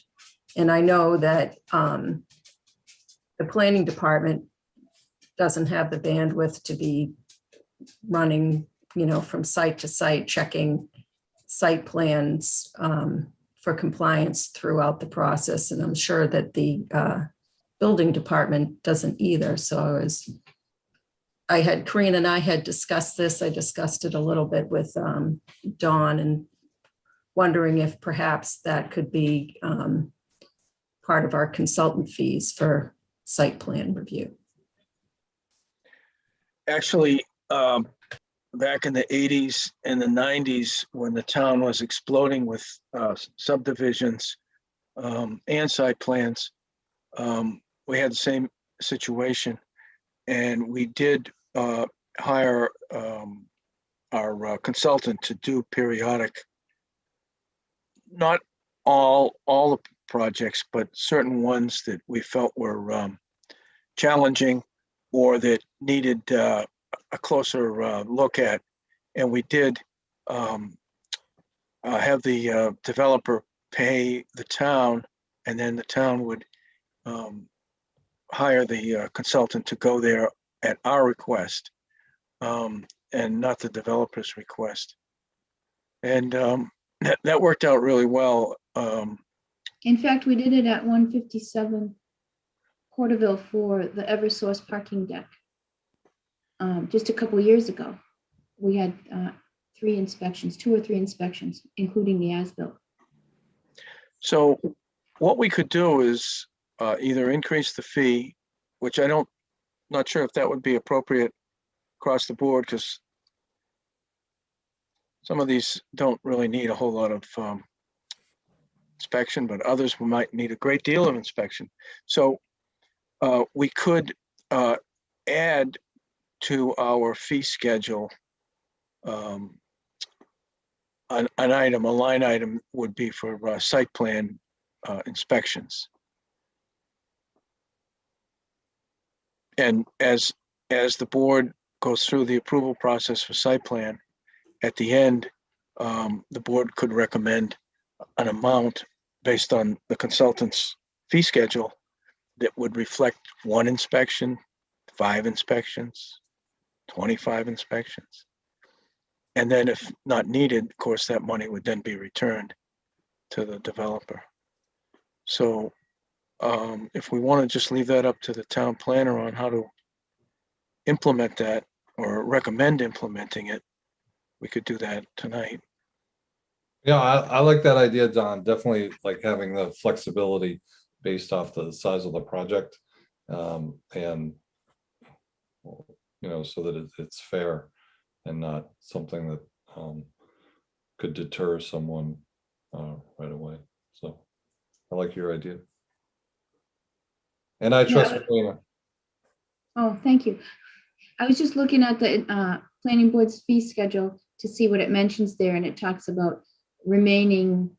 And I know that the planning department doesn't have the bandwidth to be running, from site to site, checking site plans for compliance throughout the process. And I'm sure that the building department doesn't either. So Karina and I had discussed this. I discussed it a little bit with Dawn and wondering if perhaps that could be part of our consultant fees for site plan review. Actually, back in the 80s and the 90s, when the town was exploding with subdivisions and site plans, we had the same situation. And we did hire our consultant to do periodic, not all the projects, but certain ones that we felt were challenging or that needed a closer look at. And we did have the developer pay the town, and then the town would hire the consultant to go there at our request, and not the developer's request. And that worked out really well. In fact, we did it at 157 Porterville for the Eversource parking deck. Just a couple of years ago, we had 2 or 3 inspections, including the as-built. So what we could do is either increase the fee, which not sure if that would be appropriate across the board, because some of these don't really need a whole lot of inspection, but others might need a great deal of inspection. So we could add to our fee schedule an item, a line item would be for site plan inspections. And as the board goes through the approval process for site plan, at the end, the board could recommend an amount based on the consultant's fee schedule that would reflect 1 inspection, 5 inspections, 25 inspections. And then if not needed, of course, that money would then be returned to the developer. So if we want to just leave that up to the town planner on how to implement that or recommend implementing it, we could do that tonight. Yeah, I like that idea, Don. Definitely like having the flexibility based off the size of the project. And, so that it's fair and not something that could deter someone right away. So I like your idea. And I trust Karina. Oh, thank you. I was just looking at the planning board's fee schedule to see what it mentions there, and it talks about remaining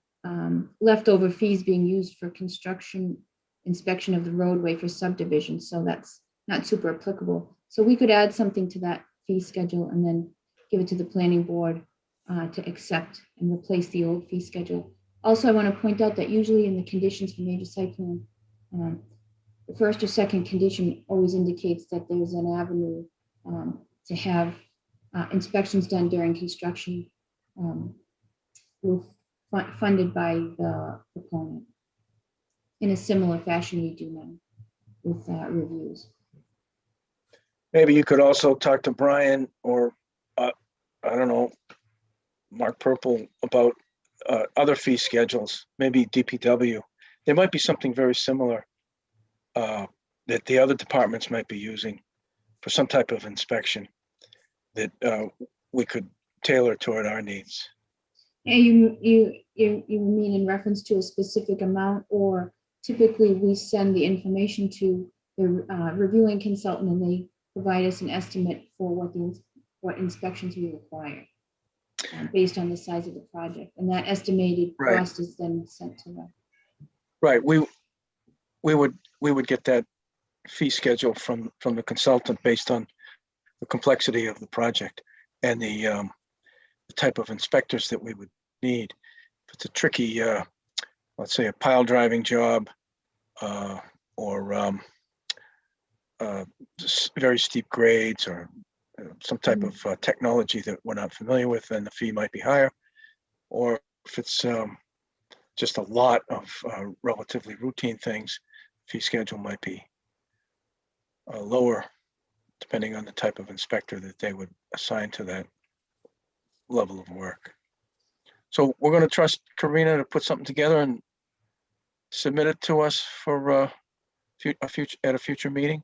leftover fees being used for construction inspection of the roadway for subdivision. So that's not super applicable. So we could add something to that fee schedule and then give it to the planning board to accept and replace the old fee schedule. Also, I want to point out that usually in the conditions for major site plan, the first or second condition always indicates that there's an avenue to have inspections done during construction funded by the proponent in a similar fashion we do now with reviews. Maybe you could also talk to Brian or, I don't know, Mark Purple about other fee schedules, maybe DPW. There might be something very similar that the other departments might be using for some type of inspection that we could tailor toward our needs. And you mean in reference to a specific amount, or typically we send the information to the reviewing consultant and they provide us an estimate for what inspections we require based on the size of the project, and that estimated cost is then sent to them. Right. We would get that fee schedule from the consultant based on the complexity of the project and the type of inspectors that we would need. If it's a tricky, let's say a pile driving job or very steep grades or some type of technology that we're not familiar with, then the fee might be higher. Or if it's just a lot of relatively routine things, fee schedule might be lower, depending on the type of inspector that they would assign to that level of work. So we're going to trust Karina to put something together and submit it to us for a future meeting.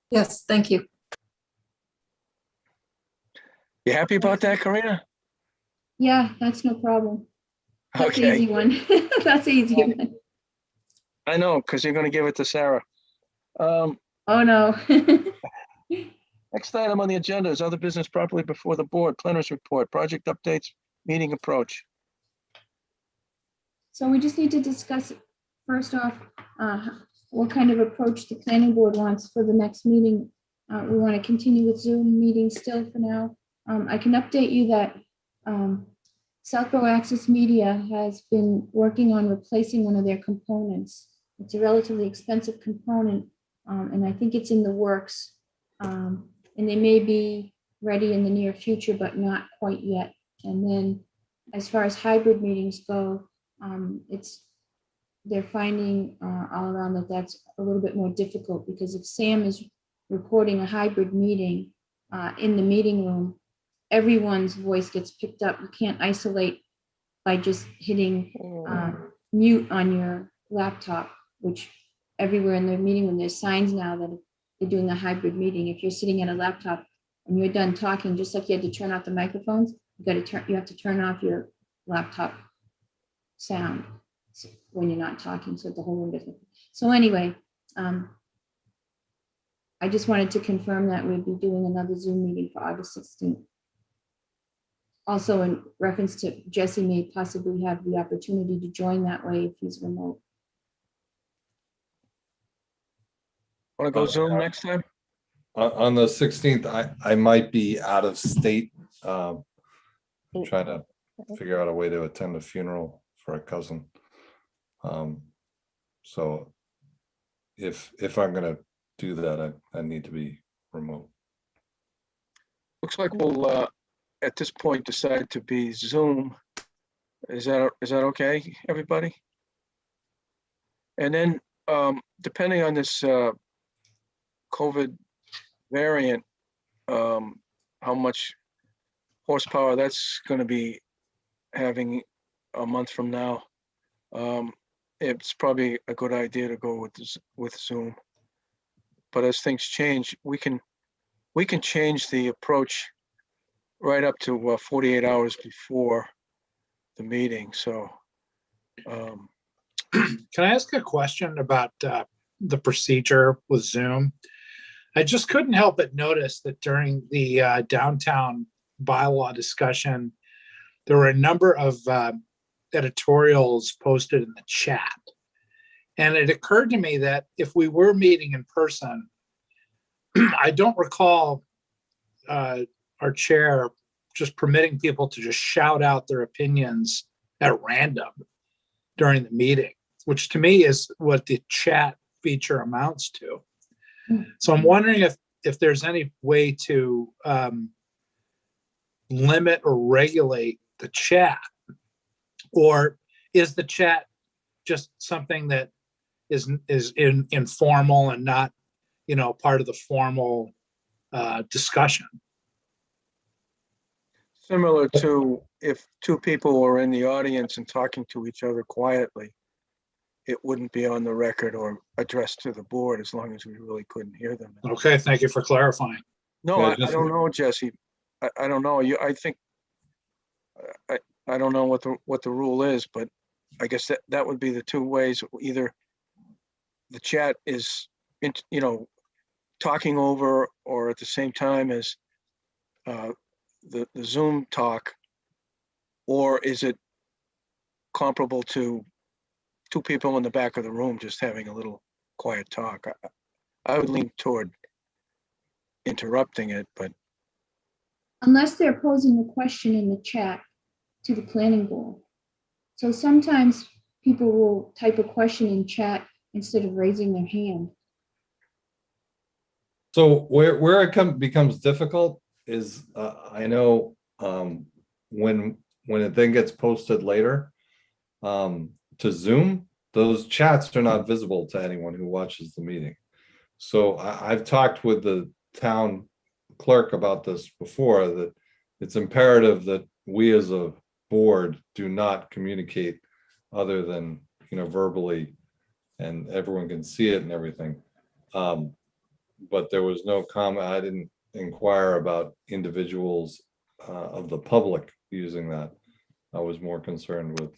Yes, thank you. You happy about that, Karina? Yeah, that's no problem. That's Okay. an easy one. That's an easy one. I know, because you're going to give it to Sarah. Oh, no. Next item on the agenda is other business properly before the board, planners report, project updates, meeting approach. So we just need to discuss, first off, what kind of approach the planning board wants for the next meeting. We want to continue with Zoom meetings still for now. I can update you that Southborough Access Media has been working on replacing one of their components. It's a relatively expensive component, and I think it's in the works. And they may be ready in the near future, but not quite yet. And then as far as hybrid meetings go, they're finding all around that that's a little bit more difficult, because if Sam is recording a hybrid meeting in the meeting room, everyone's voice gets picked up. You can't isolate by just hitting mute on your laptop, which everywhere in the meeting room, there's signs now that they're doing a hybrid meeting. If you're sitting at a laptop and you're done talking, just like you had to turn off the microphones, you have to turn off your laptop sound when you're not talking, so the whole room doesn't. So anyway, I just wanted to confirm that we'd be doing another Zoom meeting for August 16th. Also, in reference to Jesse may possibly have the opportunity to join that way if he's remote. Want to go Zoom next time? On the 16th, I might be out of state, trying to figure out a way to attend a funeral for a cousin. So if I'm gonna do that, I need to be remote. Looks like we'll, at this point, decide to be Zoom. Is that okay, everybody? And then, depending on this COVID variant, how much horsepower that's going to be having a month from now, it's probably a good idea to go with Zoom. But as things change, we can change the approach right up to 48 hours before the meeting. So, Can I ask a question about the procedure with Zoom? I just couldn't help but notice that during the downtown bylaw discussion, there were a number of editorials posted in the chat. And it occurred to me that if we were meeting in person, I don't recall our chair just permitting people to just shout out their opinions at random during the meeting, which to me is what the chat feature amounts to. So I'm wondering if there's any way to limit or regulate the chat, or is the chat just something that is informal and not, part of the formal discussion? similar to if two people were in the audience and talking to each other quietly, it wouldn't be on the record or addressed to the board as long as we really couldn't hear them. Okay, thank you for clarifying. No, Yeah, I don't know, Jesse. I don't know. I think I don't know what the rule is, but I guess that would be the two ways. Either the chat is, talking over, or at the same time as the Zoom talk, or is it comparable to two people in the back of the room just having a little quiet talk? I would lean toward interrupting it, but Unless they're posing a question in the chat to the planning board. So sometimes people will type a question in chat instead of raising their hand. So where it becomes difficult is, I know when it then gets posted later to Zoom, those chats are not visible to anyone who watches the meeting. So I've talked with the town clerk about this before, that it's imperative that we as a board do not communicate other than, verbally, and everyone can see it and everything. But there was no comment. I didn't inquire about individuals of the public using that. I was more concerned with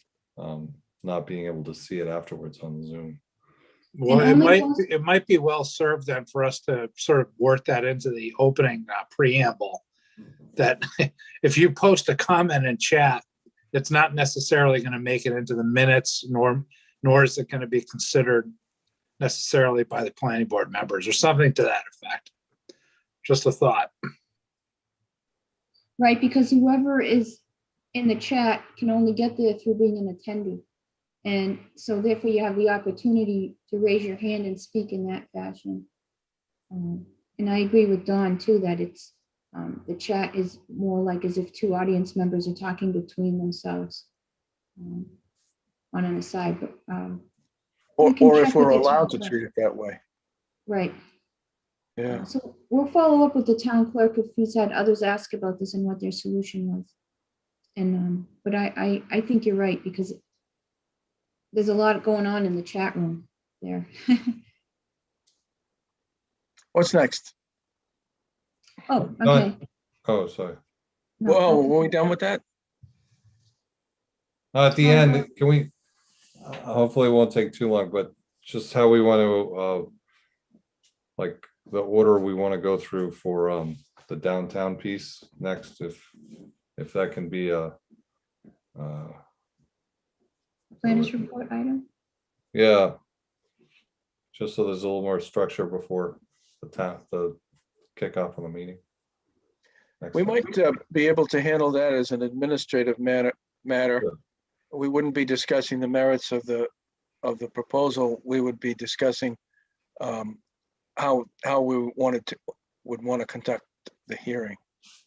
not being able to see it afterwards on Zoom. Well, it might be well served then for us to sort of work that into the opening preamble, that if you post a comment in chat, it's not necessarily going to make it into the minutes, nor is it going to be considered necessarily by the planning board members, or something to that effect. Just a thought. Right, because whoever is in the chat can only get there through being an attendee. And so therefore you have the opportunity to raise your hand and speak in that fashion. And I agree with Dawn too, that it's, the chat is more like as if two audience members are talking between themselves on an aside, but we can Or check if we're with the allowed to town clerk. treat it that way. Right. Yeah. So we'll follow up with the town clerk if he's had others ask about this and what their solution was. And, but I think you're right, because there's a lot going on in the chat room there. What's next? Oh, okay. Oh, sorry. No, Well, that's were we okay. done with that? At the end, can we, hopefully it won't take too long, but just how we want to, like the order we want to go through for the downtown piece next, if that can be a Planners report item. yeah, just so there's a little more structure before the kickoff of the meeting. We might be able to handle that as an administrative matter. Sure. We wouldn't be discussing the merits of the proposal. We would be discussing how we would want to conduct the hearing.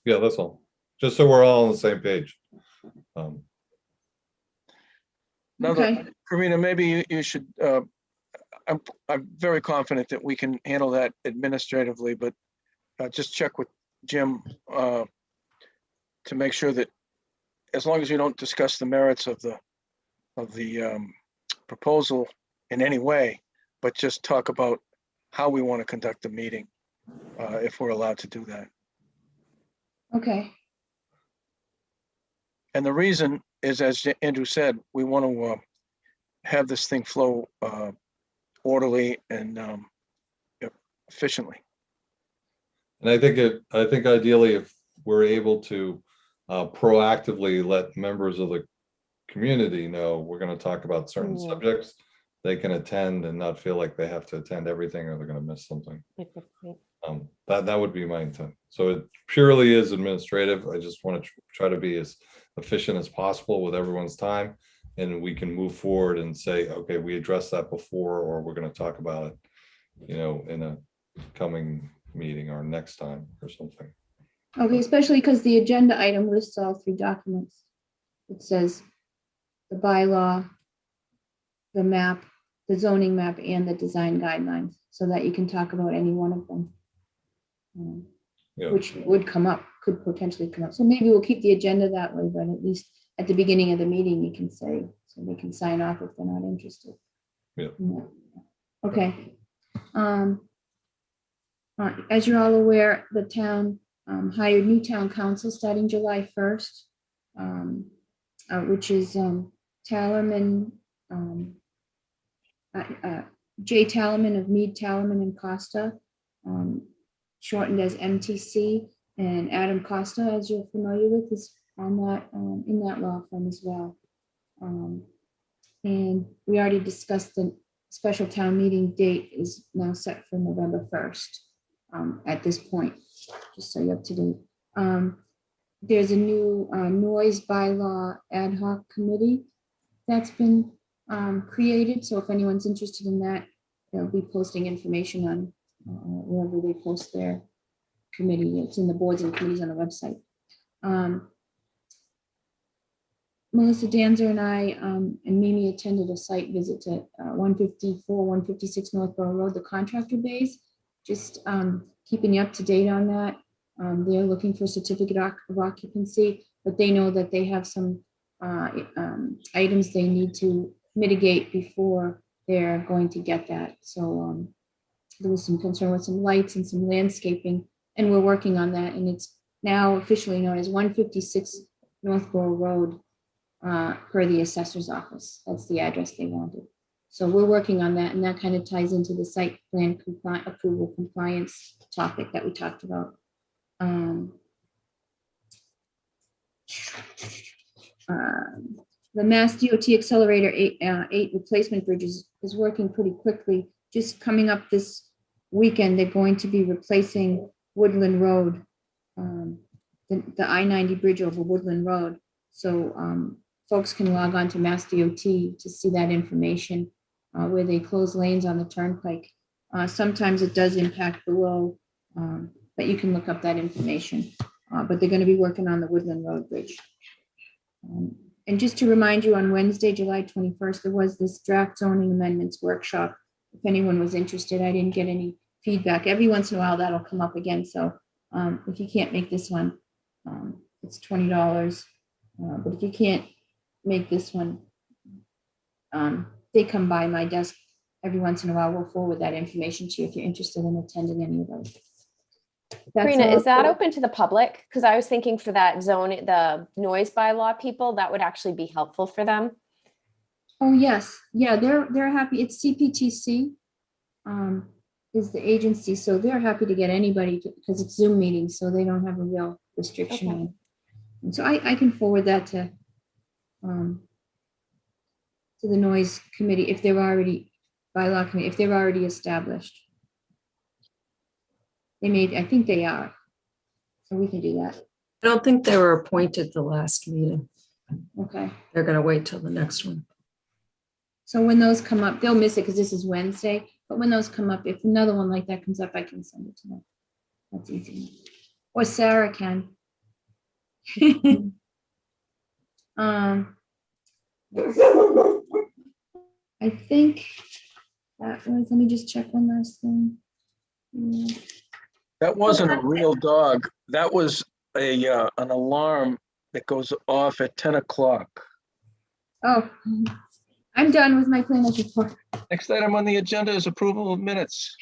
Yeah, that's all. Just so we're all on the same page. Okay. Karina, maybe you should. I'm very confident that we can handle that administratively, but just check with Jim to make sure that, as long as we don't discuss the merits of the proposal in any way, but just talk about how we want to conduct the meeting, if we're allowed to do that. Okay. And the reason is, as Andrew said, we want to have this thing flow orderly and efficiently. And I think ideally, if we're able to proactively let members of the community know we're going to talk about certain subjects, they can attend and not feel like they have to attend everything or they're going to miss something. That would be my intent. So it purely is administrative. I just want to try to be as efficient as possible with everyone's time, and we can move forward and say, okay, we addressed that before, or we're going to talk about it, you know, in a coming meeting or next time or something. Okay, especially because the agenda item lists all three documents. It says the bylaw, the map, the zoning map, and the design guidelines, so that you can talk about any one of them. Yeah. Which would come up, could potentially come up. So maybe we'll keep the agenda that way, but at least at the beginning of the meeting, you can say, so they can sign off if they're not interested. Yeah. Okay. As you're all aware, the town hired new town council starting July 1st, which is Tallerman, Jay Tallerman of Mead, Tallerman and Costa, shortened as MTC, and Adam Costa, as you're familiar with, is on that in that law firm as well. And we already discussed the special town meeting date is now set for November 1st. At this point, just so you're up to date. There's a new noise bylaw ad hoc committee that's been created. So if anyone's interested in that, they'll be posting information on wherever they post their committee. It's in the boards and committees on the website. Melissa Danzer and I and Mimi attended a site visit to 154, 156 Northborough Road, the contractor base. Just keeping you up to date on that. They're looking for a certificate of occupancy, but they know that they have some items they need to mitigate before they're going to get that. So there was some concern with some lights and some landscaping, and we're working on that. And it's now officially known as 156 Northborough Road per the assessor's office. That's the address they wanted. So we're working on that, and that kind of ties into the site plan approval compliance topic that we talked about. The Mass DOT Accelerator 8 replacement bridges is working pretty quickly. Just coming up this weekend, they're going to be replacing Woodland Road, the I-90 bridge over Woodland Road. So folks can log on to Mass DOT to see that information where they close lanes on the turnpike. Sometimes it does impact below, but you can look up that information. But they're going to be working on the Woodland Road Bridge. And just to remind you, on Wednesday, July 21st, there was this draft zoning amendments workshop. If anyone was interested, I didn't get any feedback. Every once in a while, that'll come up again. So if you can't make this one, it's $20. But if you can't make this one, they come by my desk every once in a while. We'll forward that information to you if you're interested in attending any of those. That's Karina, all. is that open to the public? Because I was thinking for that zone, the noise bylaw people, that would actually be helpful for them. Oh, yes. Yeah, they're happy. It's CPTC is the agency. So they're happy to get anybody because it's Zoom meetings. So they don't have a real restriction Okay. on. And so I can forward that to the noise committee if they're already bylaw committee, if they're already established. I think they are. So we can do that. I don't think they were appointed the last meeting. Okay. They're going to wait till the next one. So when those come up, they'll miss it because this is Wednesday. But when those come up, if another one like that comes up, I can send it to them. That's easy. Or Sarah can. I think that was, let me just check one last thing. Yeah. That wasn't a real dog. That was an alarm that goes off at 10 o'clock. Oh, I'm done with my planner's report. Next item on the agenda is approval of minutes.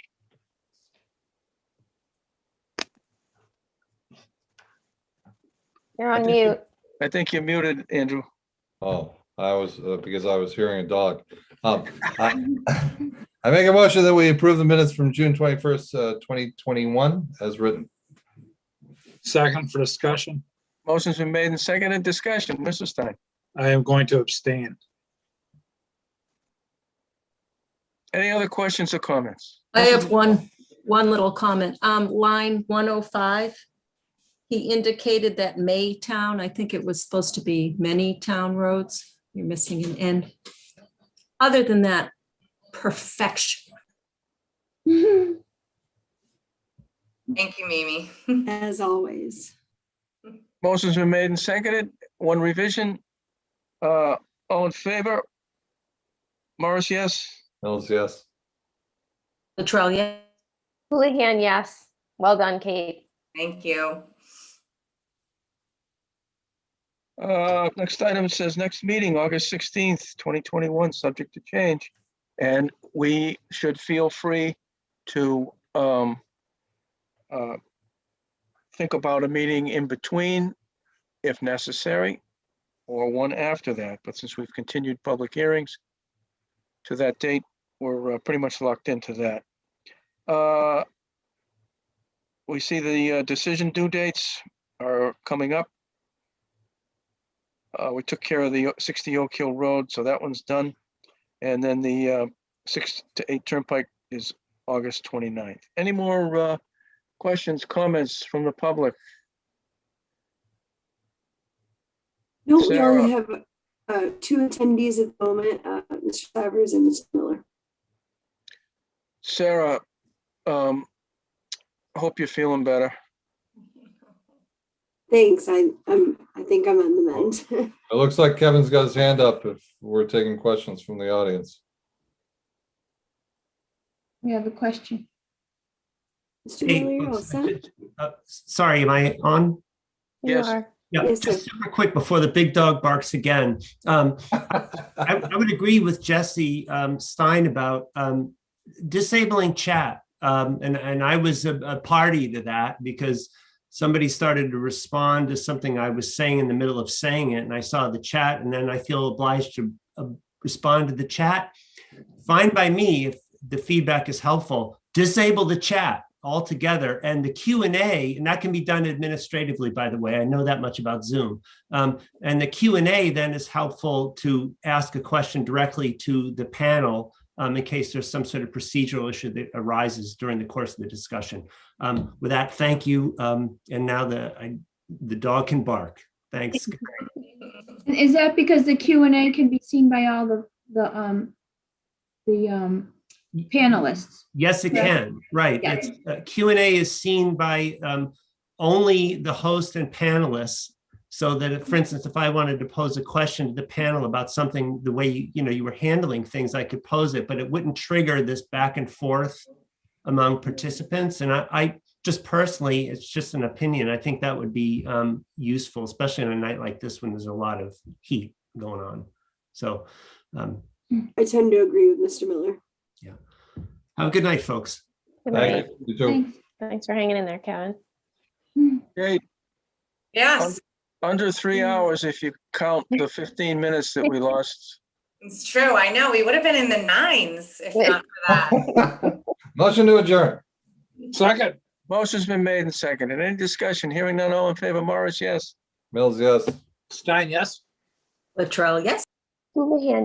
You're on mute. I think you're muted, Andrew. Oh, I was, because I was hearing a dog. I make a motion that we approve the minutes from June 21st, 2021 as written. Second for discussion. Motion's been made and seconded. Discussion, Mr. Stein. I am going to abstain. Any other questions or comments? I have one little comment. Line 105, he indicated that Maytown, I think it was supposed to be many town roads. You're missing an N. Other than that, perfection. Thank you, Mimi. As always. Motion's been made and seconded. One revision. All in favor? Morris, yes. Mills, yes. Latrell, yeah. Houlihan, yes. Well done, Kate. Thank you. Next item says next meeting, August 16th, 2021, subject to change. And we should feel free to think about a meeting in between if necessary, or one after that. But since we've continued public hearings to that date, we're pretty much locked into that. We see the decision due dates are coming up. We took care of the 60 Oak Hill Road, so that one's done. And then the 6 to 8 Turnpike is August 29th. Any more questions, comments from the public? No, we Sarah. only have 2 attendees at the moment, Mr. Stivers and Mr. Miller. Sarah, hope you're feeling better. Thanks. I think I'm on the mend. It looks like Kevin's got his hand up if we're taking questions from the audience. We have a question. Mr. Hey, Miller, you're all set? sorry, am I on? You Yes. are. Yeah, Yes, just sir. super quick before the big dog barks again. I would agree with Jesse Stein about disabling chat. And I was a party to that because somebody started to respond to something I was saying in the middle of saying it, and I saw the chat, and then I feel obliged to respond to the chat. Fine by me if the feedback is helpful. Disable the chat altogether, and the Q&A, and that can be done administratively, by the way. I know that much about Zoom. And the Q&A then is helpful to ask a question directly to the panel in case there's some sort of procedural issue that arises during the course of the discussion. With that, thank you. And now the dog can bark. Thanks. And is that because the Q&A can be seen by all the panelists? Yes, it Correct. can. Right. Yeah. It's Q&A is seen by only the host and panelists. So that, if, for instance, if I wanted to pose a question to the panel about something, the way you were handling things, I could pose it, but it wouldn't trigger this back and forth among participants. And I just personally, it's just an opinion. I think that would be useful, especially on a night like this when there's a lot of heat going on. So I tend to agree with Mr. Miller. yeah. Have a good night, folks. Good Thank night. you. You too. Thanks. Thanks for hanging in there, Kevin. Great. Yes, Under 3 hours if you count the 15 minutes that we lost. it's true. I know. We would have been in the 9s if not for that. Motion to adjourn. Second. Motion's been made and seconded. Any discussion? Hearing none, all in favor, Morris, yes. Mills, yes. Stein, yes? Latrell, yes. Houlihan,